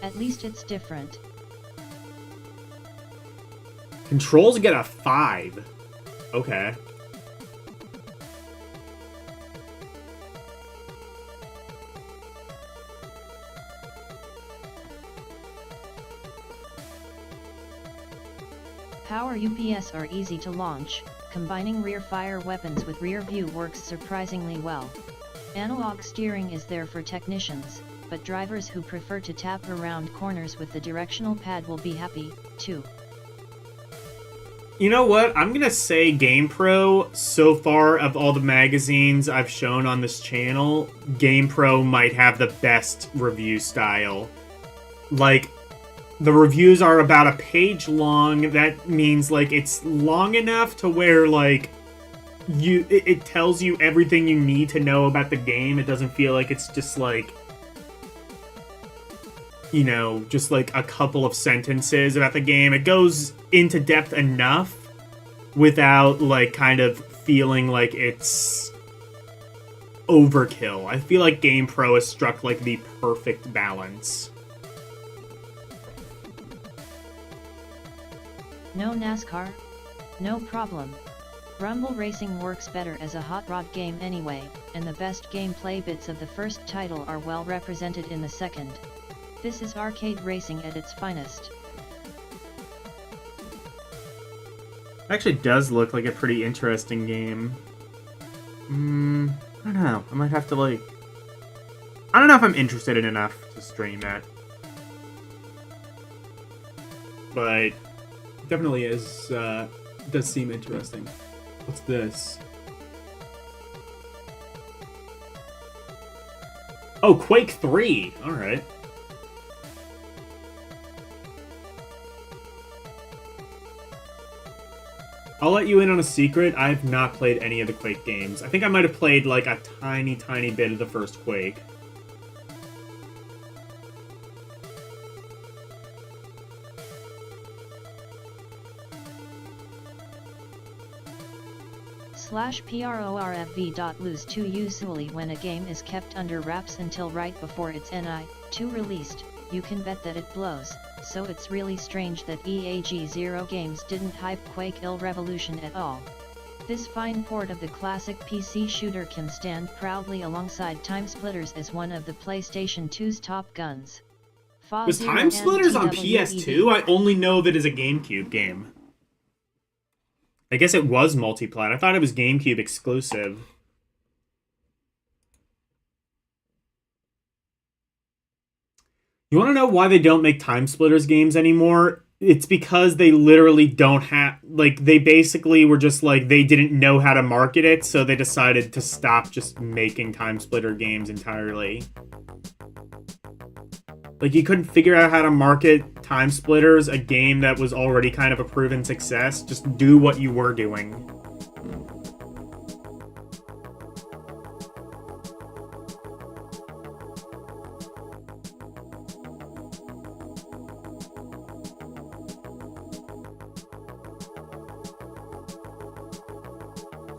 At least it's different. Controls get a 5. Okay. Power UPS are easy to launch, combining rear-fire weapons with rear view works surprisingly well. Analog steering is there for technicians, but drivers who prefer to tap around corners with the directional pad will be happy, too. You know what? I'm gonna say GamePro, so far of all the magazines I've shown on this channel, GamePro might have the best review style. Like, the reviews are about a page long. That means, like, it's long enough to where, like, it tells you everything you need to know about the game. It doesn't feel like it's just, like, you know, just, like, a couple of sentences about the game. It goes into depth enough without, like, kind of feeling like it's overkill. I feel like GamePro has struck, like, the perfect balance. No NASCAR? No problem. Rumble Racing works better as a hot rod game anyway, and the best gameplay bits of the first title are well represented in the second. This is arcade racing at its finest. Actually does look like a pretty interesting game. I don't know. I might have to, like... I don't know if I'm interested in enough to stream it. But definitely is, does seem interesting. What's this? Oh, Quake 3! Alright. I'll let you in on a secret. I've not played any of the Quake games. I think I might have played, like, a tiny, tiny bit of the first Quake. /PRORFV.lose too usually when a game is kept under wraps until right before its NI2 released, you can bet that it blows, so it's really strange that EAG0 Games didn't hype Quake Ill Revolution at all. This fine port of the classic PC shooter can stand proudly alongside Timesplitters as one of the PlayStation 2's top guns. Was Timesplitters on PS2? I only know of it as a GameCube game. I guess it was multiplat. I thought it was GameCube exclusive. You want to know why they don't make Timesplitters games anymore? It's because they literally don't have... Like, they basically were just like, they didn't know how to market it, so they decided to stop just making Timesplitter games entirely. Like, you couldn't figure out how to market Timesplitters, a game that was already kind of a proven success. Just do what you were doing.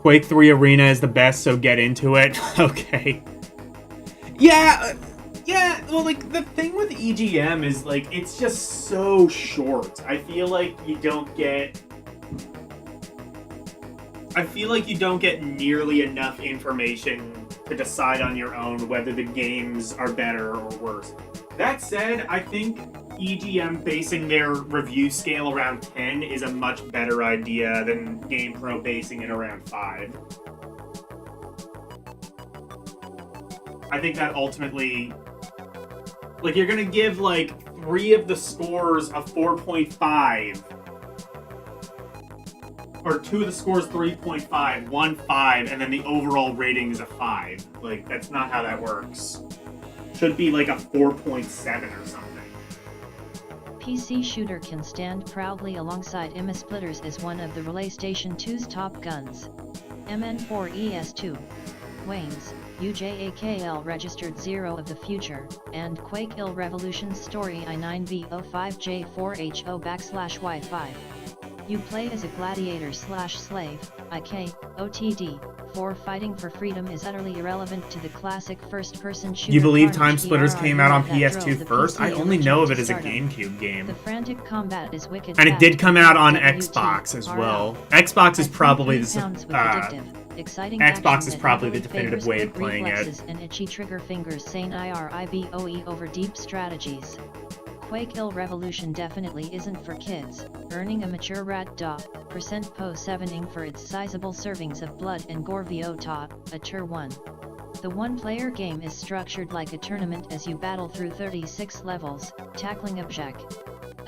Quake 3 Arena is the best, so get into it. Okay. Yeah... Yeah, well, like, the thing with EGM is, like, it's just so short. I feel like you don't get nearly enough information to decide on your own whether the games are better or worse. That said, I think EGM basing their review scale around 10 is a much better idea than GamePro basing it around 5. I think that ultimately... Like, you're gonna give, like, 3 of the scores a 4.5. Or 2 of the scores 3.5, 1 5, and then the overall rating is a 5. Like, that's not how that works. Should be, like, a 4.7 or something. PC Shooter can stand proudly alongside Timesplitters as one of the PlayStation 2's top guns. MN4ES2. Wayne's, UJAKL registered 0 of the future, and Quake Ill Revolution's story I9V05J4HO/Y5. You play as a gladiator/slave, IK, OTD, for fighting for freedom is utterly irrelevant to the classic first-person shooter. You believe Timesplitters came out on PS2 first? I only know of it as a GameCube game. The frantic combat is wicked. And it did come out on Xbox as well. Xbox is probably Xbox is probably the definitive way of playing it. And itchy trigger fingers saying IRIBOE over deep strategies. Quake Ill Revolution definitely isn't for kids, earning a mature rat dot, %po7ing for its sizable servings of blood and gore vo tot, a tier 1. The one-player game is structured like a tournament as you battle through 36 levels, tackling object.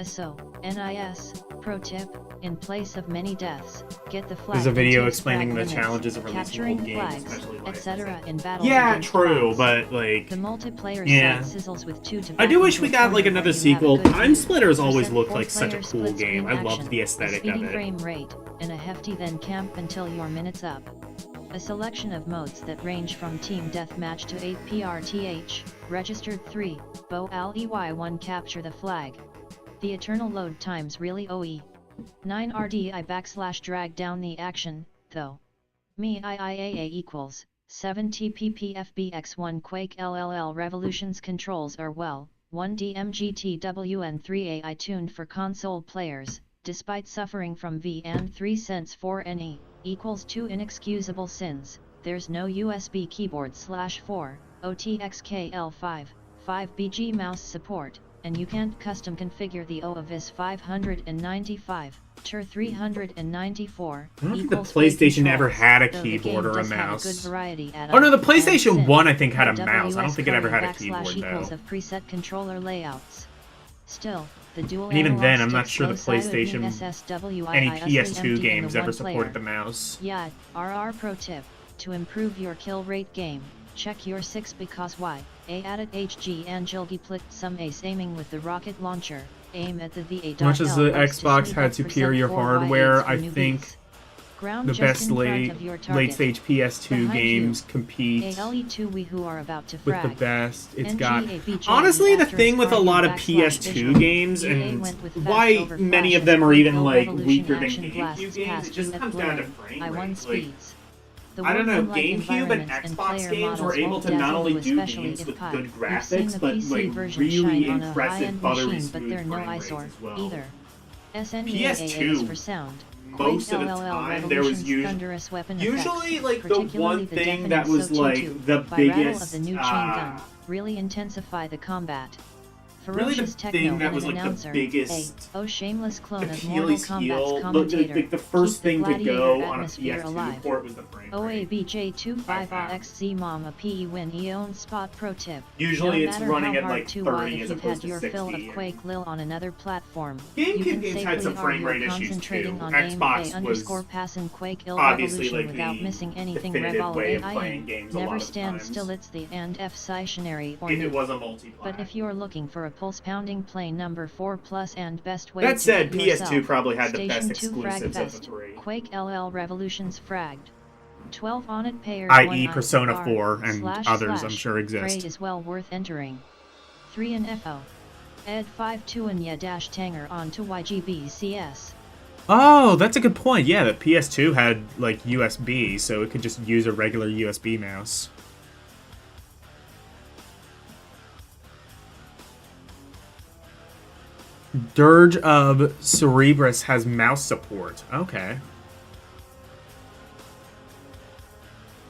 So, NIS, pro tip, in place of many deaths, get the flag. There's a video explaining the challenges of releasing old games, especially etc. in battle. Yeah, true, but like the multiplayer yeah. sizzles with 2 to I do wish we got like another sequel. Timesplitters always looked like such a player cool split game. screen I loved action, the a aesthetic of speedy it. frame rate, and a hefty then camp until your minute's up. A selection of modes that range from Team Deathmatch to 8 PRTH, registered 3, Bo Al EY1 capture the flag. The eternal load times really OE. 9 RDI / drag down the action, though. Me IIAA equals 7 TPPFBX1 Quake LLL Revolution's controls are well, 1 DMGTW and 3 AI tuned for console players, despite suffering from V and 3 cents for NE, equals 2 inexcusable sins. There's no USB keyboard /4, OTXKL5, 5BG mouse support, and you can't custom configure the OAVIS 595, TUR 394. I don't think the PlayStation ever had a keyboard or a mouse. Oh no, the PlayStation 1 I think had a mouse. I don't think it ever had a keyboard though. Of preset controller layouts. Still, the dual and even then, I'm not sticks sure the both side of PlayStation, any SSWII PS2 empty in games the ever one supported player. the mouse. Yeah, RR pro tip, to improve your kill rate game, check your 6 because why, A added HG and Gilgiplit some ace aiming with the rocket launcher, aim at the V8. As much as the Xbox had superior hardware, I think the best late stage PS2 games compete with the best. It's got honestly the thing with a lot of PS2 games and why many of them are even like weaker than GameCube games. It just comes down to frame rate. Like, I don't know, GameCube and Xbox games were able to not only do games with good graphics, but like really impressive buttery smooth frame rates as well. PS2 for sound. most of the time there was usually like the one thing that was like the biggest really intensify the combat. Really the Ferocious thing that was like the biggest shameless clone of Mortal Achilles Kombat's heel, commentator. the first thing to Gladiator go on a atmosphere PS2 alive. port was the frame rate. OABJ25RXZ Mama PE when Eon spot pro tip. Usually No it's matter running how at hard like to 30 wide as if opposed you've to had your fill 60. of Quake Lil on another platform. GameCube you can games had some safely frame rate argue issues concentrating too. on Xbox aim was A pass and Quake Ill obviously Revolution like without the missing anything definitive Rebel way of AIE. playing games a lot Never of stand times. still, it's the and F stationary or If new. it was a multiplayer. But if you're looking for a pulse-pounding play number 4 plus and best way That to said, get PS2 yourself, probably had the best Station 2 exclusives of the Fragfest, three. Quake LL Revolutions fragged. 12 on it payers i.e. Persona 4 and / others I'm sure Prey exist. is well worth entering. 3 and FO. Ed 5 and ya dash tanger on to YGBCS. Oh, that's a good point. Yeah, the PS2 had like USB, so it could just use a regular USB mouse. Dirge of Cerebrus has mouse support. Okay.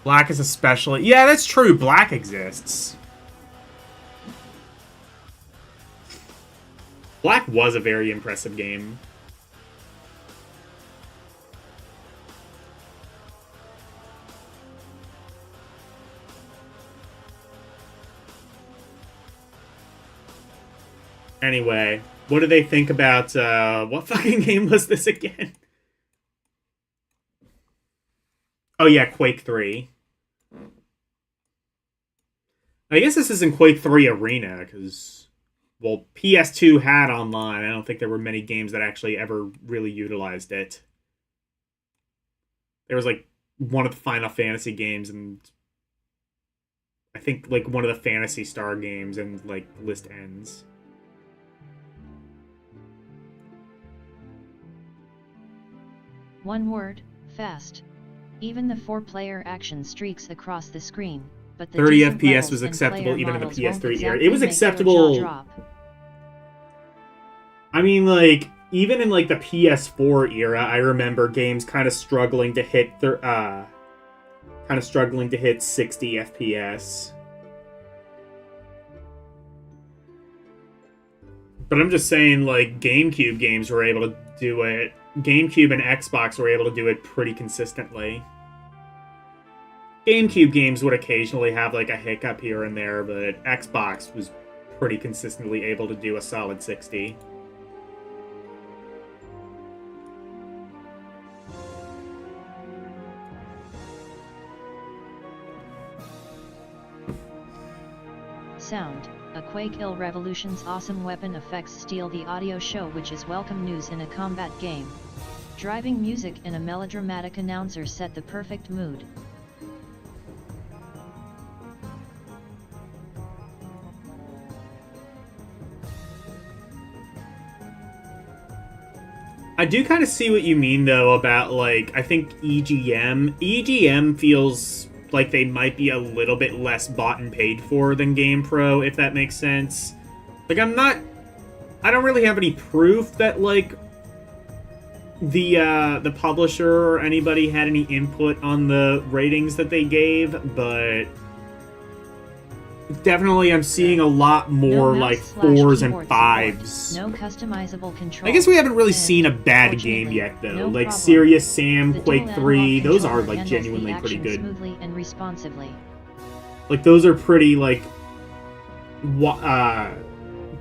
Black is especially... Yeah, that's true. Black exists. Black was a very impressive game. Anyway, what do they think about, what fucking game was this again? Oh yeah, Quake 3. I guess this isn't Quake 3 Arena, because, well, PS2 had online. I don't think there were many games that actually ever really utilized it. There was, like, one of the Final Fantasy games, and I think, like, one of the Phantasy Star games, and, like, the list ends. One word, fast. Even the 4-player action streaks across the screen, but the 30 decent FPS levels was and acceptable player even in the models won't PS3 era. exactly It was make your acceptable. jaw drop. I mean, like, even in, like, the PS4 era, I remember games kind of struggling to hit 60 FPS. But I'm just saying, like, GameCube games were able to do it. GameCube and Xbox were able to do it pretty consistently. GameCube games would occasionally have, like, a hiccup here and there, but Xbox was pretty consistently able to do a solid 60. Sound. A Quake Ill Revolution's awesome weapon effects steal the audio show, which is welcome news in a combat game. Driving music and a melodramatic announcer set the perfect mood. I do kind of see what you mean, though, about, like, I think EGM. EGM feels like they might be a little bit less bought and paid for than GamePro, if that makes sense. Like, I don't really have any proof that, like, the publisher or anybody had any input on the ratings that they gave, but definitely I'm seeing a lot more like 4s and 5s. No customizable controls. I guess we haven't really seen a bad game yet, though. No like problem. Serious Sam, The Quake dual 3, analog those are controller like handles the genuinely pretty action good. Smoothly and responsively. Like those are pretty like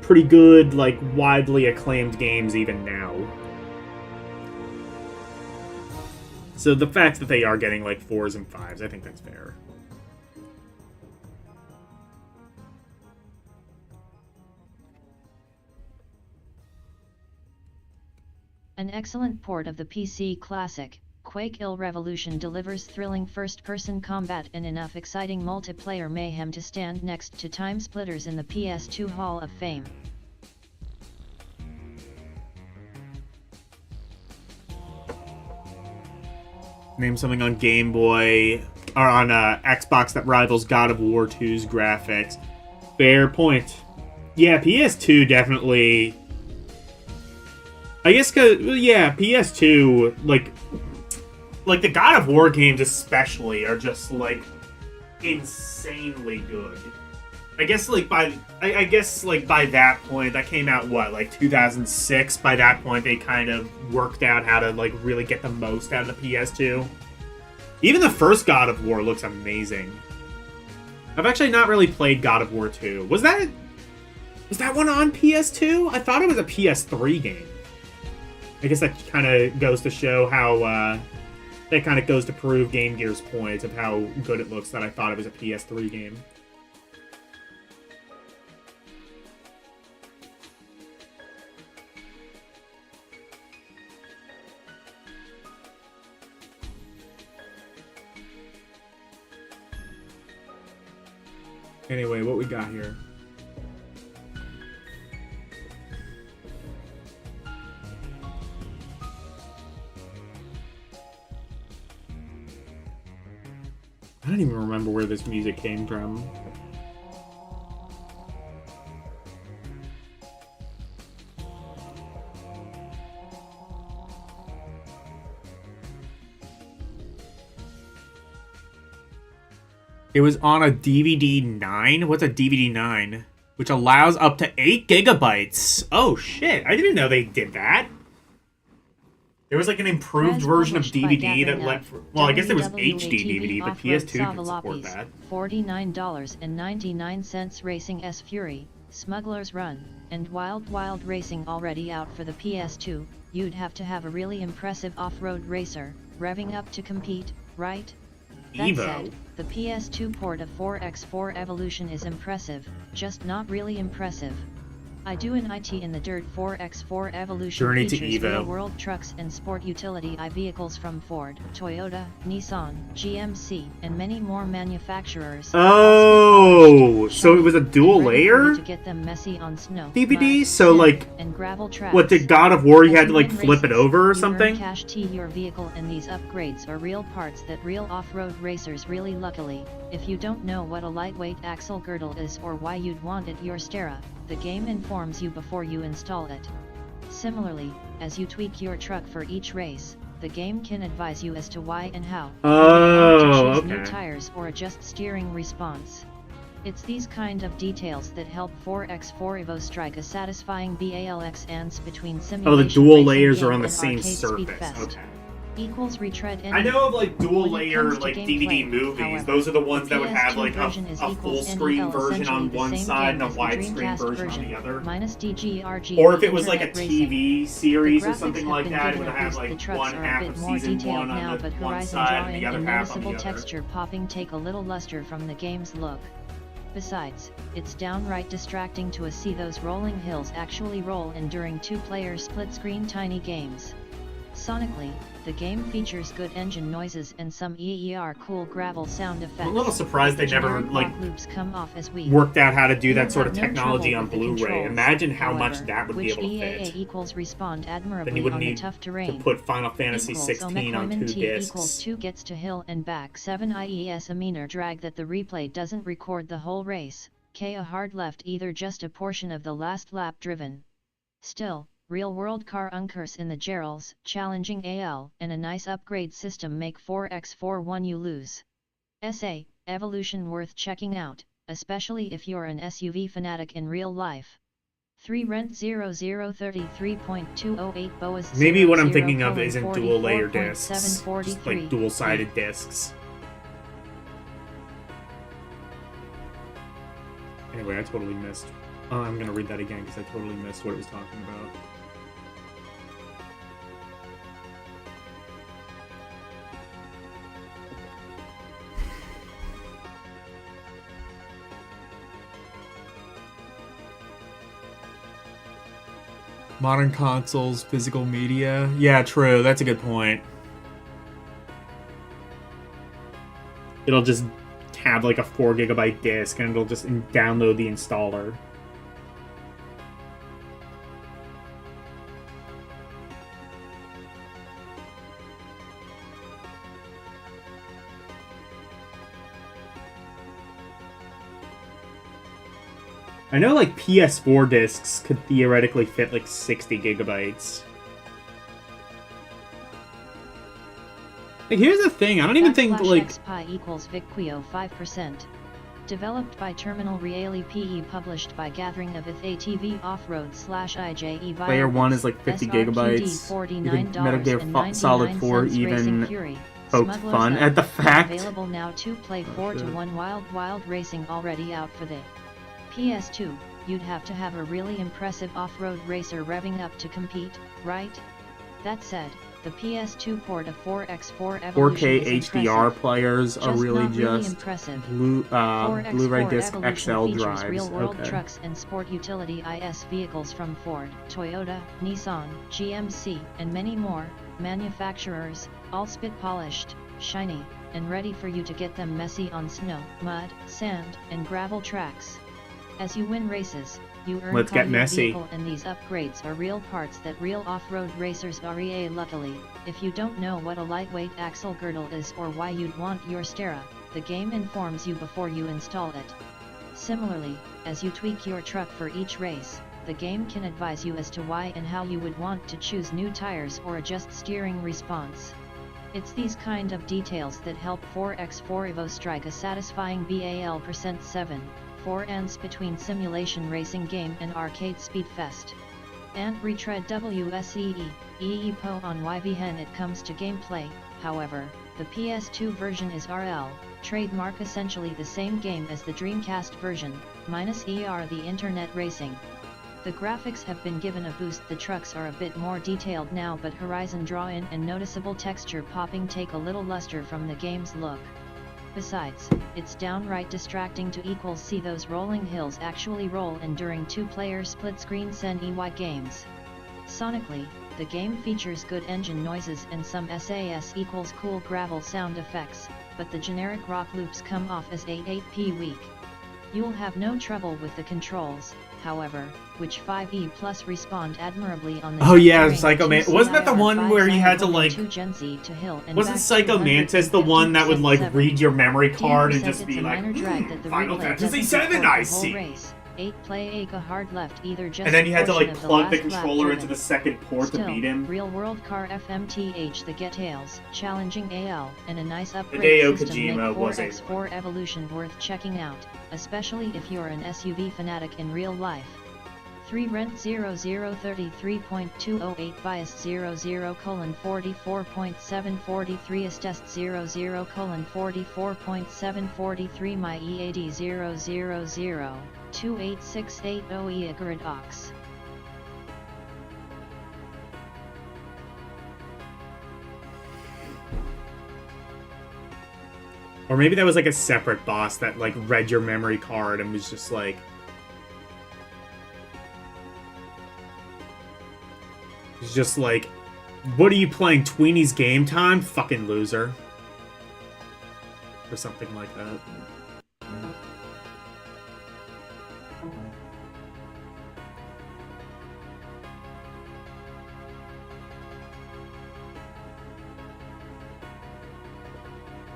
pretty good, like widely acclaimed games even now. So the fact that they are getting like 4s and 5s, I think that's fair. An excellent port of the PC classic, Quake Ill Revolution delivers thrilling first-person combat and enough exciting multiplayer mayhem to stand next to Time Splitters in the PS2 Hall of Fame. Name something on Game Boy or on Xbox that rivals God of War 2's graphics. Fair point. Yeah, PS2 definitely. I guess PS2 like the God of War games especially are just like insanely good. I guess like by that point, that came out what, like 2006. By that point, they kind of worked out how to like really get the most out of the PS2. Even the first God of War looks amazing. I've actually not really played God of War 2. Was that one on PS2? I thought it was a PS3 game. I guess that kind of goes to show how that kind of goes to prove Game Gear's point of how good it looks that I thought it was a PS3 game. Anyway, what we got here? I don't even remember where this music came from. It was on a DVD 9? What's a DVD 9? Which allows up to 8 gigabytes. Oh shit, I didn't know they did that. There was like an improved version of DVD that let for, well, I guess there was HD DVD, but PS2 can support that. $49.99 Racing S Fury, Smuggler's Run, and Wild Wild Racing already out for the PS2. You'd have to have a really impressive off-road racer, revving up to compete, right? That said, the PS2 port of 4x4 Evolution is impressive, just not really impressive. I do an IT in the dirt. 4x4 Evolution Journey to features Evo. real-world trucks and sport utility vehicles from Ford, Toyota, Nissan, GMC, and many more manufacturers. Oh, so it was a dual layer to get them messy on snow, DVD? mud, So like, and gravel tracks. what, did God of War you As had to like win flip it races, over or you earn something? cash to your vehicle, and these upgrades are real parts that real off-road racers really luckily. If you don't know what a lightweight axle girdle is or why you'd want it your Stera, the game informs you before you install it. Similarly, as you tweak your truck for each race, the game can advise you as to why and how. Oh, to choose new okay. tires or adjust steering response. It's these kind of details that help 4x4 Evo strike a satisfying balance between simulation Oh, the dual racing layers game are on the and same arcade surface. speedfest. Okay. Equals retread I know of like dual When it layer comes to like gameplay, DVD movies. however, Those are the ones the that would have PS2 like version a is full equals screen NEL, version on essentially one the same side and a game as the widescreen Dreamcast version on the other. minus DGRG Or if it was like a internet racing. TV series The or something graphics have like been that, it given would a have boost. like The trucks one are a half bit of more season detailed 1 now, on but the one horizon side and drawing the other and half on the noticeable other. texture popping take a little luster from the game's look. Besides, it's downright distracting to see those rolling hills actually roll in during two-player split-screen tiny games. Sonically, the game features good engine noises and some cool gravel sound effects. I'm a little surprised they never Generic like block loops come off as weak. worked out how to do You'll that sort of have no technology trouble on with the Blu-ray. controls, Imagine how much however, that would be which able to EAA fit. equals respond Then admirably you wouldn't on the need tough to terrain. put Final Fantasy Equals 16 on Omega 2 T equals discs. 2 gets to hill and back 7 IES a meaner drag that the replay doesn't record the whole race, K a hard left either just a portion of the last lap driven. Still, real-world car unkers in the Gerals, challenging AL, and a nice upgrade system make 4x4 one you lose. SA, evolution worth checking out, especially if you're an SUV fanatic in real life. 3 Rent 0033.208 Boas. Maybe what I'm thinking of isn't dual layer discs, just like dual-sided discs. Anyway, I totally missed. I'm gonna read that again because I totally missed what it was talking about. Modern consoles, physical media. Yeah, true. That's a good point. It'll just have like a 4 GB disk and it'll just download the installer. I know like PS4 discs could theoretically fit like 60 gigabytes. Like, here's the thing, I don't even think like pi equals VicQuio 5%. Developed by Terminal Reale PE, published by Gathering of ATV Off-Road /IJE. Player 1 is like 50 gigabytes. You think Metal Gear Solid 4 even poked fun at the fact? Available now to play 4-to-1 Wild Racing already out for the PS2. You'd have to have a really impressive off-road racer revving up to compete, right? That said, the PS2 port of 4x4 Evolution 4K is HDR impressive. players are really just impressive. Blu-ray disc Evolution XL features drives. real-world Okay. trucks and sport utility IS vehicles from Ford, Toyota, Nissan, GMC, and many more manufacturers, all spit polished, shiny, and ready for you to get them messy on snow, mud, sand, and gravel tracks. As you win races, you earn Let's get messy. vehicle, and these upgrades are real parts that real off-road racers REA. Luckily, if you don't know what a lightweight axle girdle is or why you'd want your Stera, the game informs you before you install it. Similarly, as you tweak your truck for each race, the game can advise you as to why and how you would want to choose new tires or adjust steering response. It's these kind of details that help 4x4 Evo strike a satisfying BAL%7. 4 ends between simulation racing game and arcade speedfest. And retread WSEE, EEPO on YVHen it comes to gameplay. However, the PS2 version is RL, trademark essentially the same game as the Dreamcast version, minus ER the internet racing. The graphics have been given a boost, the trucks are a bit more detailed now, but horizon draw-in and noticeable texture popping take a little luster from the game's look. Besides, it's downright distracting to see those rolling hills actually roll in during two-player split-screen SNEY games. Sonically, the game features good engine noises and some SAS equals cool gravel sound effects, but the generic rock loops come off as 8p weak. You'll have no trouble with the controls, however, which 5e Plus respond admirably on the Oh yeah, terrain. Psycho Mantis. Wasn't that the one where you had to like... Wasn't Psycho Mantis the one that would like read your memory card and just be like, Final Fantasy VII, I see. 8 play a hard left either just And then you had to like portion of plug the last lap controller into driven. the second port Still, to beat him. Real world car FMTH the Get-Tails, challenging AL, and a nice upgrade Hideo system Kojima make was a 4x4 Evolution worth checking out, especially if you're an SUV fanatic in real life. 3 Rent 0033.208 Bias 00:44.743 Estest 00:44.743 My EAD 0002868 OE Agrid Ox. Or maybe that was like a separate boss that like read your memory card and was just like... It's just like, what are you playing, Tweeny's Game Time? Fucking loser. Or something like that.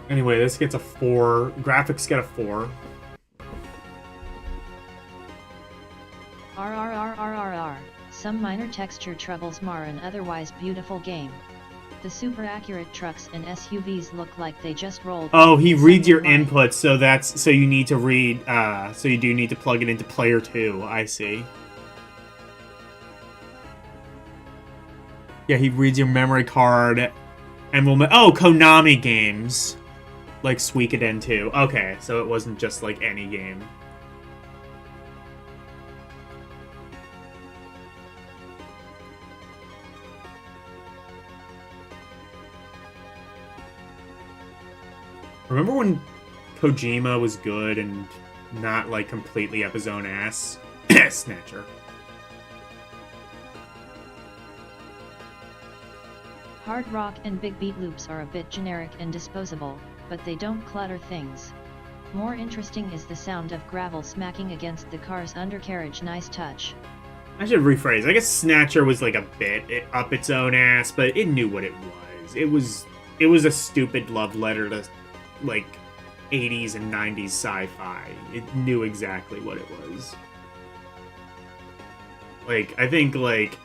Anyway, this gets a 4. Graphics get a 4. Some minor texture troubles mar an otherwise beautiful game. The super accurate trucks and SUVs look like they just rolled. Oh, he reads your line. inputs, so you need to read, so you do need to plug it into player 2, I see. Yeah, he reads your memory card, and will, Konami games, like Suikoden 2. Okay, so it wasn't just, like, any game. Remember when Kojima was good and not, like, completely up his own ass? Snatcher. Hard rock and big beat loops are a bit generic and disposable, but they don't clutter things. More interesting is the sound of gravel smacking against the car's undercarriage. Nice touch. I should rephrase. I guess Snatcher was, like, a bit up its own ass, but it knew what it was. It was a stupid love letter to, like, 80s and 90s sci-fi. It knew exactly what it was. Like, I think, like,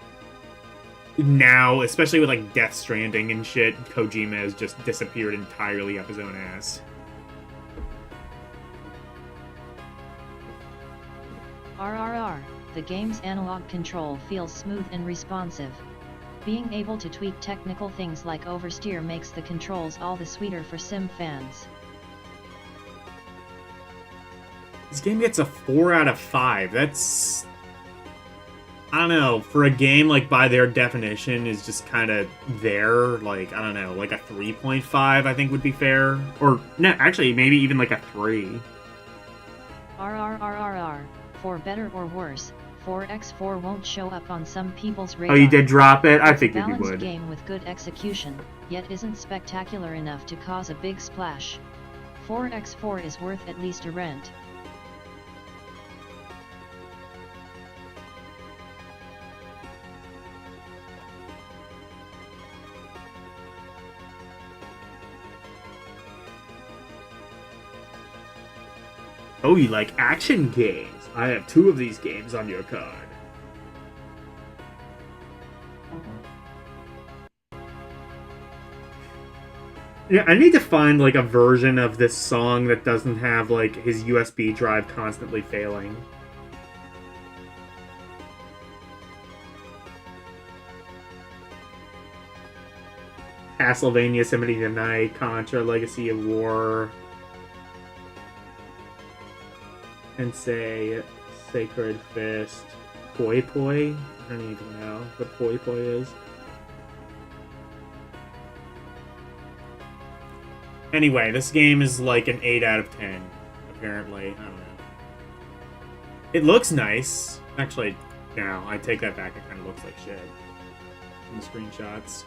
now, especially with, like, Death Stranding and shit, Kojima has just disappeared entirely up his own ass. RRR, the game's analog control feels smooth and responsive. Being able to tweak technical things like oversteer makes the controls all the sweeter for sim fans. This game gets a 4 out of 5. That's... I don't know, for a game, like, by their definition, is just kind of there, like, I don't know, like a 3.5, I think would be fair. Or, no, actually, maybe even like a 3. RRRRR, for better or worse, 4x4 won't show up on some people's radar. Oh, you did drop it? I It's figured a you balanced would. game with good execution, yet isn't spectacular enough to cause a big splash. 4x4 is worth at least a rent. Oh, you like action games? I have 2 of these games on your card. Yeah, I need to find, like, a version of this song that doesn't have, like, his USB drive constantly failing. Castlevania Symphony of the Night, Contra, Legacy of War... and say Sacred Fist, Poi Poi. I don't even know what Poi Poi is. Anyway, this game is like an 8 out of 10, apparently. I don't know. It looks nice. Actually, no, I take that back. It kind of looks like shit in the screenshots.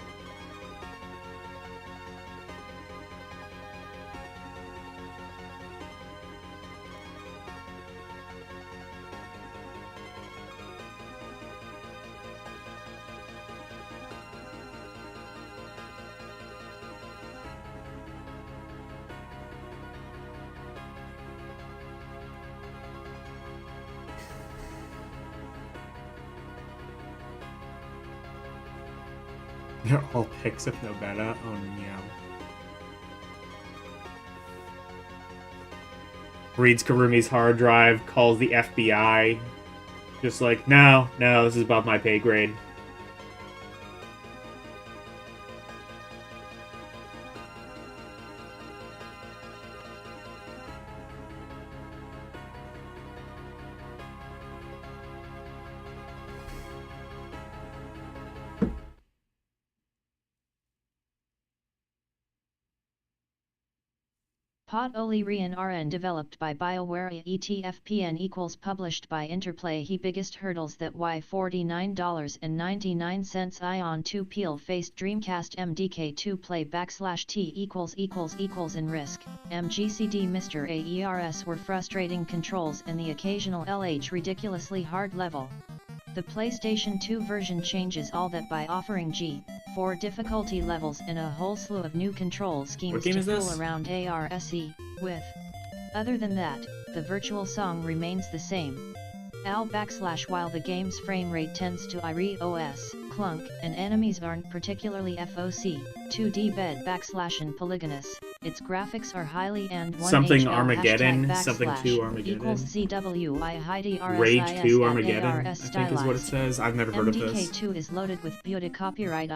They're all pics of no beta? Oh no. Reads Karumi's hard drive, calls the FBI. Just like, no, this is above my pay grade. Pot Oli Rian RN developed by BioWare ETFPN equals published by Interplay. He biggest hurdles that why $49.99 Ion 2 peel faced Dreamcast MDK2 play /T == in risk. MGCD Mr. AERS were frustrating controls and the occasional LH ridiculously hard level. The PlayStation 2 version changes all that by offering G4 difficulty levels and a whole slew of new control schemes to fool around ARSE with. Other than that, the virtual song remains the same. Al / while the game's frame rate tends to iROS, clunk, and enemies aren't particularly FOC, 2D bed / and polygonous, its graphics are highly and Something #HL Armageddon, something 2 equals Armageddon. ZWI Heidi Rage 2 Armageddon, I ARS think is what it says. I've never heard of this. MDK2 is loaded with beauty copyright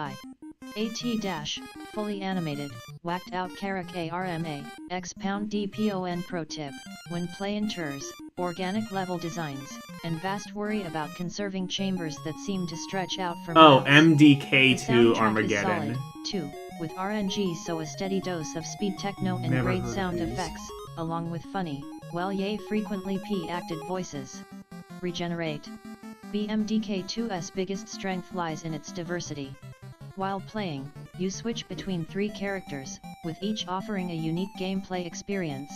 AT- fully animated, whacked out Karak ARMA, X-Pound DPON Pro tip, when playing tours, organic level designs, and vast worry about conserving chambers that seem to stretch out for Oh, miles. MDK2 Armageddon. Is solid, too, with RNG, so a steady dose of speed techno and Never great heard of sound these. effects, along with funny, frequently P-acted voices. Regenerate. BMDK2's biggest strength lies in its diversity. While playing, you switch between 3 characters, with each offering a unique gameplay experience.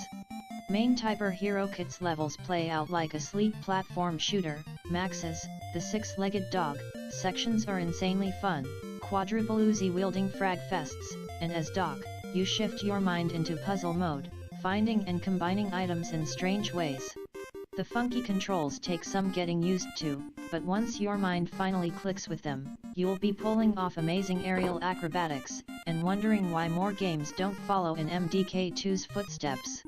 Main Typer Hero Kit's levels play out like a sleek platform shooter. Max's, the 6-legged dog, sections are insanely fun, quadruple Uzi wielding frag fests, and as Doc, you shift your mind into puzzle mode, finding and combining items in strange ways. The funky controls take some getting used to, but once your mind finally clicks with them, you'll be pulling off amazing aerial acrobatics, and wondering why more games don't follow in MDK2's footsteps.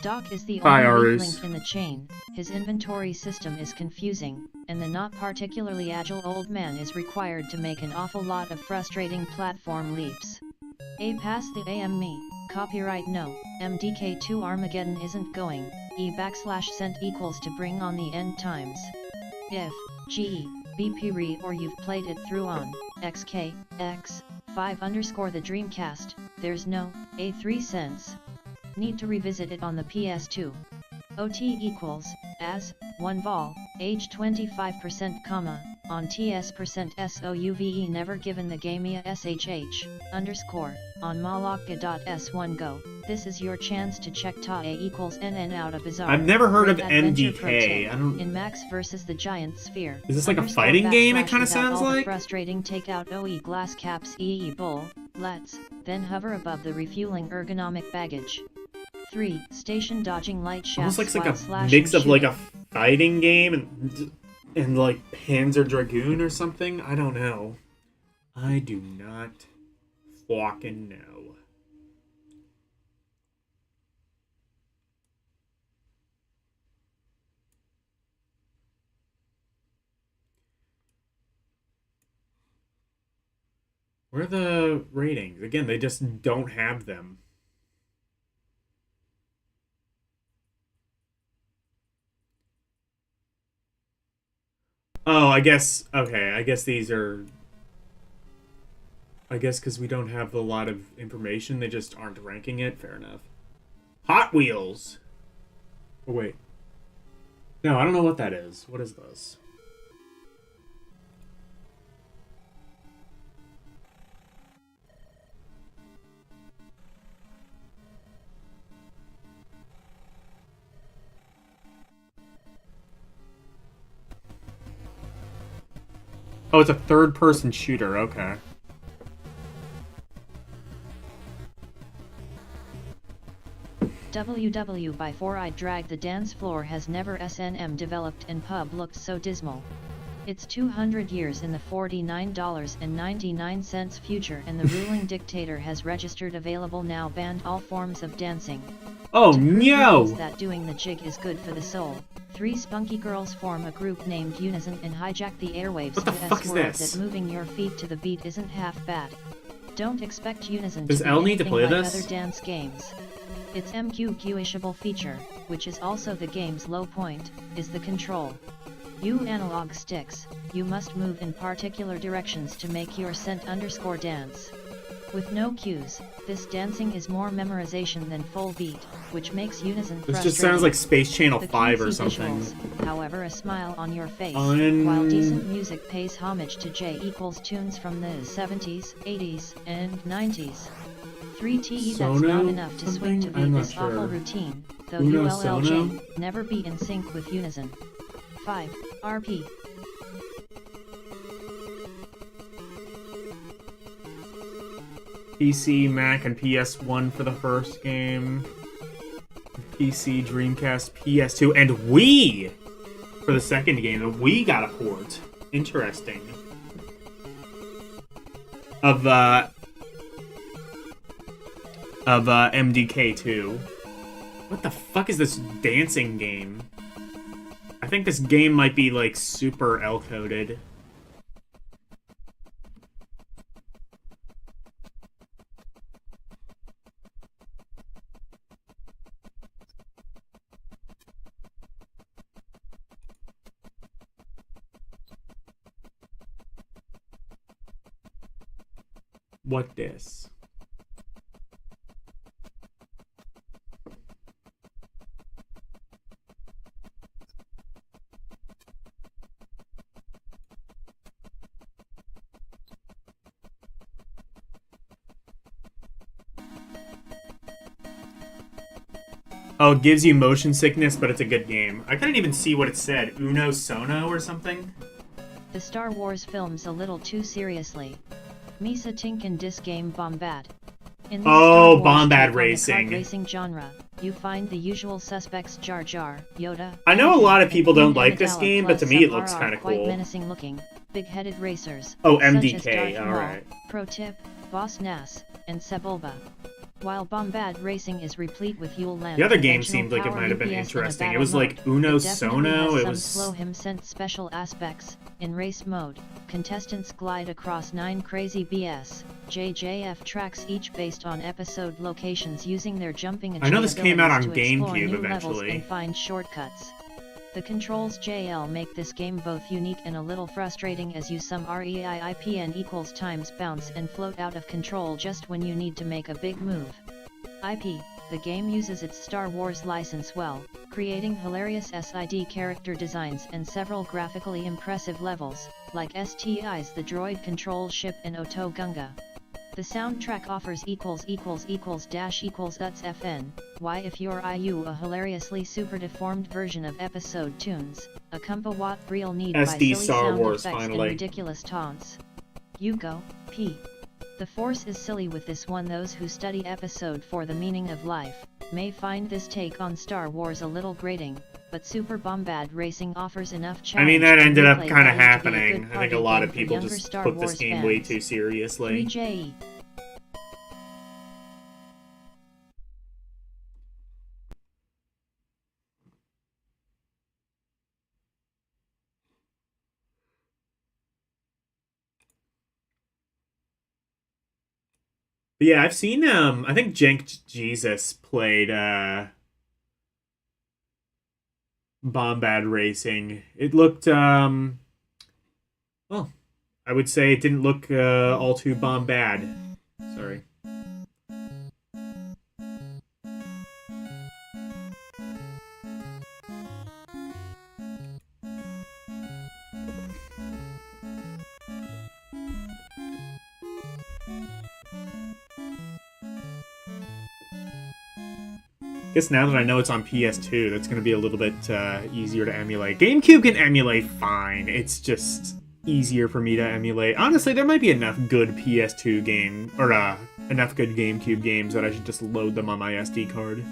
Doc is the only weak link in the chain, his inventory system is confusing, and the not particularly agile old man is required to make an awful lot of frustrating platform leaps. A pass the AME, copyright no, MDK2 Armageddon isn't going, /sent equals to bring on the end times. If, GE, BP re or you've played it through on, XK, X, 5_ the Dreamcast, there's no, A3 cents. Need to revisit it on the PS2. OT equals, as, 1 vol, age 25%, on TS% SOUVE never given the gamea SHH, on malaka.s1 go, this is your chance to check TAE equals NN out a bizarre. I've never heard of Great adventure pro MDK. tip I don't. in Max versus the Giant Sphere. Is this like a _ fighting game? It kind of without sounds all the like. frustrating takeout OE glass caps EE bull, then hover above the refueling ergonomic baggage. 3. Station dodging light shafts Almost looks like while a slashing mix of like a shooting. fighting game and like Panzer Dragoon or something. I don't know. I do not fucking know. Where are the ratings? Again, they just don't have them. Oh, I guess, okay, I guess these are... I guess because we don't have a lot of information, they just aren't ranking it. Fair enough. Hot Wheels! Oh, wait. No, I don't know what that is. What is this? Oh, it's a third-person shooter. Okay. WW by 4-eyed drag. The dance floor has never SNM developed and pub looked so dismal. It's 200 years in the $49.99 future and the ruling dictator has registered available now banned all forms of dancing. Oh, To prove no! that doing the jig is good for the soul, 3 spunky girls form a group named Unison and hijack the airwaves What the to fuck is S-word this? that moving your feet to the beat isn't half bad. Don't expect Unison Does to be Elle need to anything play like this? other dance games. Its MQQ-ishable feature, which is also the game's low point, is the control. You analog sticks, you must move in particular directions to make your scent dance. With no cues, this dancing is more memorization than full beat, which makes Unison This frustrating. just sounds like Space Channel The 5 or cutesy something. visuals, however, a smile on your face, Un- while decent music pays homage to J equals tunes from the 70s, 80s, and 90s. 3TE that's not Sono enough to swing to something? I'm beat not this awful sure. routine, though Uno ULLJ, Sono? never be in sync with Unison. 5. RP. PC, Mac, and PS1 for the first game. PC, Dreamcast, PS2, and Wii for the second game. The Wii got a port. Interesting. Of MDK2. What the fuck is this dancing game? I think this game might be, like, super L-coded. What this? Oh, it gives you motion sickness, but it's a good game. I couldn't even see what it said. Uno Sono or something? The Star Wars films a little too seriously. Misa Tink in this game Bombad. In this Oh, Star Wars Bombad take on the Racing. kart racing genre, you find the usual suspects Jar Jar, Yoda. I know a lot of people don't like this Amidala, game, but to plus me it some looks RR kind of quite cool. menacing looking, big-headed racers. Oh, such as MDK, Darth Maul, alright. Pro Tip, Boss Nass, and Sebulba. While Bombad Racing is replete with Yule Land. The other game conventional seemed like it power might have been UPS and a interesting. It battle was like mode, Uno it definitely Sono. has It some was slow him sent special aspects. In race mode, contestants glide across 9 crazy BS JJF tracks, each based on episode locations, using their jumping and I know this came out on to explore GameCube new levels eventually. and find shortcuts. The controls JL make this game both unique and a little frustrating, as you some REIIPN equals times bounce and float out of control just when you need to make a big move. IP, the game uses its Star Wars license well, creating hilarious SID character designs and several graphically impressive levels, like STI's The Droid Control Ship and Oto Gunga. The soundtrack offers ===uts FN, why if you're IU a hilariously super deformed version of episode tunes, a kumpa what real need by SD silly Star sound Wars, effects finally. and ridiculous taunts. You go, P. The Force is silly with this one. Those who study episode 4 The Meaning of Life may find this take on Star Wars a little grating, but Super Bombad Racing offers enough I challenge. mean, that and ended up replay kind of value to be a happening. good I think party a lot game of for people younger just Star put this Wars game way fans. too seriously. 3J. But yeah, I've seen I think Jank Jesus played Bombad Racing. It looked well, I would say it didn't look all too bombad. Sorry. Guess now that I know it's on PS2, that's going to be a little bit easier to emulate. GameCube can emulate fine. It's just easier for me to emulate. Honestly, there might be enough good PS2 game, or enough good GameCube games that I should just load them on my SD card.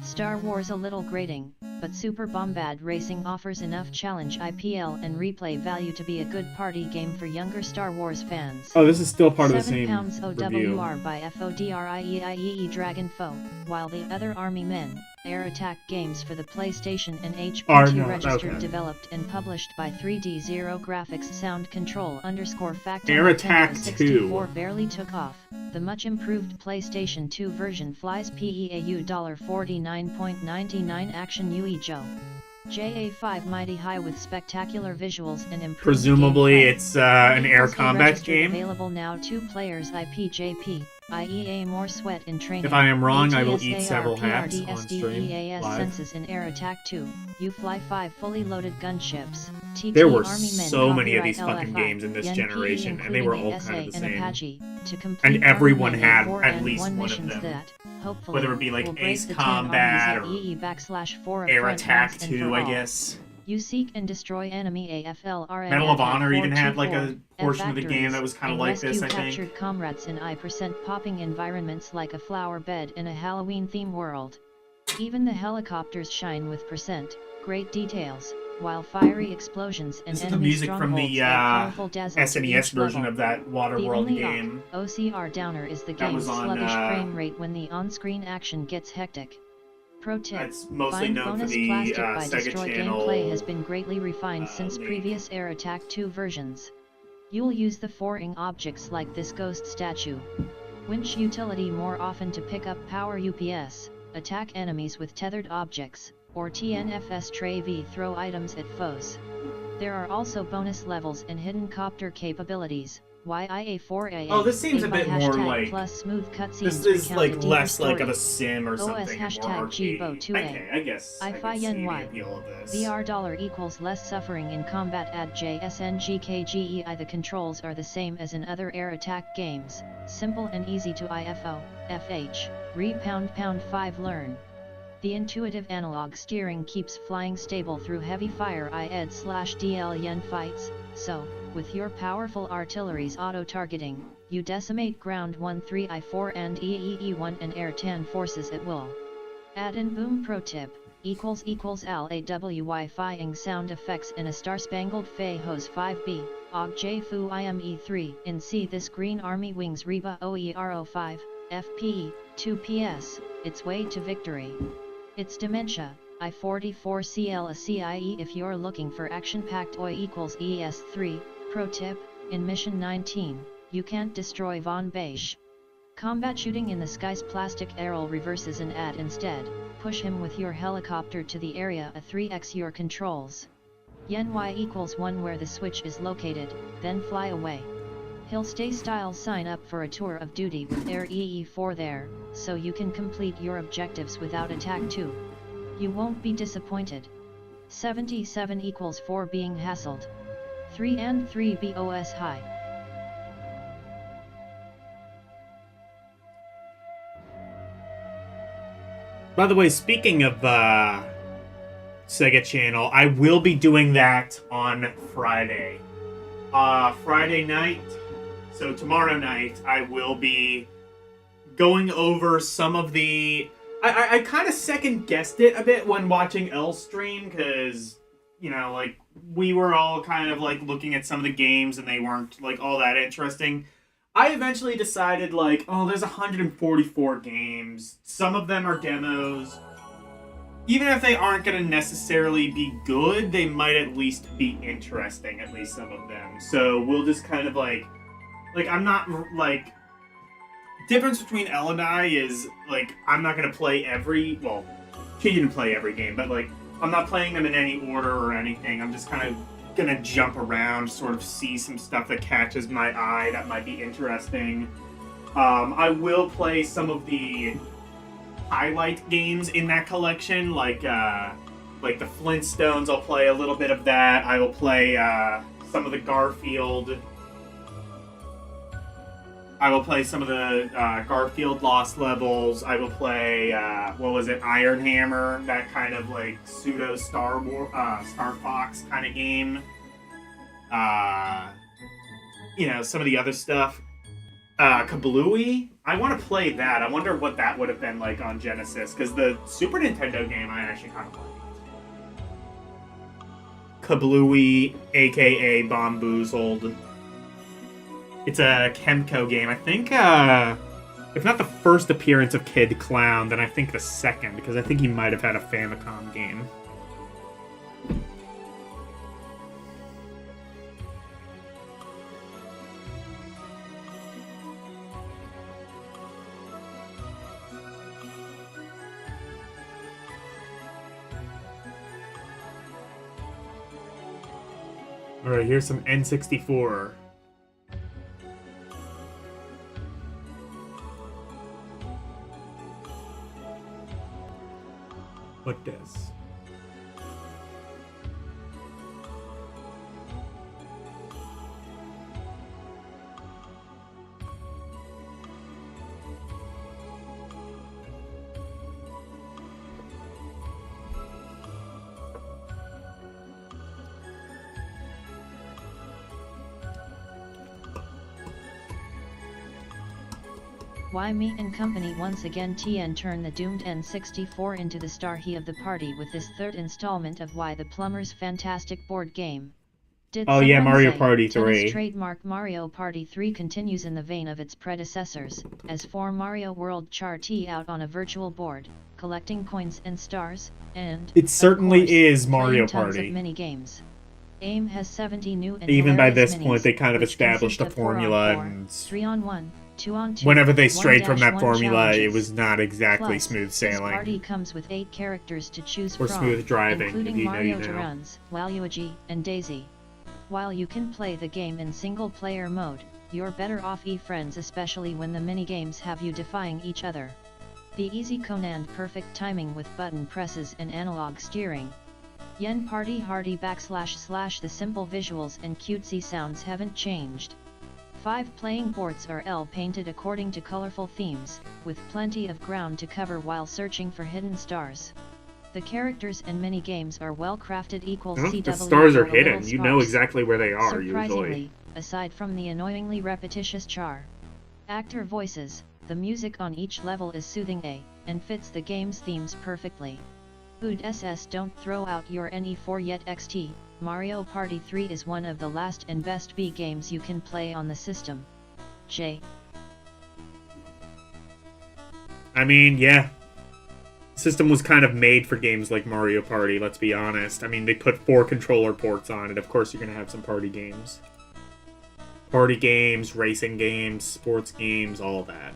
Star Wars a little grating, but Super Bombad Racing offers enough challenge, IPL and replay value to be a good party game for younger Star Wars fans. Oh, this is still part of the 7 same pounds review. OWR by FODRIEIEE Dragon Foe, while the other Army Men, Air Attack games for the PlayStation and HP2 registered, developed and published by 3D Zero Graphics Sound Control _ Air Attack 64 2. barely took off. The much improved PlayStation 2 version flies PEAU $49.99 Action UE Joe. JA5 mighty high with spectacular visuals and improved Presumably gameplay. it's an air Equals combat registered game. Available now 2 players IPJP, IEA more sweat in training. If I am wrong, I will eat several hats on stream EAS live. senses in Air Attack 2, you fly 5 fully loaded gunships. TT There were Army Men, so many of these copyright fucking LFI, games in this YNPE generation, and they were all including kind of the SA and same. Apache, to complete And everyone Army Men had 4 at and least 1 one of missions them. that, hopefully, Whether it be like will break Ace the 10 Combat armies or at EE /4 of Air front Attack ranks and 2, for I all. guess. You seek and destroy enemy AFLRN. Medal of Honor even had like a portion of the game that was kind of like this, I think. Captured comrades in I% popping environments like a flower bed in a Halloween theme world. Even the helicopters shine with great details, while fiery explosions and This is the enemy music from the colorful dazzle to SNES each version level. of that The Waterworld only game. OCR downer is the That was game's on, sluggish frame rate when the on-screen action gets hectic. Pro tip, It's mostly find known for bonus the plastic by Sega Destroy Channel. gameplay has been greatly refined since link. previous Air Attack 2 versions. You'll use the foring objects like this ghost statue. Winch utility more often to pick up power UPS, attack enemies with tethered objects, or TNFS tray V throw items at foes. There are also bonus levels and hidden copter capabilities. YIA4AA. Oh, this seems a bit more like plus smooth cutscenes. this is like less like of a sim or something, OS more arcade. #GBO2A. Okay, I guess I can see the appeal of this. VR $= less suffering in combat at JSNGKGEI. The controls are the same as in other air attack games, simple and easy to IFO, FH, re-pound 5 learn. The intuitive analog steering keeps flying stable through heavy fire IED/DL yen fights, so, with your powerful artillery's auto-targeting, you decimate ground 1-3 I-4 and EEE-1 and air TAN forces at will. Add in boom pro tip, LAWY-FIing sound effects in a star-spangled Fey hose 5B, OG J Fu IME3 in C. This Green Army Wings Reba OERO5, FPE, 2 PS, its way to victory. It's Dementia, I-44CL a CIE if you're looking for action-packed OI equals ES3, pro tip, in Mission 19, you can't destroy Von Beisch. Combat shooting in the skies plastic Errol reverses and add instead, push him with your helicopter to the area a 3x your controls. Yen Y equals 1 where the switch is located, then fly away. He'll stay style sign up for a tour of duty with Air EE4 there, so you can complete your objectives without attack 2. You won't be disappointed. 77 equals 4 being hassled. 3 and 3 BOS high. By the way, speaking of Sega Channel, I will be doing that on Friday. Friday night, so tomorrow night, I will be going over some of the... I kind of second-guessed it a bit when watching L's stream, because, you know, like, we were all kind of, like, looking at some of the games, and they weren't, like, all that interesting. I eventually decided, like, oh, there's 144 games. Some of them are demos. Even if they aren't going to necessarily be good, they might at least be interesting, at least some of them. So we'll just kind of, like, I'm not, like... Difference between Elle and I is, like, I'm not going to play every... Well, she didn't play every game, but, like, I'm not playing them in any order or anything. I'm just kind of going to jump around, sort of see some stuff that catches my eye that might be interesting. I will play some of the highlight games in that collection, like the Flintstones. I'll play a little bit of that. I will play some of the Garfield... I will play some of the Garfield Lost levels. I will play, what was it, Iron Hammer, that kind of like pseudo Star Fox kind of game. You know, some of the other stuff. Kablooey? I want to play that. I wonder what that would have been like on Genesis, because the Super Nintendo game I actually kind of like. Kablooey, aka Bomboozled. It's a Kemco game. I think, if not the first appearance of Kid Clown, then I think the second, because I think he might have had a Famicom game. Alright, here's some N64. What does? Why Me and Company once again TN turn the doomed N64 into the star he of the party with this third installment of Why the Plumber's fantastic board game. Did Oh yeah, someone Mario say Party Tennis 3. trademark Mario Party 3 continues in the vein of its predecessors, as for Mario World Char T out on a virtual board, collecting coins and stars, and, It of certainly course, is playing Mario tons Party. of mini-games. AIM has 70 new and Even by hilarious this point, minis, they kind of which established consist a of 4 on formula, 4, and 3 on 1, 2 on 2, whenever they strayed from that 1-1 formula, it challenges. was not exactly Plus, smooth this sailing. party comes with 8 characters to choose Or from, smooth driving, if including you know, Mario you know. Runs, Waluigi, and Daisy. While you can play the game in single-player mode, you're better off friends, especially when the minigames have you defying each other. The easy Conan perfect timing with button presses and analog steering. Yen Party Hardy / the simple visuals and cutesy sounds haven't changed. 5 playing boards are painted according to colorful themes, with plenty of ground to cover while searching for hidden stars. The characters and mini-games are well crafted CW. The stars are or a little hidden. You know sparse. exactly where they are, Surprisingly, usually. aside from the annoyingly repetitious char actor voices, the music on each level is soothing and fits the game's themes perfectly. Ood SS don't throw out your NE4 yet XT, Mario Party 3 is one of the last and best B games you can play on the system. J. I mean, yeah. The system was kind of made for games like Mario Party, let's be honest. I mean, they put 4 controller ports on it. Of course, you're going to have some party games. Party games, racing games, sports games, all that.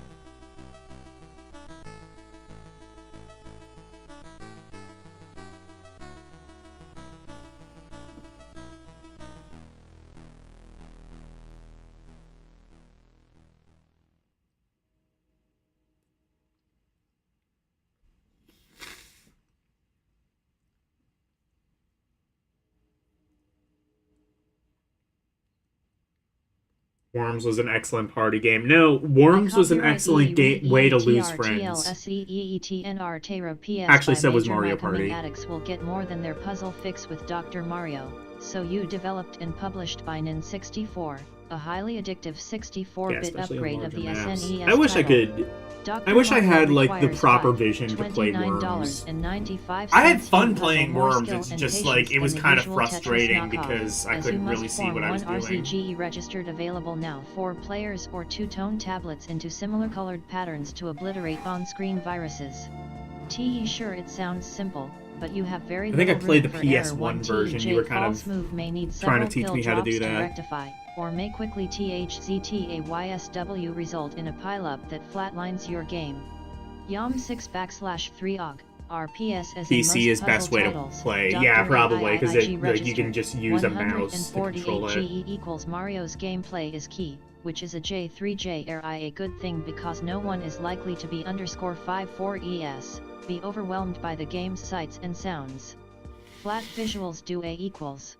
Worms was an excellent party game. No, Worms was an excellent way to lose friends. Actually, so was Mario Party. Addicts will get more than their puzzle fix with Dr. Mario. So you developed and published by N64, a highly addictive 64-bit upgrade of the SNES I wish I could. I wish I had like the proper vision to play $29.95 Worms. I had fun playing Worms. It's just like it was kind of frustrating because I couldn't really see what I was doing. RCGE registered available now for players or two-tone tablets into similar colored patterns to obliterate on-screen viruses. Sure, it sounds simple, but you have very I think I little played the room for error. PS1 version. You were kind of move may need trying to several teach me how to do that. rectify, or may quickly THZTAYSW result in a pileup that flatlines your game. Yom 6/3 OG. RPS as PC is best way to play. Yeah, probably, because like, you can just use a mouse to control it. GE equals Mario's gameplay is key, which is a J3JRI a good thing because no one is likely to be _54ES, be overwhelmed by the game's sights and sounds. Flat visuals do A equals.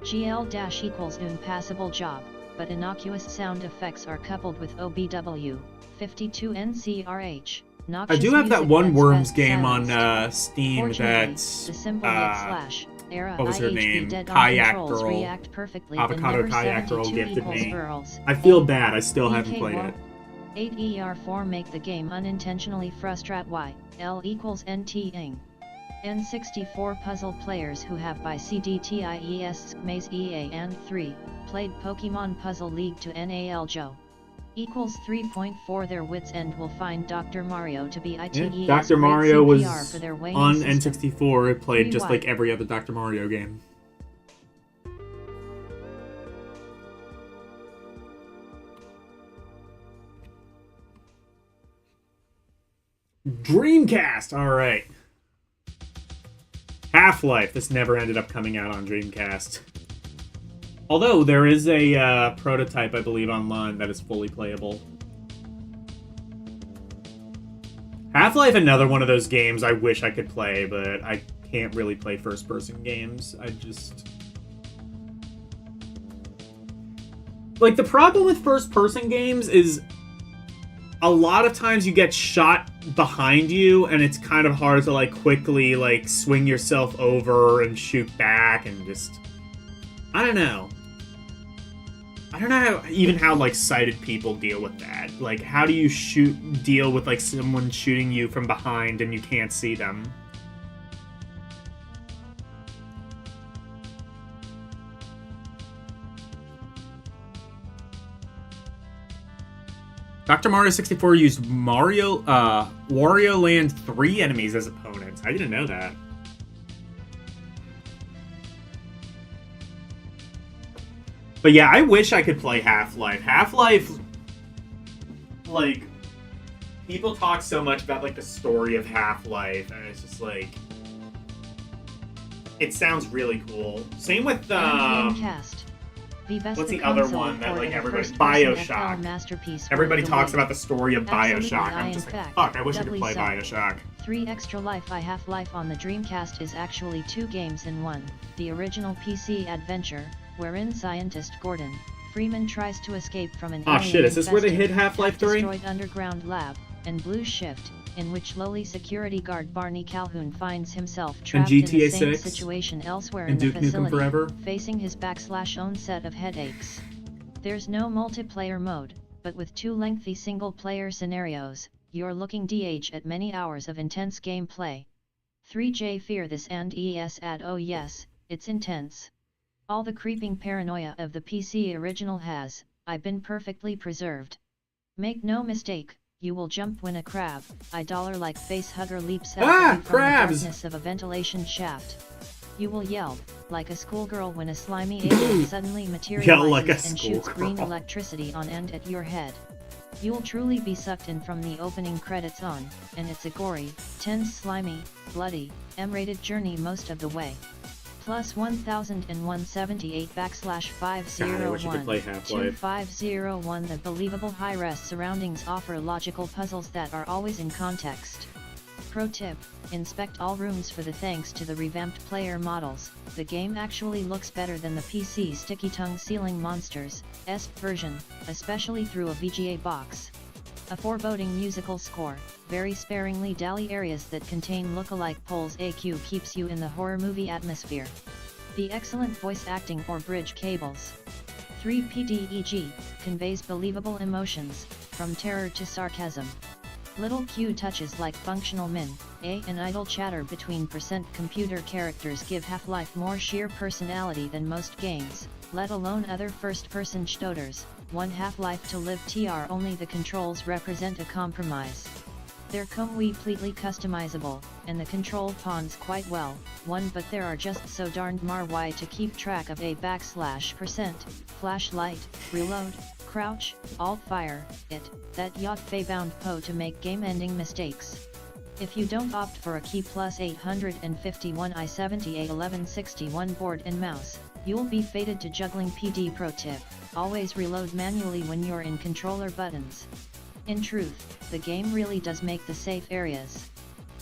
GL- equals passable job, but innocuous sound effects are coupled with OBW, 52 NCRH. I do have that one Worms game on Steam that's, what was her name? Kayak Girl. Avocado Kayak Girl gifted me. I feel bad, I still haven't played it. 8ER4 make the game unintentionally frustrate Y, L equals NT-ing. N64 puzzle players who have by CDTIES Maze EA and 3, played Pokemon Puzzle League to NAL Joe. Equals 3.4 their wits end will find Dr. Mario to be ITES Dr. Mario was for their on system. N64, it played just like every other Dr. Mario game. Dreamcast! Alright. Half-Life. This never ended up coming out on Dreamcast. Although, there is a prototype, I believe, online that is fully playable. Half-Life, another one of those games I wish I could play, but I can't really play first-person games. I just... Like, the problem with first-person games is a lot of times you get shot behind you, and it's kind of hard to, like, quickly, like, swing yourself over and shoot back and just... I don't know. I don't know how like sighted people deal with that. Like, how do you deal with like someone shooting you from behind and you can't see them? Dr. Mario 64 used Wario Land 3 enemies as opponents. I didn't know that. But yeah, I wish I could play Half-Life. Half-Life, like, people talk so much about, like, the story of Half-Life, and it's just, like, it sounds really cool. Same with, what's the other one that, like, everybody... Bioshock. Everybody talks about the story of Bioshock. I'm just like, fuck, I wish I could play Bioshock. 3 Extra Life. Half-Life on the Dreamcast is actually 2 games in one. The original PC adventure, wherein scientist Gordon Freeman tries to escape from an is this where they hid Half-Life 3? destroyed underground lab, and Blue Shift, in which lowly security guard Barney Calhoun finds himself trapped in the same situation elsewhere in the facility, facing his own set of headaches. There's no multiplayer mode, but with 2 lengthy single-player scenarios, you're looking at many hours of intense gameplay. 3J fear this and ES add oh yes, it's intense. All the creeping paranoia of the PC original has, I've been perfectly preserved. Make no mistake, you will jump when a crab, like face hugger leaps out from the darkness of a ventilation shaft. You will yell, like a schoolgirl when a slimy alien suddenly materializes and shoots green electricity on end at your head. You'll truly be sucked in from the opening credits on, and it's a gory, tense, slimy, bloody, M-rated journey most of the way. Plus 1001/501-2501 the believable high-res surroundings offer logical puzzles that are always in context. Pro tip, inspect all rooms for the thanks to the revamped player models, the game actually looks better than the PC sticky tongue ceiling monsters, version, especially through a VGA box. A foreboding musical score, very sparingly dally areas that contain look-alike poles AQ keeps you in the horror movie atmosphere. The excellent voice acting or bridge cables. 3PDEG, conveys believable emotions, from terror to sarcasm. Little cue touches like functional min, and idle chatter between computer characters give Half-Life more sheer personality than most games, let alone other first-person shooters. One Half-Life to live tr only the controls represent a compromise. They're completely customizable, and the control pawns quite well, but there are just so darned why to keep track of a /%, flashlight, reload, crouch, alt-fire, that yacht bound po to make game-ending mistakes. If you don't opt for a key plus 851 i78-1161 board and mouse, you'll be fated to juggling. PD pro tip, always reload manually when you're in controller buttons. In truth, the game really does make the safe areas.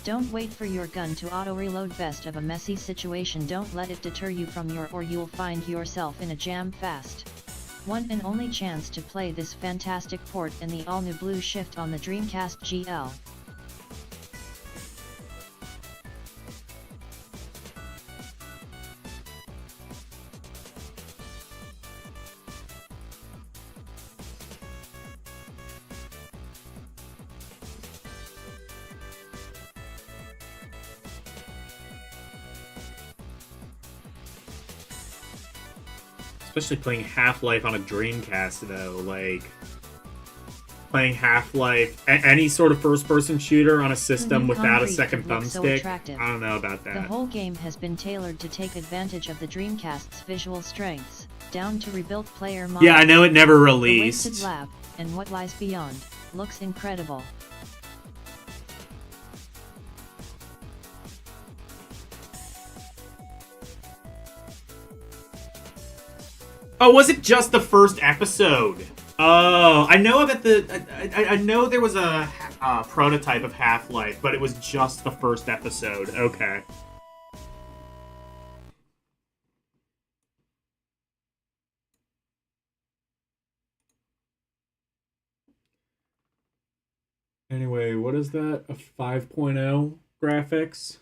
Don't wait for your gun to auto-reload. Best of a messy situation, don't let it deter you from or you'll find yourself in a jam fast. One and only chance to play this fantastic port in the all-new Blue Shift on the Dreamcast GL. Especially playing Half-Life on a Dreamcast, though. Like, playing Half-Life, any sort of first-person shooter on a system without a second thumbstick. I don't know about that. The whole game has been tailored to take advantage of the Dreamcast's visual strengths, down to rebuilt player models. Yeah, I know it never released. The wasted lab, and what lies beyond, looks incredible. Oh, was it just the first episode? Oh, I know that I know there was a prototype of Half-Life, but it was just the first episode. Okay. Anyway, what is that? A 5.0 graphics?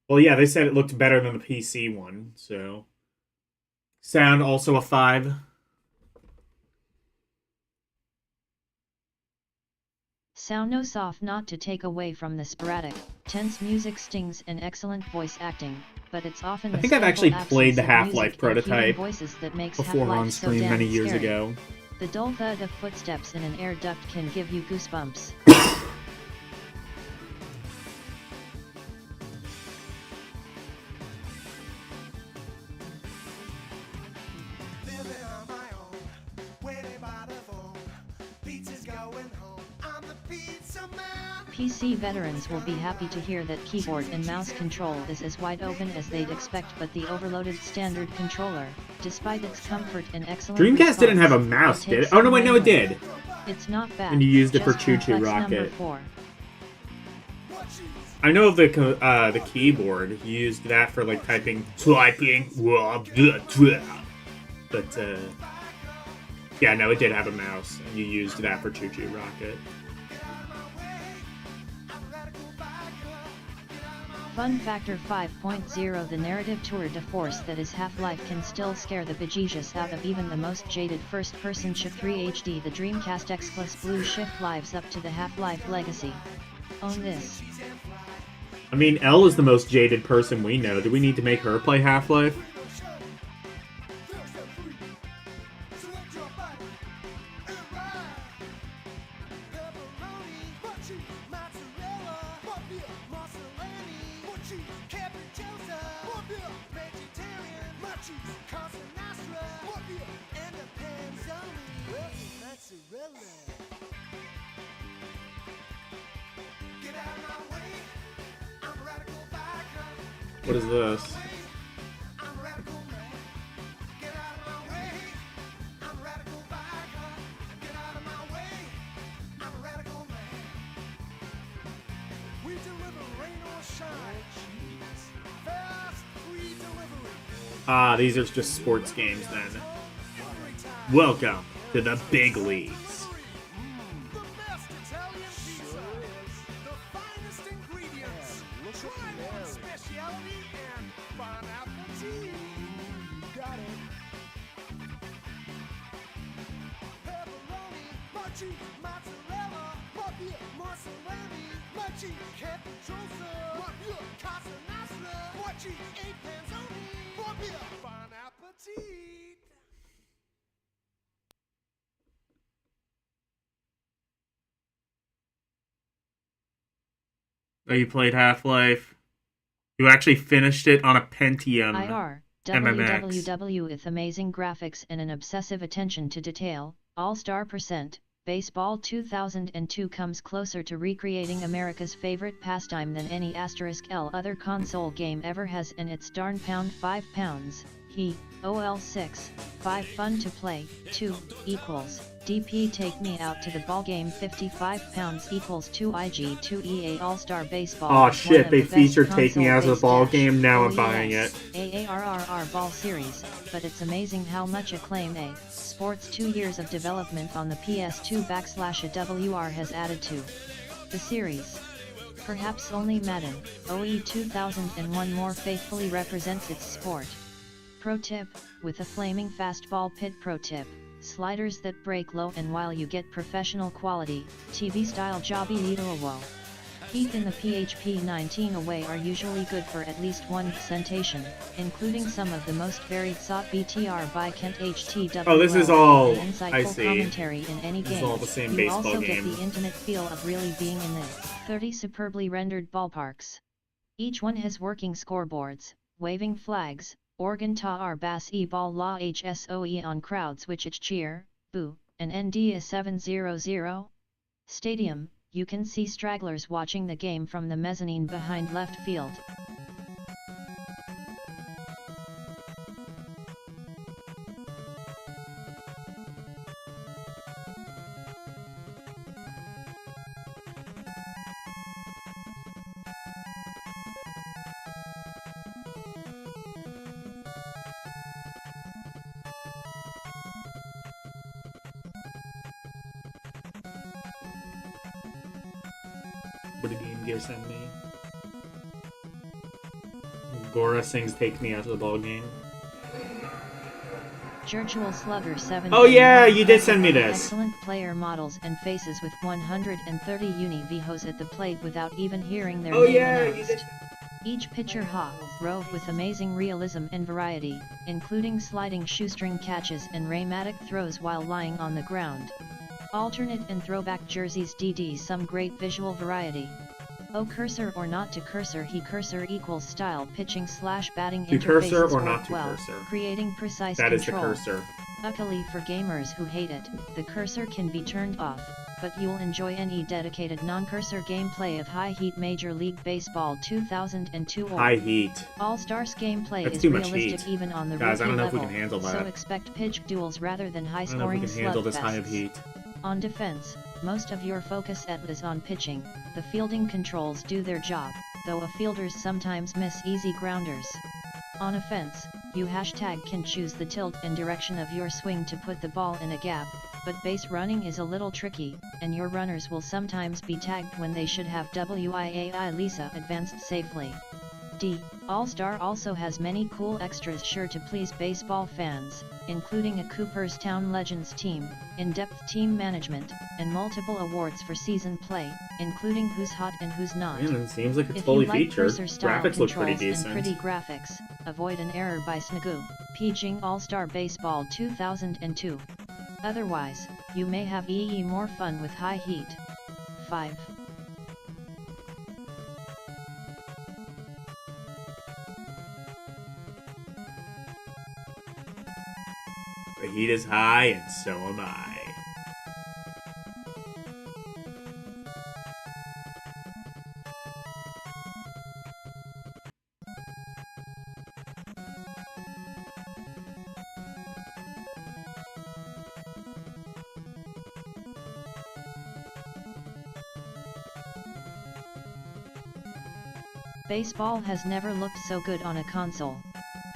Well, yeah, they said it looked better than the PC one, so... Sound also a 5. Sound no soft, not to take away from the sporadic, tense music stings and excellent voice acting, but it's often I the think I've skillful actually played the absence of Half-Life music and human prototype voices that makes before Half-Life on so stream damn many years scary. ago. The dull thud of footsteps in an air duct can give you goosebumps. PC veterans will be happy to hear that keyboard and mouse control is as wide open as they'd expect, but the overloaded standard controller, despite its comfort and excellent Dreamcast didn't have a response, mouse, will did take it? Oh no, some wait, no, it wrangling. did. It's not bad. And you used it for just Choo Choo complex number Rocket. 4. I know of the keyboard. You used that for like typing, but yeah, no, it did have a mouse, and you used that for Choo Choo Rocket. Fun Factor 5.0: the narrative tour de force that is Half-Life can still scare the bejesus out of even the most jaded first-person Shift 3 HD. The Dreamcast X+ Blue Shift lives up to the Half-Life legacy. Own this. I mean, Elle is the most jaded person we know. Do we need to make her play Half-Life? What is this? Ah, these are just sports games then. Welcome to the big leagues. Oh, you played Half-Life? You actually finished it on a Pentium IR, MMX. WWW with amazing graphics and an obsessive attention to detail. All-Star %, Baseball 2002 comes closer to recreating America's favorite pastime than any *L other console game ever has, and it's darn pound 5 pounds. He, OL6, 5 fun to play, 2, equals, DP take me out to the ball game 55 pounds equals 2 IG 2 EA All-Star Baseball. Oh shit, they featured Take Me Out to the Ball game, now I'm buying it. AARRR Ball Series, but it's amazing how much acclaim A Sports 2 years of development on the PS2/WR has added to the series. Perhaps only Madden, OE 2001 more faithfully represents its sport. Pro tip, with a flaming fastball pit. Pro tip, sliders that break low, and while you get professional quality, TV-style jobby whoa. Heat in the PHP 19 away are usually good for at least one presentation, including some of the most varied sought BTR by Kent HTW. Oh, this is all, and insightful I see. commentary in any This game. is all the same You baseball also game. get the intimate feel of really being in the 30 superbly rendered ballparks. Each one has working scoreboards, waving flags, organ tar bass ball la hsoe on crowds which it cheer, boo, and ND is 700. Stadium, you can see stragglers watching the game from the mezzanine behind left field. What did Game Gear send me? Gora sings Take Me Out to the Ball game. Virtual Slugger 7. Oh yeah, you did send me this. Excellent player models and faces with 130 uni-vihos at the plate without even hearing their name announced. Each pitcher rove with amazing realism and variety, including sliding shoestring catches and raymatic throws while lying on the ground. Alternate and throwback jerseys DD some great visual variety. Oh cursor or not to cursor he cursor equals style pitching / batting to interfaces cursor or not to well, cursor. creating precise That control. is the cursor. Luckily for gamers who hate it, the cursor can be turned off, but you'll enjoy any dedicated non-cursor gameplay of High Heat Major League Baseball 2002 or High Heat. All-Stars gameplay That's is too much realistic heat. even on the Guys, I rookie don't know if we level, can handle that. so expect pitch duels rather than I don't know if high-scoring we can handle this high of slugfests. heat. On defense, most of your focus is on pitching. The fielding controls do their job, though a fielders sometimes miss easy grounders. On offense, you can choose the tilt and direction of your swing to put the ball in a gap, but base running is a little tricky, and your runners will sometimes be tagged when they should have WIAI Lisa advanced safely. All-Star also has many cool extras sure to please baseball fans, including a Cooperstown Legends team, in-depth team management, and multiple awards for season play, including Who's Hot and Who's Not. Man, it seems like it's If fully you like featured. cursor-style Graphics look pretty controls decent. and pretty graphics, avoid an error by Snagoo, Paging All-Star Baseball 2002. Otherwise, you may have more fun with High Heat. 5. The heat is high, and so am I. Baseball has never looked so good on a console.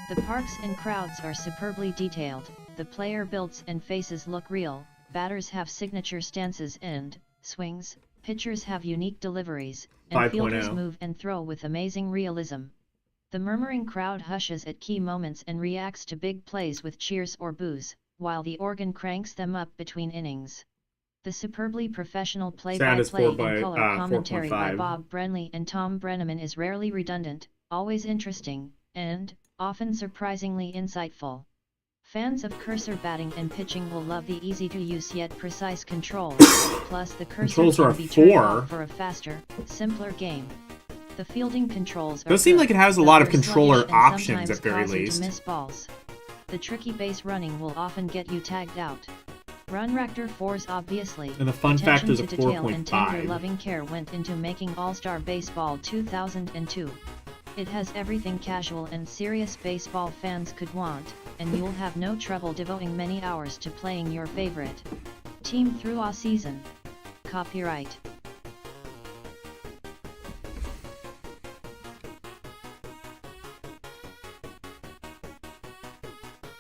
The parks and crowds are superbly detailed, the player builds and faces look real, batters have signature stances and swings, pitchers have unique deliveries, and 5.0. fielders move and throw with amazing realism. The murmuring crowd hushes at key moments and reacts to big plays with cheers or boos, while the organ cranks them up between innings. The superbly professional play-by-play and color commentary by 4.5. Bob Brenly and Tom Brenneman is rarely redundant, always interesting, and often surprisingly insightful. Fans of cursor batting and pitching will love the easy-to-use yet precise controls, plus the cursor Controls are can be turned 4. off for a faster, simpler game. The fielding controls are Does seem good, like it has a but lot of they're controller sluggish and options sometimes at very cause you to least. miss balls. The tricky base running will often get you tagged out. Run Raptor 4's obviously. And the fun Attention factors to of detail and 4.5. tender loving care went into making All-Star Baseball 2002. It has everything casual and serious baseball fans could want, and you'll have no trouble devoting many hours to playing your favorite team through a season. Copyright.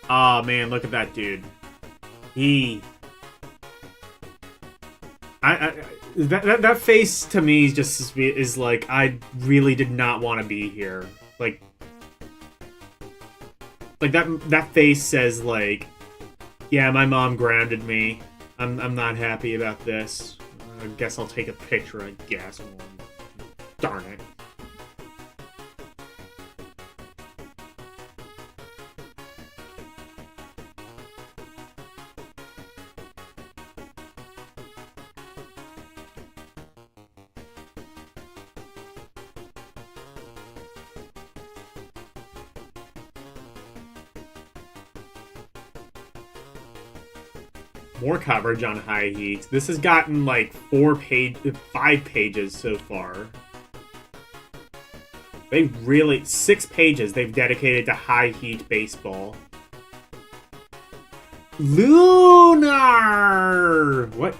Aw, man, look at that dude. That face to me is like, I really did not want to be here. Like that face says like, yeah, my mom grounded me. I'm not happy about this. I guess I'll take a picture, I guess. Darn it. More coverage on High Heat. This has gotten like 5 pages so far. 6 pages they've dedicated to High Heat Baseball. Lunar! What?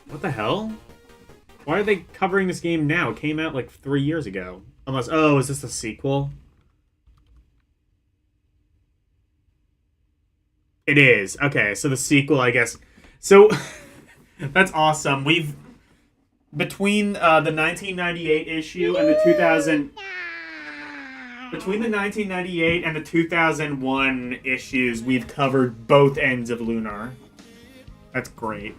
What the hell? Why are they covering this game now? It came out like 3 years ago. Unless, oh, is this a sequel? It is. Okay, so the sequel, I guess. So, that's awesome. We've... Between the 1998 issue and the 2000... Between the 1998 and the 2001 issues, we've covered both ends of Lunar. That's great.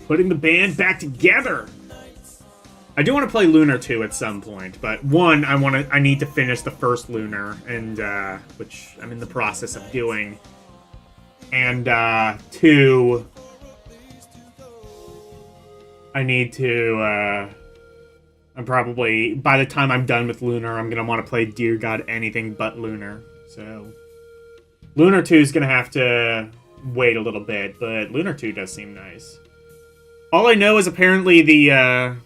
Putting the band back together. I do want to play Lunar 2 at some point, but one, I need to finish the first Lunar, and which I'm in the process of doing. And two, I need to I'm probably, by the time I'm done with Lunar, I'm gonna want to play Dear God anything but Lunar. So Lunar 2 is gonna have to wait a little bit, but Lunar 2 does seem nice. All I know is apparently the,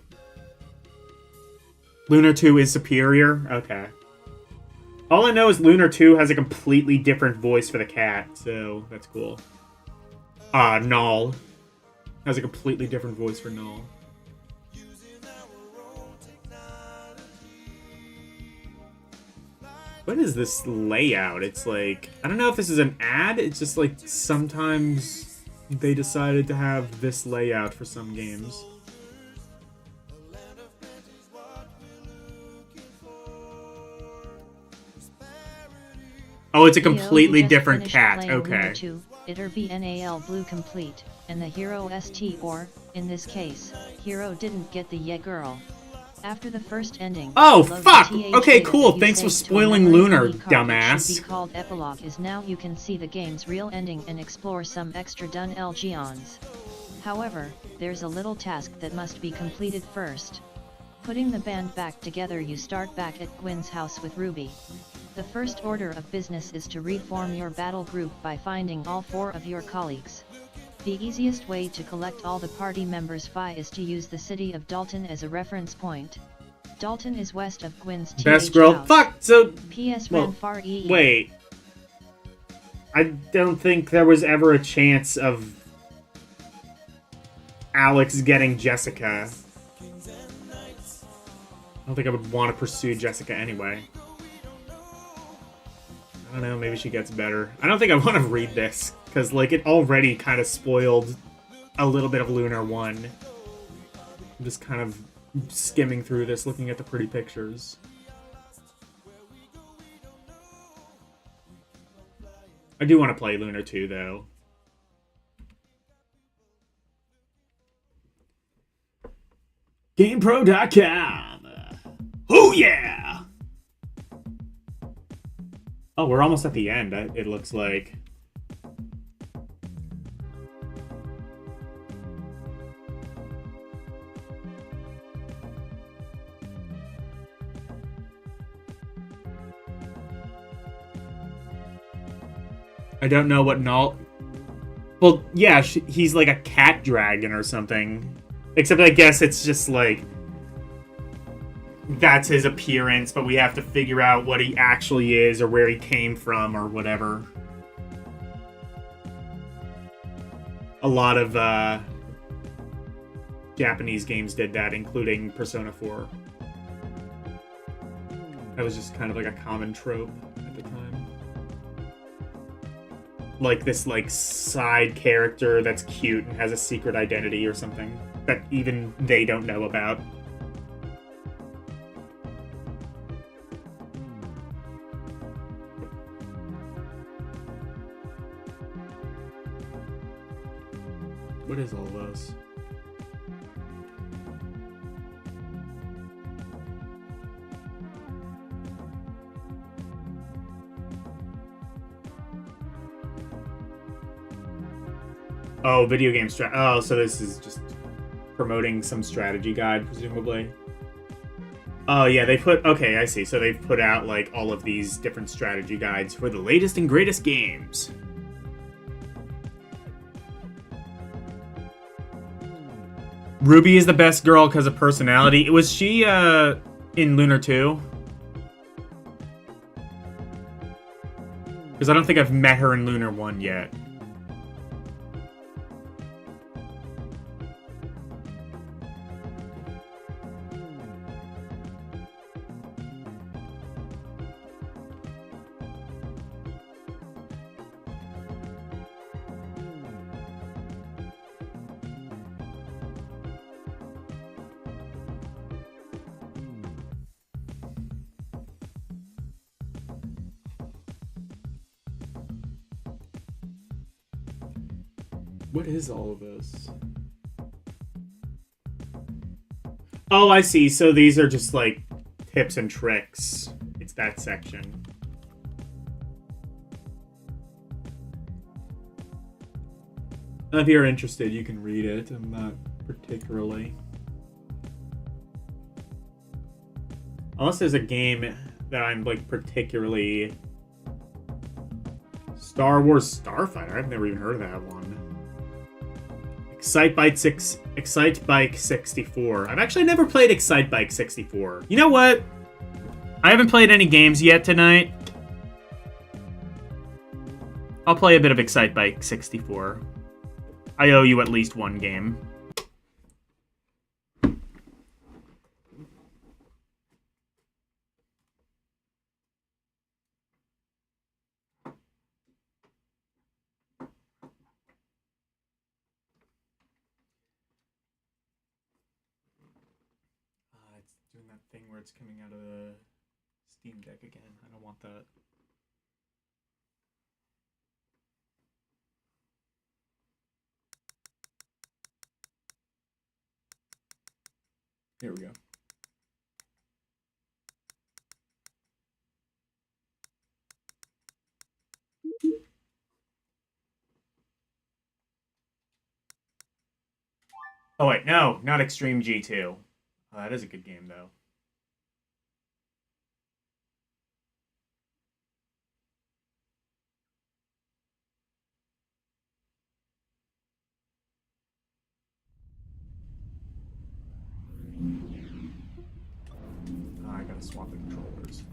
Lunar 2 is superior? Okay. All I know is Lunar 2 has a completely different voice for the cat, so that's cool. Null. Has a completely different voice for Null. What is this layout? It's like, I don't know if this is an ad, it's just like sometimes they decided to have this layout for some games. Oh, it's a completely different cat. Okay. It'll be NAL Blue Complete, and the hero ST or, in this case, hero didn't get the yeah girl. After the first ending. Oh, fuck! Okay, cool. Thanks for spoiling Lunar, dumbass. Should be called Epilogue is now you can see the game's real ending and explore some extra done LGons. However, there's a little task that must be completed first. Putting the band back together, you start back at Gwen's house with Ruby. The first order of business is to reform your battle group by finding all 4 of your colleagues. The easiest way to collect all the party members' Phi is to use the city of Dalton as a reference point. Dalton is west of Gwen's best girl. house. Fuck! So... PS well, ran far EE. Wait. I don't think there was ever a chance of Alex getting Jessica. I don't think I would want to pursue Jessica anyway. I don't know, maybe she gets better. I don't think I want to read this, because, like, it already kind of spoiled a little bit of Lunar 1. I'm just kind of skimming through this, looking at the pretty pictures. I do want to play Lunar 2, though. GamePro.com! Oh yeah! Oh, we're almost at the end, it looks like. I don't know what Null... Well, yeah, he's like a cat dragon or something. Except I guess it's just like... that's his appearance, but we have to figure out what he actually is or where he came from or whatever. A lot of Japanese games did that, including Persona 4. That was just kind of like a common trope at the time. Like this like side character that's cute and has a secret identity or something that even they don't know about. What is all this? Oh, video game oh, so this is just promoting some strategy guide, presumably. Oh, yeah, they put... Okay, I see. So they've put out, like, all of these different strategy guides for the latest and greatest games. Ruby is the best girl because of personality. Was she, in Lunar 2? Because I don't think I've met her in Lunar 1 yet. What is all of this? Oh, I see. So these are just like tips and tricks. It's that section. If you're interested, you can read it. I'm not particularly. Unless there's a game that I'm like particularly. Star Wars Starfighter. I've never even heard of that one. Excitebike 64. I've actually never played Excitebike 64. You know what? I haven't played any games yet tonight. I'll play a bit of Excitebike 64. I owe you at least one game. It's doing that thing where it's coming out of the Steam Deck again. I don't want that. Here we go. Oh wait, no, not Extreme G2. That is a good game though. I gotta swap the controllers.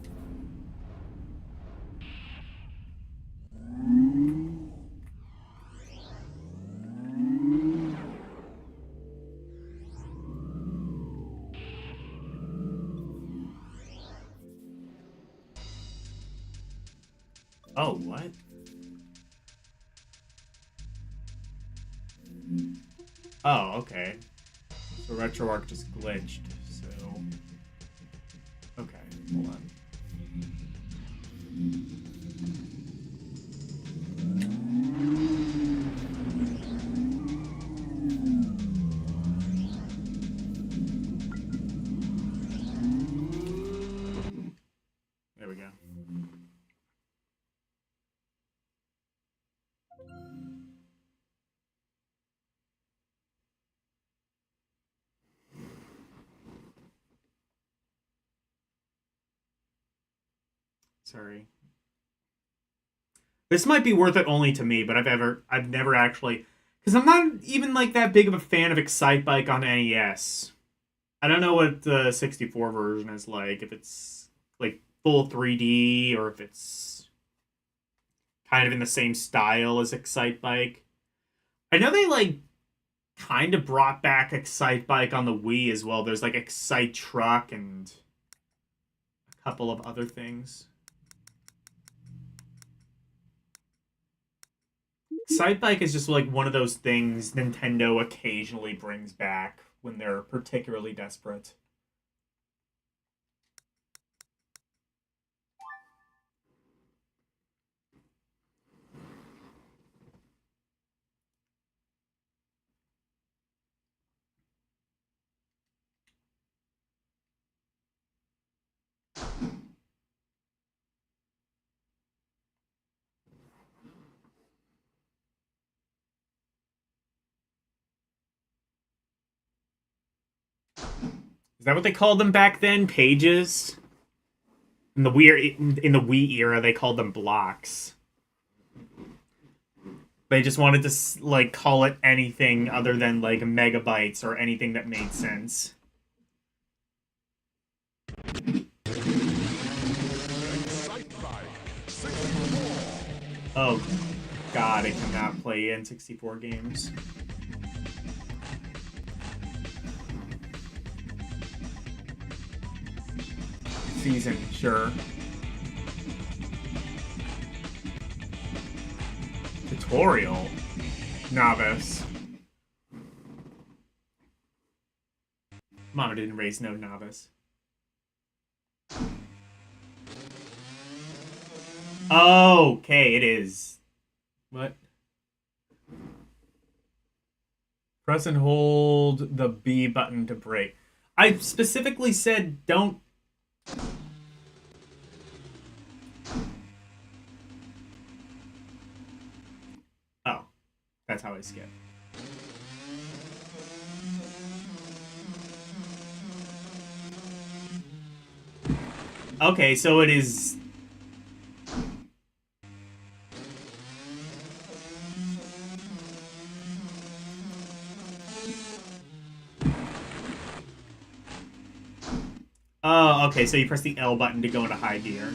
Oh, what? Oh, okay. So RetroArch just glitched, so... Okay, hold on. There we go. Sorry. This might be worth it only to me, but I've never actually, because I'm not even like that big of a fan of Excitebike on NES. I don't know what the 64 version is like, if it's like full 3D or if it's kind of in the same style as Excitebike. I know they like kind of brought back Excitebike on the Wii as well. There's like Excite Truck and a couple of other things. Excitebike is just like one of those things Nintendo occasionally brings back when they're particularly desperate. Is that what they called them back then? Pages? In the Wii era, they called them blocks. They just wanted to like call it anything other than like megabytes or anything that made sense. Excitebike 64. Oh, God, I cannot play N64 games. Season, sure. Tutorial. Novice. Mama didn't raise no novice. Okay, it is. What? Press and hold the B button to break. I specifically said don't... Oh, that's how I skip. Okay, so it is... Oh, okay, so you press the L button to go into high gear.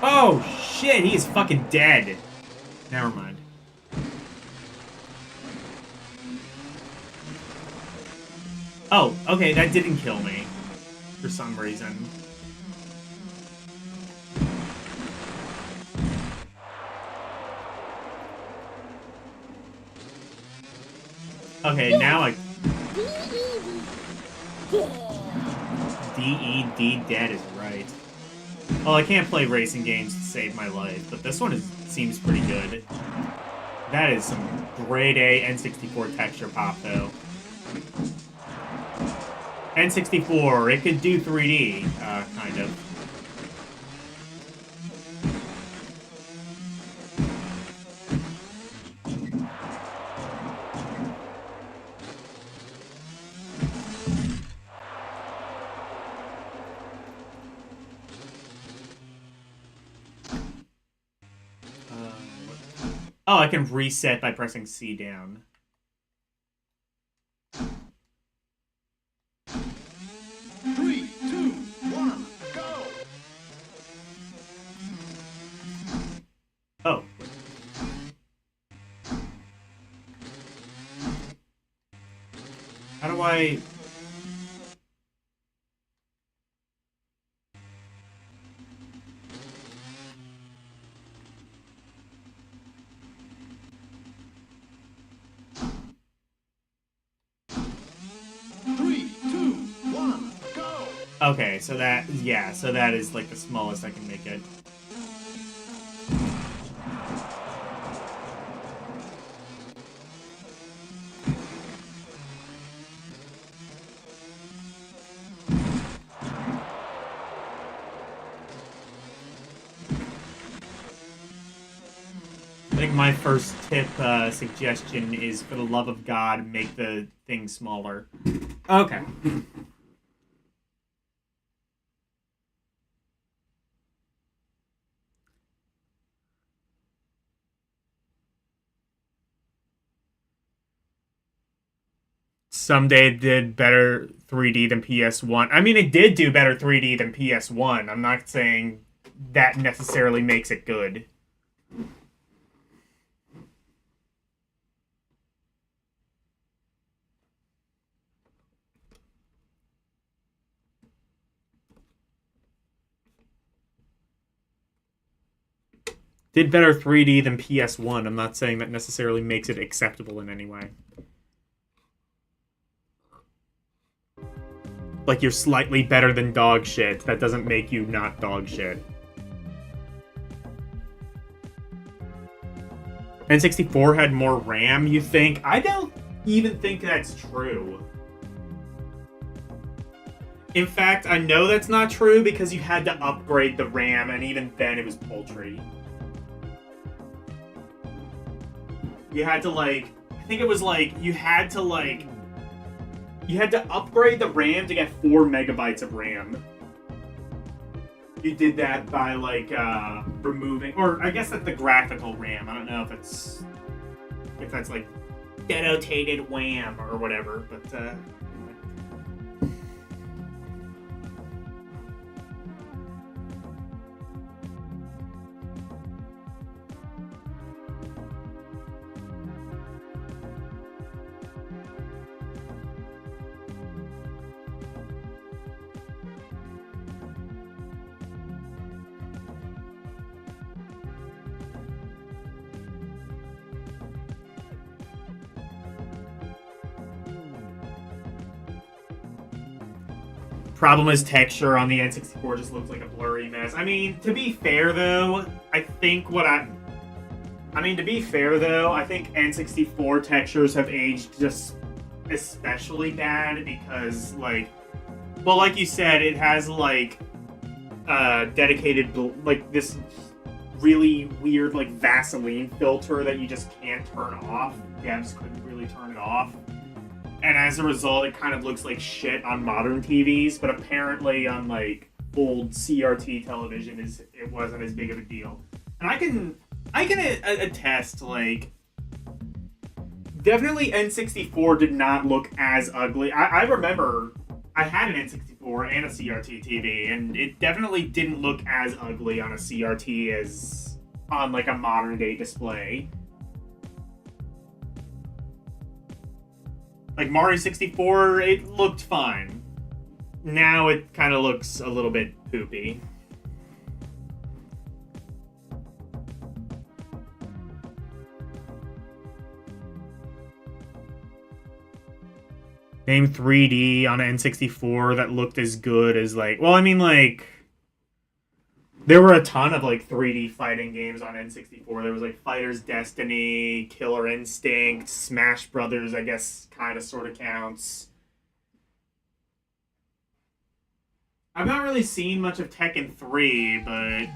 Oh, shit, he is fucking dead. Never mind. Oh, okay, that didn't kill me. For some reason. Okay, now I... D-E-D dead is right. Well, I can't play racing games to save my life, but this one seems pretty good. That is some grade A N64 texture pop, though. N64, it could do 3D, kind of. Oh, I can reset by pressing C down. Three, two, one, go! Oh. How do I... Okay, so that, yeah, so that is like the smallest I can make it. I think my first tip, suggestion is, for the love of God, make the thing smaller. Okay. Someday it did better 3D than PS1. I mean, it did do better 3D than PS1. I'm not saying that necessarily makes it good. Did better 3D than PS1. I'm not saying that necessarily makes it acceptable in any way. Like, you're slightly better than dog shit. That doesn't make you not dog shit. N64 had more RAM, you think? I don't even think that's true. In fact, I know that's not true because you had to upgrade the RAM, and even then it was paltry. You had to, like... I think it was, like, you had to upgrade the RAM to get 4 megabytes of RAM. You did that by, like, removing... Or, I guess that's the graphical RAM. I don't know if it's if that's like denotated wham or whatever, but anyway. Problem is, texture on the N64 just looks like a blurry mess. I mean, to be fair though, I think N64 textures have aged just especially bad because, like, well, like you said, it has like dedicated, like, this really weird like Vaseline filter that you just can't turn off. Devs couldn't really turn it off. And as a result, it kind of looks like shit on modern TVs, but apparently on like old CRT television, it wasn't as big of a deal. And I can attest, like, definitely N64 did not look as ugly. I remember I had an N64 and a CRT TV, and it definitely didn't look as ugly on a CRT as on like a modern day display. Like Mario 64, it looked fine. Now it kind of looks a little bit poopy. Name 3D on an N64 that looked as good as, like... Well, I mean, like... There were a ton of, like, 3D fighting games on N64. There was, like, Fighter's Destiny, Killer Instinct, Smash Brothers, I guess, kind of, sort of counts. I've not really seen much of Tekken 3, but...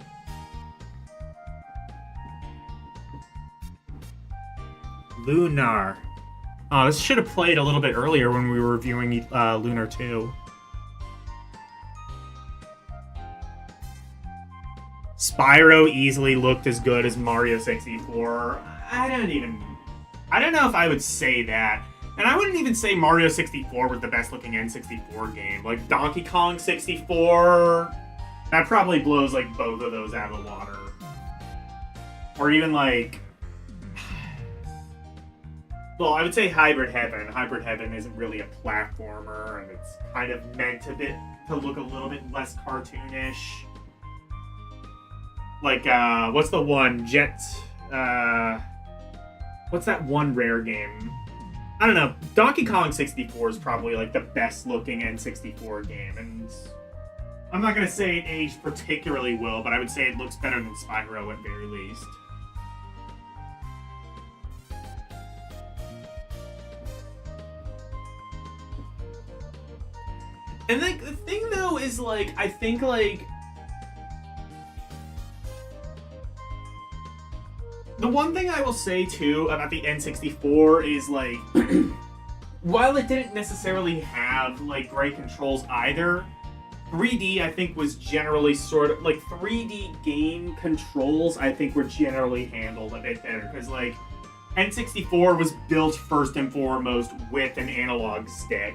Lunar. Oh, this should have played a little bit earlier when we were reviewing Lunar 2. Spyro easily looked as good as Mario 64. I don't know if I would say that. And I wouldn't even say Mario 64 was the best looking N64 game. Like Donkey Kong 64, that probably blows like both of those out of the water. Or even like... Well, I would say Hybrid Heaven. Hybrid Heaven isn't really a platformer, and it's kind of meant to look a little bit less cartoonish. Like, what's the one? What's that one Rare game? I don't know. Donkey Kong 64 is probably, like, the best looking N64 game, and I'm not gonna say it aged particularly well, but I would say it looks better than Spyro at very least. And, like, the thing, though, is, like, I think, like... The one thing I will say, too, about the N64 is, like... while it didn't necessarily have, like, great controls either, 3D, I think, was generally sort of... Like, 3D game controls, I think, were generally handled a bit better. Because, like, N64 was built first and foremost with an analog stick.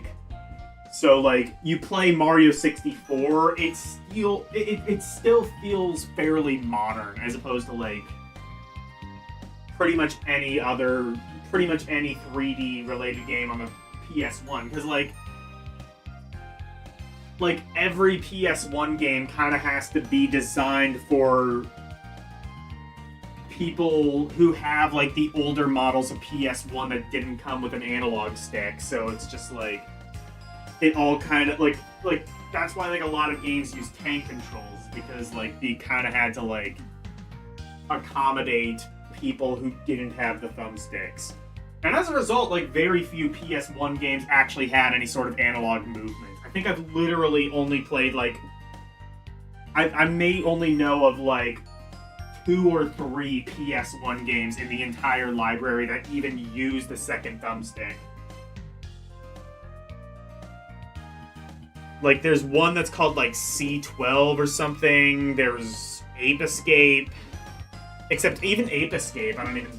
So, like, you play Mario 64, it still feels fairly modern, as opposed to, like, pretty much any 3D related game on the PS1. Because, like, every PS1 game kind of has to be designed for people who have, like, the older models of PS1 that didn't come with an analog stick. So it's just, like... It all kind of, like, that's why, like, a lot of games use tank controls, because, like, they kind of had to, like, accommodate people who didn't have the thumbsticks. And as a result, like, very few PS1 games actually had any sort of analog movement. I think I've literally only played, like, I may only know of, like, 2 or 3 PS1 games in the entire library that even use the second thumbstick. Like, there's one that's called, like, C12 or something. There's Ape Escape. Except even Ape Escape, I don't even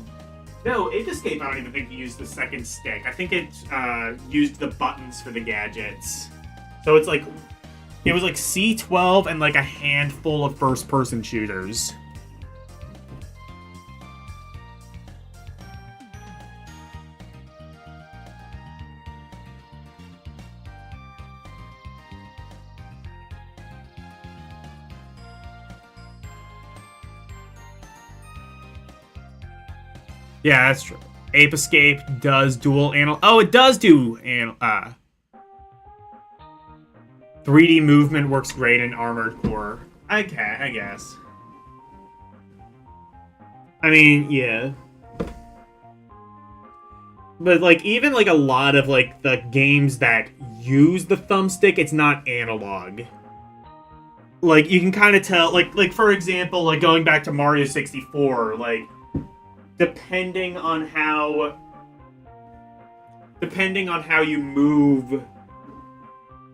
No, Ape Escape, I don't even think it used the second stick. I think it used the buttons for the gadgets. So it's like, it was like C12 and like a handful of first-person shooters. Yeah, that's true. Ape Escape does dual anal. Oh, it does do 3D movement works great in Armored Core. I guess. I mean, yeah. But like even like a lot of like the games that use the thumbstick, it's not analog. Like you can kind of tell, like for example, like going back to Mario 64, like depending on how you move,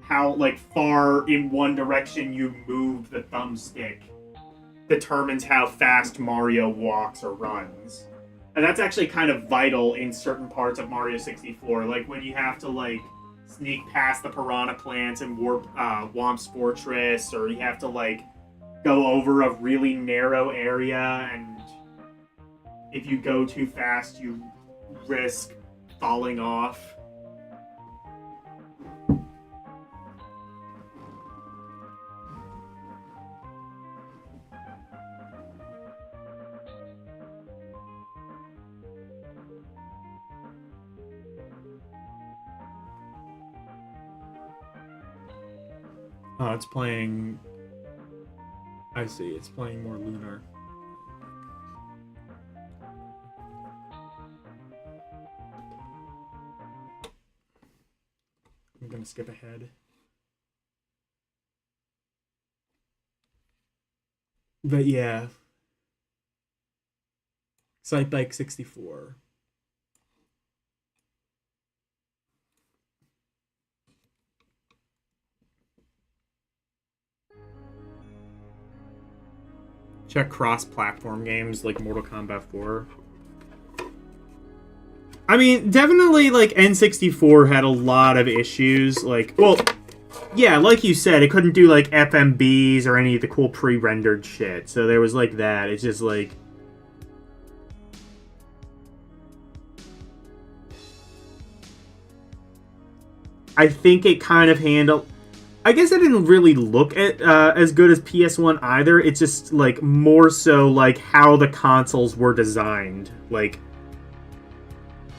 how like far in one direction you move the thumbstick determines how fast Mario walks or runs. And that's actually kind of vital in certain parts of Mario 64, like when you have to like sneak past the piranha plants and warp Womp's Fortress, or you have to like go over a really narrow area, and if you go too fast, you risk falling off. Oh, it's playing... I see, it's playing more Lunar. I'm gonna skip ahead. But yeah. Sightbike 64. Check cross-platform games like Mortal Kombat 4. I mean, definitely, like, N64 had a lot of issues. Like, well, yeah, like you said, it couldn't do, like, FMBs or any of the cool pre-rendered shit. So there was, like, that. It's just, like... I think it kind of handled... I guess I didn't really look at as good as PS1 either. It's just, like, more so, like, how the consoles were designed. Like...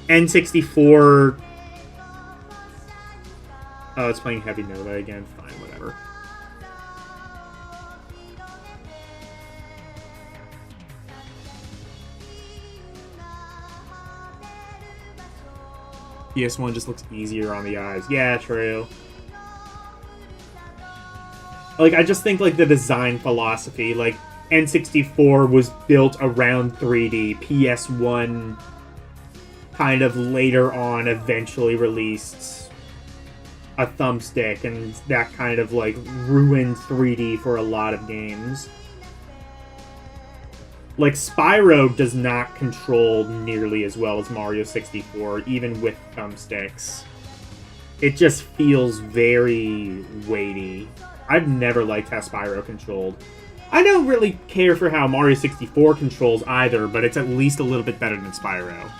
N64... Oh, it's playing Heavy Nova again. Fine, whatever. PS1 just looks easier on the eyes. Yeah, true. Like, I just think, like, the design philosophy, like, N64 was built around 3D. PS1... kind of later on eventually released a thumbstick, and that kind of like ruined 3D for a lot of games. Like Spyro does not control nearly as well as Mario 64, even with thumbsticks. It just feels very weighty. I've never liked how Spyro controlled. I don't really care for how Mario 64 controls either, but it's at least a little bit better than Spyro.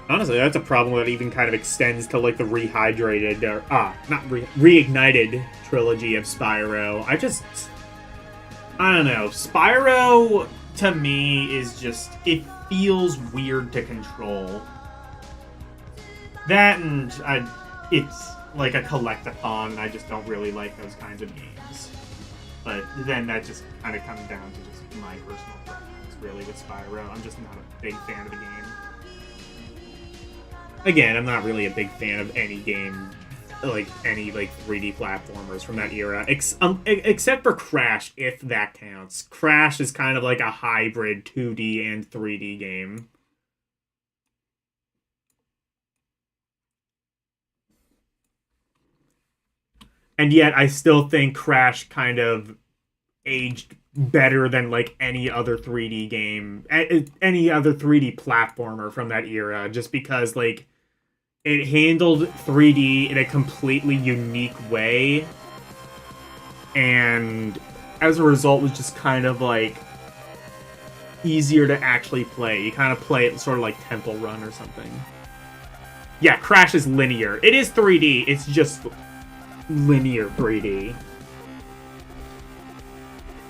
Honestly, that's a problem that even kind of extends to, like, the rehydrated, or, reignited trilogy of Spyro. I don't know. Spyro, to me, is just, it feels weird to control. That and it's like a collectathon, and I just don't really like those kinds of games. But then that just kind of comes down to just my personal preference, really, with Spyro. I'm just not a big fan of the game. Again, I'm not really a big fan of any game like any like 3D platformers from that era, except for Crash, if that counts. Crash is kind of like a hybrid 2D and 3D game. And yet, I still think Crash kind of aged better than like any other 3D game, any other 3D platformer from that era, just because like it handled 3D in a completely unique way, and as a result was just kind of like easier to actually play. You kind of play it sort of like Temple Run or something. Yeah, Crash is linear. It is 3D, it's just linear 3D.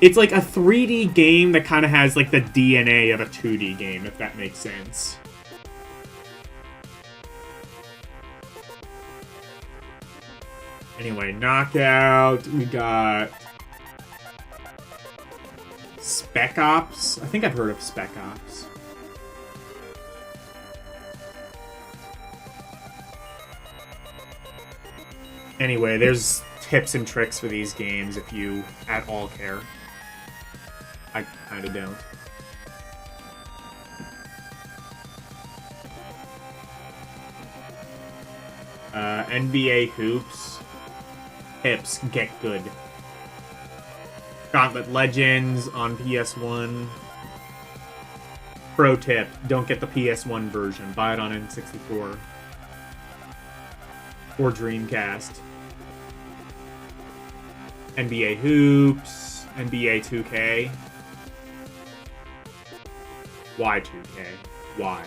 It's like a 3D game that kind of has like the DNA of a 2D game, if that makes sense. Anyway, Knockout, we got Spec Ops. I think I've heard of Spec Ops. Anyway, there's tips and tricks for these games if you at all care. I kind of don't. NBA Hoops. Tips, get good. Gauntlet Legends on PS1. Pro tip, don't get the PS1 version. Buy it on N64. Or Dreamcast. NBA Hoops. NBA 2K. Why 2K? Why?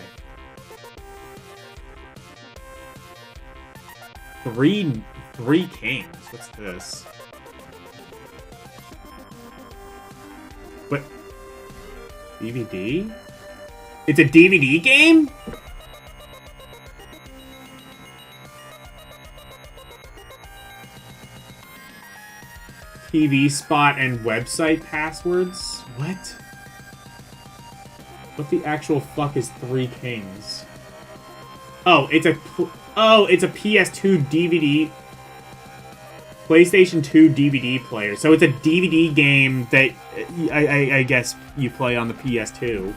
Three Kings. What's this? What? DVD? It's a DVD game? TV spot and website passwords? What? What the actual fuck is Three Kings? Oh, it's a PS2 DVD, PlayStation 2 DVD player. So it's a DVD game that I guess you play on the PS2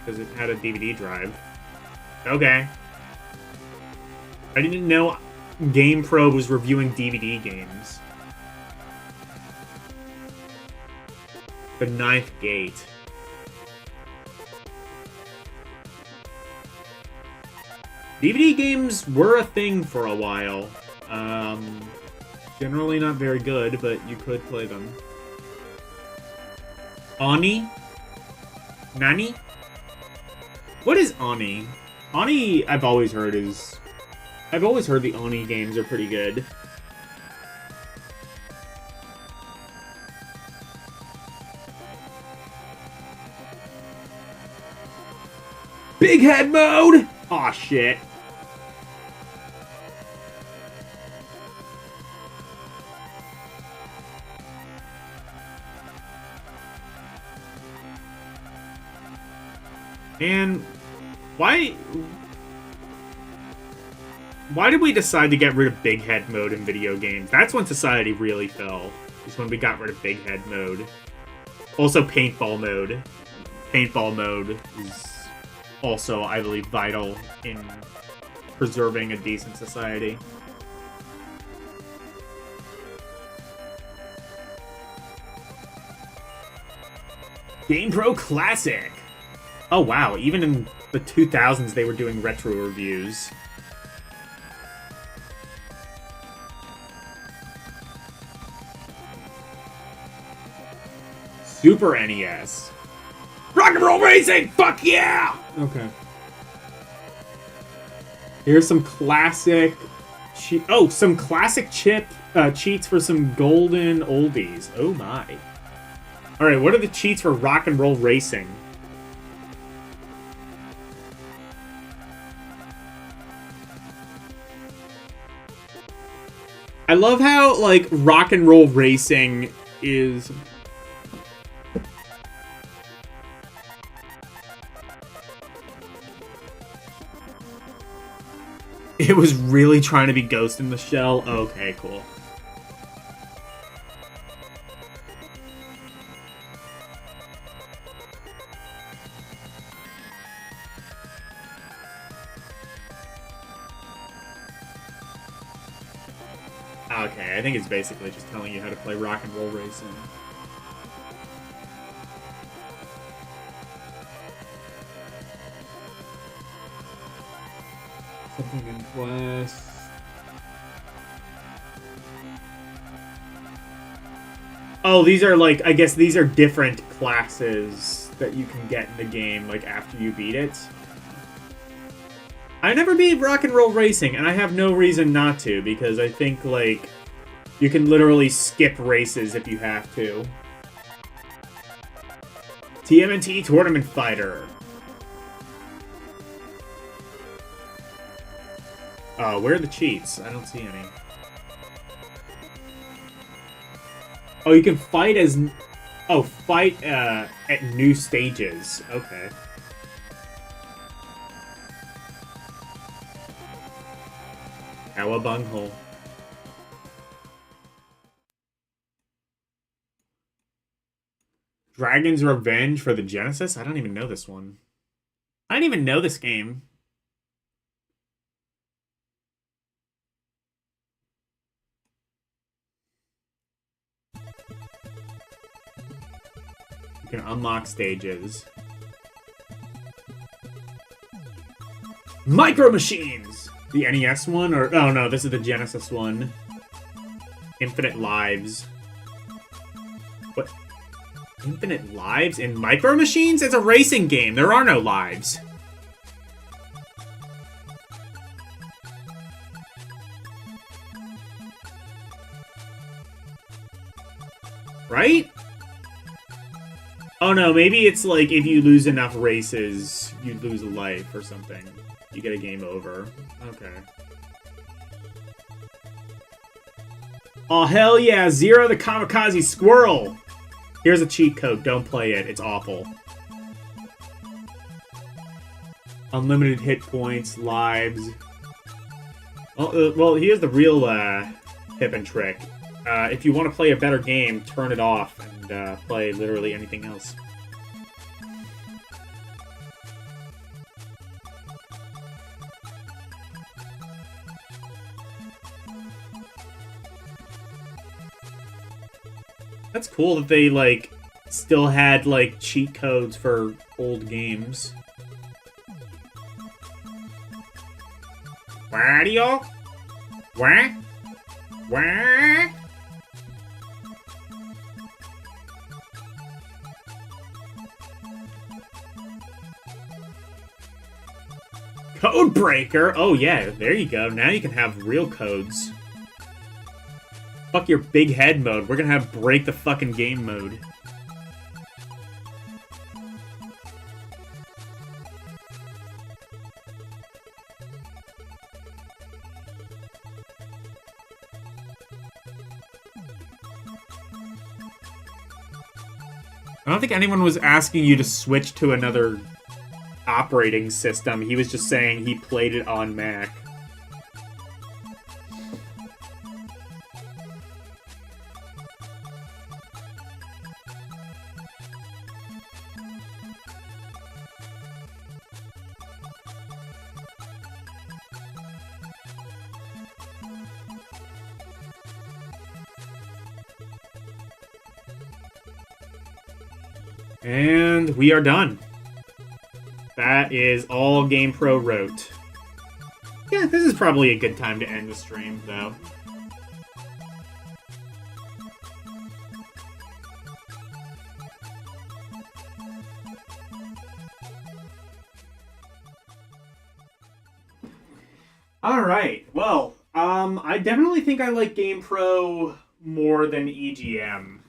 because it had a DVD drive. Okay. I didn't know GamePro was reviewing DVD games. The Ninth Gate. DVD games were a thing for a while. Generally not very good, but you could play them. Oni? Nani? What is Oni? Oni, I've always heard the Oni games are pretty good. Big head mode! Aw, shit. And why did we decide to get rid of big head mode in video games? That's when society really fell. Is when we got rid of big head mode. Also paintball mode. Paintball mode is also, I believe, vital in preserving a decent society. GamePro Classic! Oh wow, even in the 2000s they were doing retro reviews. Super NES. Rock and Roll Racing! Fuck yeah! Okay. Here's some classic... some classic cheats for some golden oldies. Oh my. Alright, what are the cheats for Rock and Roll Racing? I love how, like, Rock and Roll Racing is... It was really trying to be Ghost in the Shell? Okay, cool. Okay, I think it's basically just telling you how to play rock and roll racing. Something in quest. Oh, these are like, I guess these are different classes that you can get in the game, like, after you beat it. I never beat Rock and Roll Racing, and I have no reason not to, because I think, like, you can literally skip races if you have to. TMNT Tournament Fighter. Where are the cheats? I don't see any. Oh, you can fight as... Oh, fight at new stages. Okay. Cowabunghole. Dragon's Revenge for the Genesis? I don't even know this one. I didn't even know this game. You can unlock stages. Micro Machines! The NES one? Or oh no, this is the Genesis one. Infinite Lives. What? Infinite Lives in Micro Machines? It's a racing game. There are no lives. Right? Oh no, maybe it's like if you lose enough races, you lose a life or something. You get a game over. Okay. Oh, hell yeah! Zero the Kamikaze Squirrel! Here's a cheat code. Don't play it. It's awful. Unlimited hit points, lives. Well, here's the real tip and trick. If you want to play a better game, turn it off and play literally anything else. That's cool that they, like, still had, like, cheat codes for old games. Wario? Wah? Wah? Code breaker? Oh yeah, there you go. Now you can have real codes. Fuck your big head mode. We're gonna have break the fucking game mode. I don't think anyone was asking you to switch to another operating system. He was just saying he played it on Mac. And we are done. That is all GamePro wrote. Yeah, this is probably a good time to end the stream, though. Alright, well, I definitely think I like GamePro more than EGM.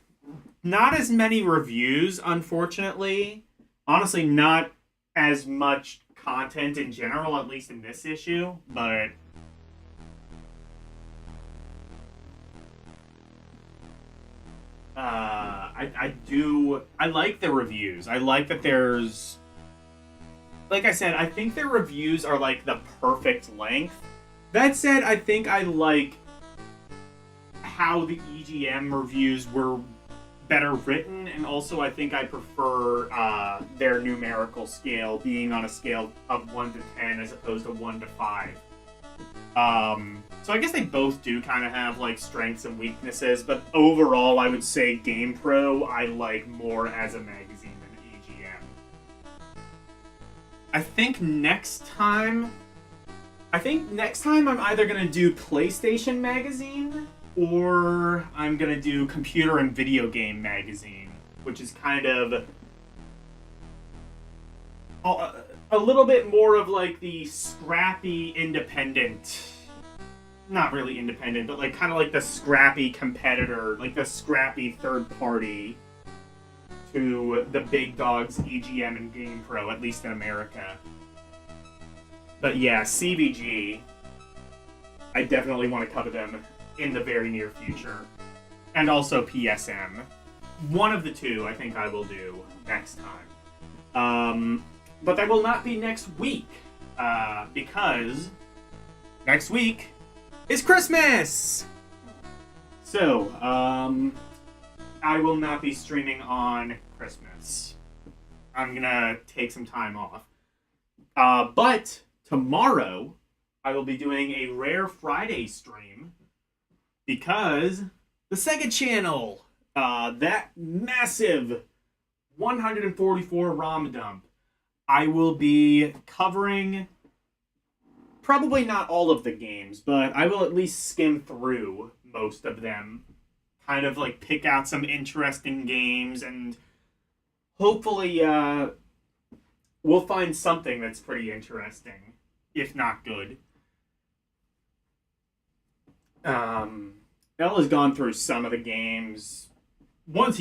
Not as many reviews, unfortunately. Honestly, not as much content in general, at least in this issue, but I like the reviews. I like that like I said, I think their reviews are like the perfect length. That said, I think I like how the EGM reviews were better written, and also I think I prefer their numerical scale being on a scale of 1 to 10 as opposed to 1 to 5. So I guess they both do kind of have like strengths and weaknesses, but overall I would say GamePro I like more as a magazine than EGM. I think next time I'm either gonna do PlayStation Magazine or I'm gonna do Computer and Video Game Magazine, which is kind of a little bit more of like the scrappy independent, not really independent, but like kind of like the scrappy competitor, like the scrappy third party to the big dogs EGM and GamePro, at least in America. But yeah, CVG, I definitely want to cover them in the very near future. And also PSM. One of the two I think I will do next time. But that will not be next week, because next week is Christmas! So, I will not be streaming on Christmas. I'm gonna take some time off. But tomorrow, I will be doing a Rare Friday stream, because the Sega Channel, that massive 144 ROM dump, I will be covering probably not all of the games, but I will at least skim through most of them. Kind of like pick out some interesting games and hopefully we'll find something that's pretty interesting, if not good. Elle has gone through some of the games. Once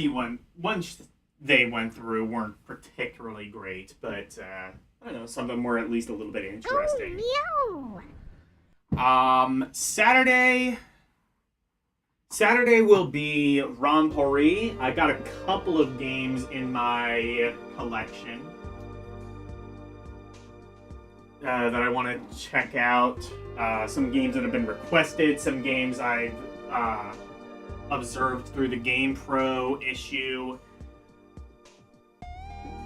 they went through weren't particularly great, but I don't know, some of them were at least a little bit interesting. Oh, no! Saturday will be Rompori. I got a couple of games in my collection that I want to check out. Some games that have been requested, some games I've observed through the GamePro issue.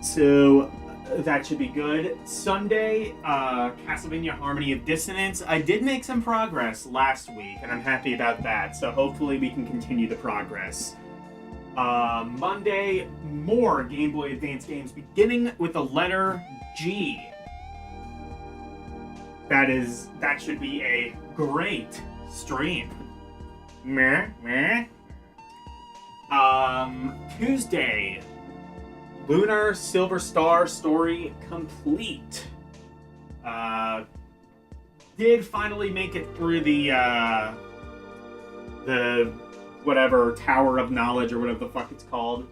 So that should be good. Sunday, Castlevania Harmony of Dissonance. I did make some progress last week, and I'm happy about that. So hopefully we can continue the progress. Monday, more Game Boy Advance games, beginning with the letter G. That should be a great stream. Meh, meh. Tuesday, Lunar Silver Star story complete. Did finally make it through the whatever Tower of Knowledge or whatever the fuck it's called.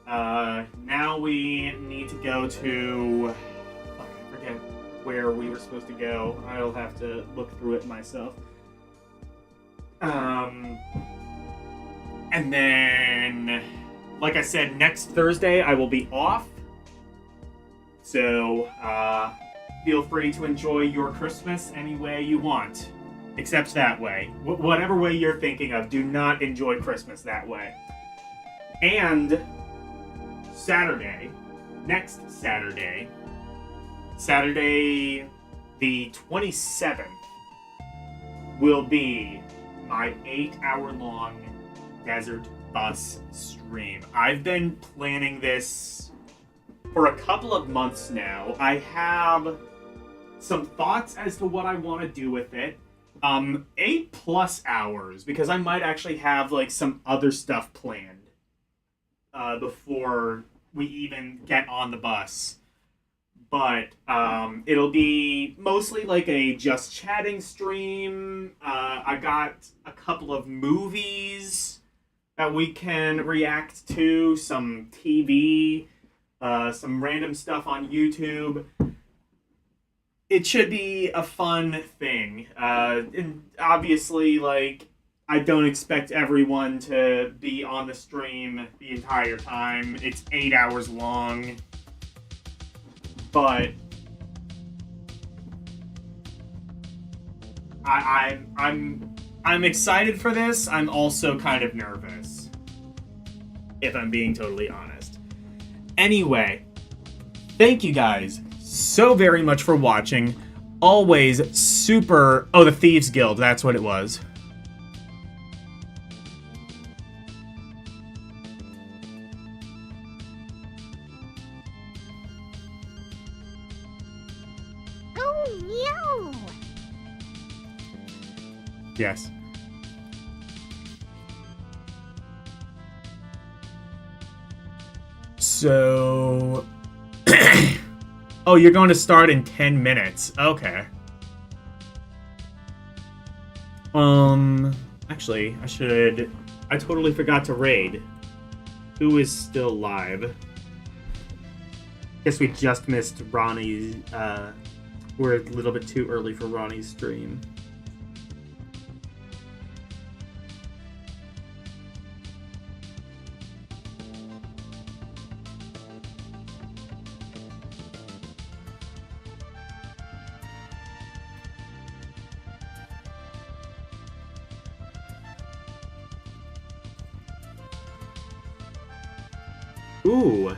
Now we need to go to, I forget where we were supposed to go. I'll have to look through it myself. And then, like I said, next Thursday I will be off. So, feel free to enjoy your Christmas any way you want. Except that way. Whatever way you're thinking of, do not enjoy Christmas that way. And Saturday, next Saturday, Saturday the 27th, will be my 8-hour-long Desert Bus stream. I've been planning this for a couple of months now. I have some thoughts as to what I want to do with it. 8+ hours, because I might actually have like some other stuff planned before we even get on the bus. But it'll be mostly like a just chatting stream. I got a couple of movies that we can react to, some TV, some random stuff on YouTube. It should be a fun thing. And obviously, like, I don't expect everyone to be on the stream the entire time. It's 8 hours long. But I'm excited for this. I'm also kind of nervous, if I'm being totally honest. Anyway, thank you guys so very much for watching. Always super... Oh, the Thieves Guild. That's what it was. Oh, no! Yes. So... Oh, you're going to start in 10 minutes. Okay. Actually, I totally forgot to raid. Who is still live? Guess we just missed Ronnie's, we're a little bit too early for Ronnie's stream. Ooh.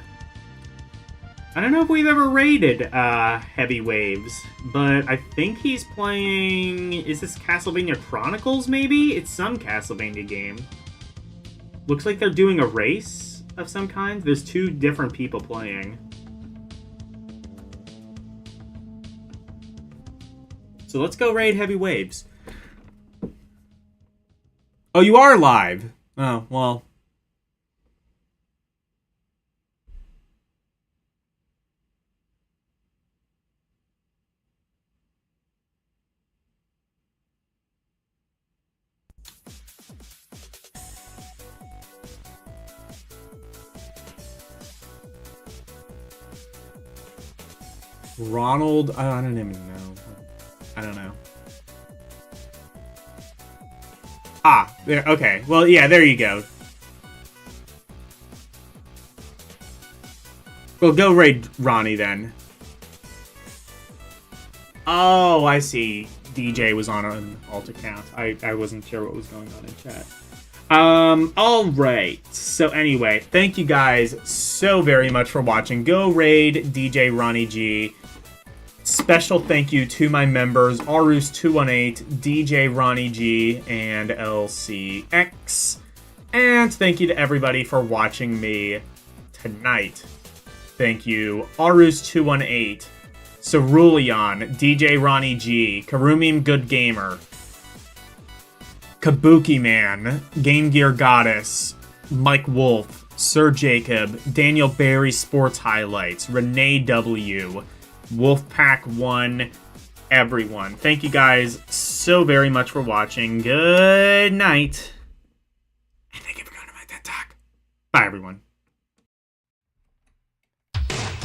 I don't know if we've ever raided Heavy Waves, but I think he's playing... Is this Castlevania Chronicles, maybe? It's some Castlevania game. Looks like they're doing a race of some kind. There's two different people playing. So let's go raid Heavy Waves. Oh, you are live. Oh, well... Ronald, I don't even know. I don't know. Ah, there, okay. Well, yeah, there you go. Well, go raid Ronnie then. Oh, I see. DJ was on an alt account. I wasn't sure what was going on in chat. Alright. So anyway, thank you guys so very much for watching. Go raid DJ Ronnie G. Special thank you to my members, Arus218, DJ Ronnie G, and LCX. And thank you to everybody for watching me tonight. Thank you, Arus218, Cerulean, DJ Ronnie G, Karumian Good Gamer, Kabuki Man, Game Gear Goddess, Mike Wolf, Sir Jacob, Daniel Barry Sports Highlights, Renee W, Wolfpack1, everyone. Thank you guys so very much for watching. Good night. And thank you for going to my TED Talk. Bye, everyone.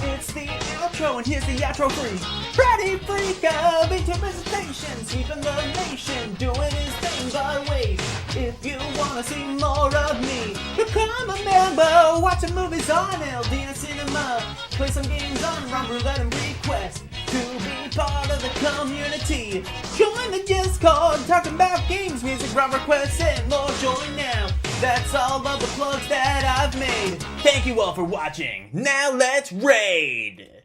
It's the outro, and here's the outro freak. Freddy Freak of into visitation, sweeping the nation, doing his thing by ways. If you wanna see more of me, become a member, watching movies on LDM Cinema, play some games on Rum Roulette and request to be part of the community. Join the Discord, talking about games, music, rum requests, and more. Join now. That's all of the plugs that I've made. Thank you all for watching. Now let's raid!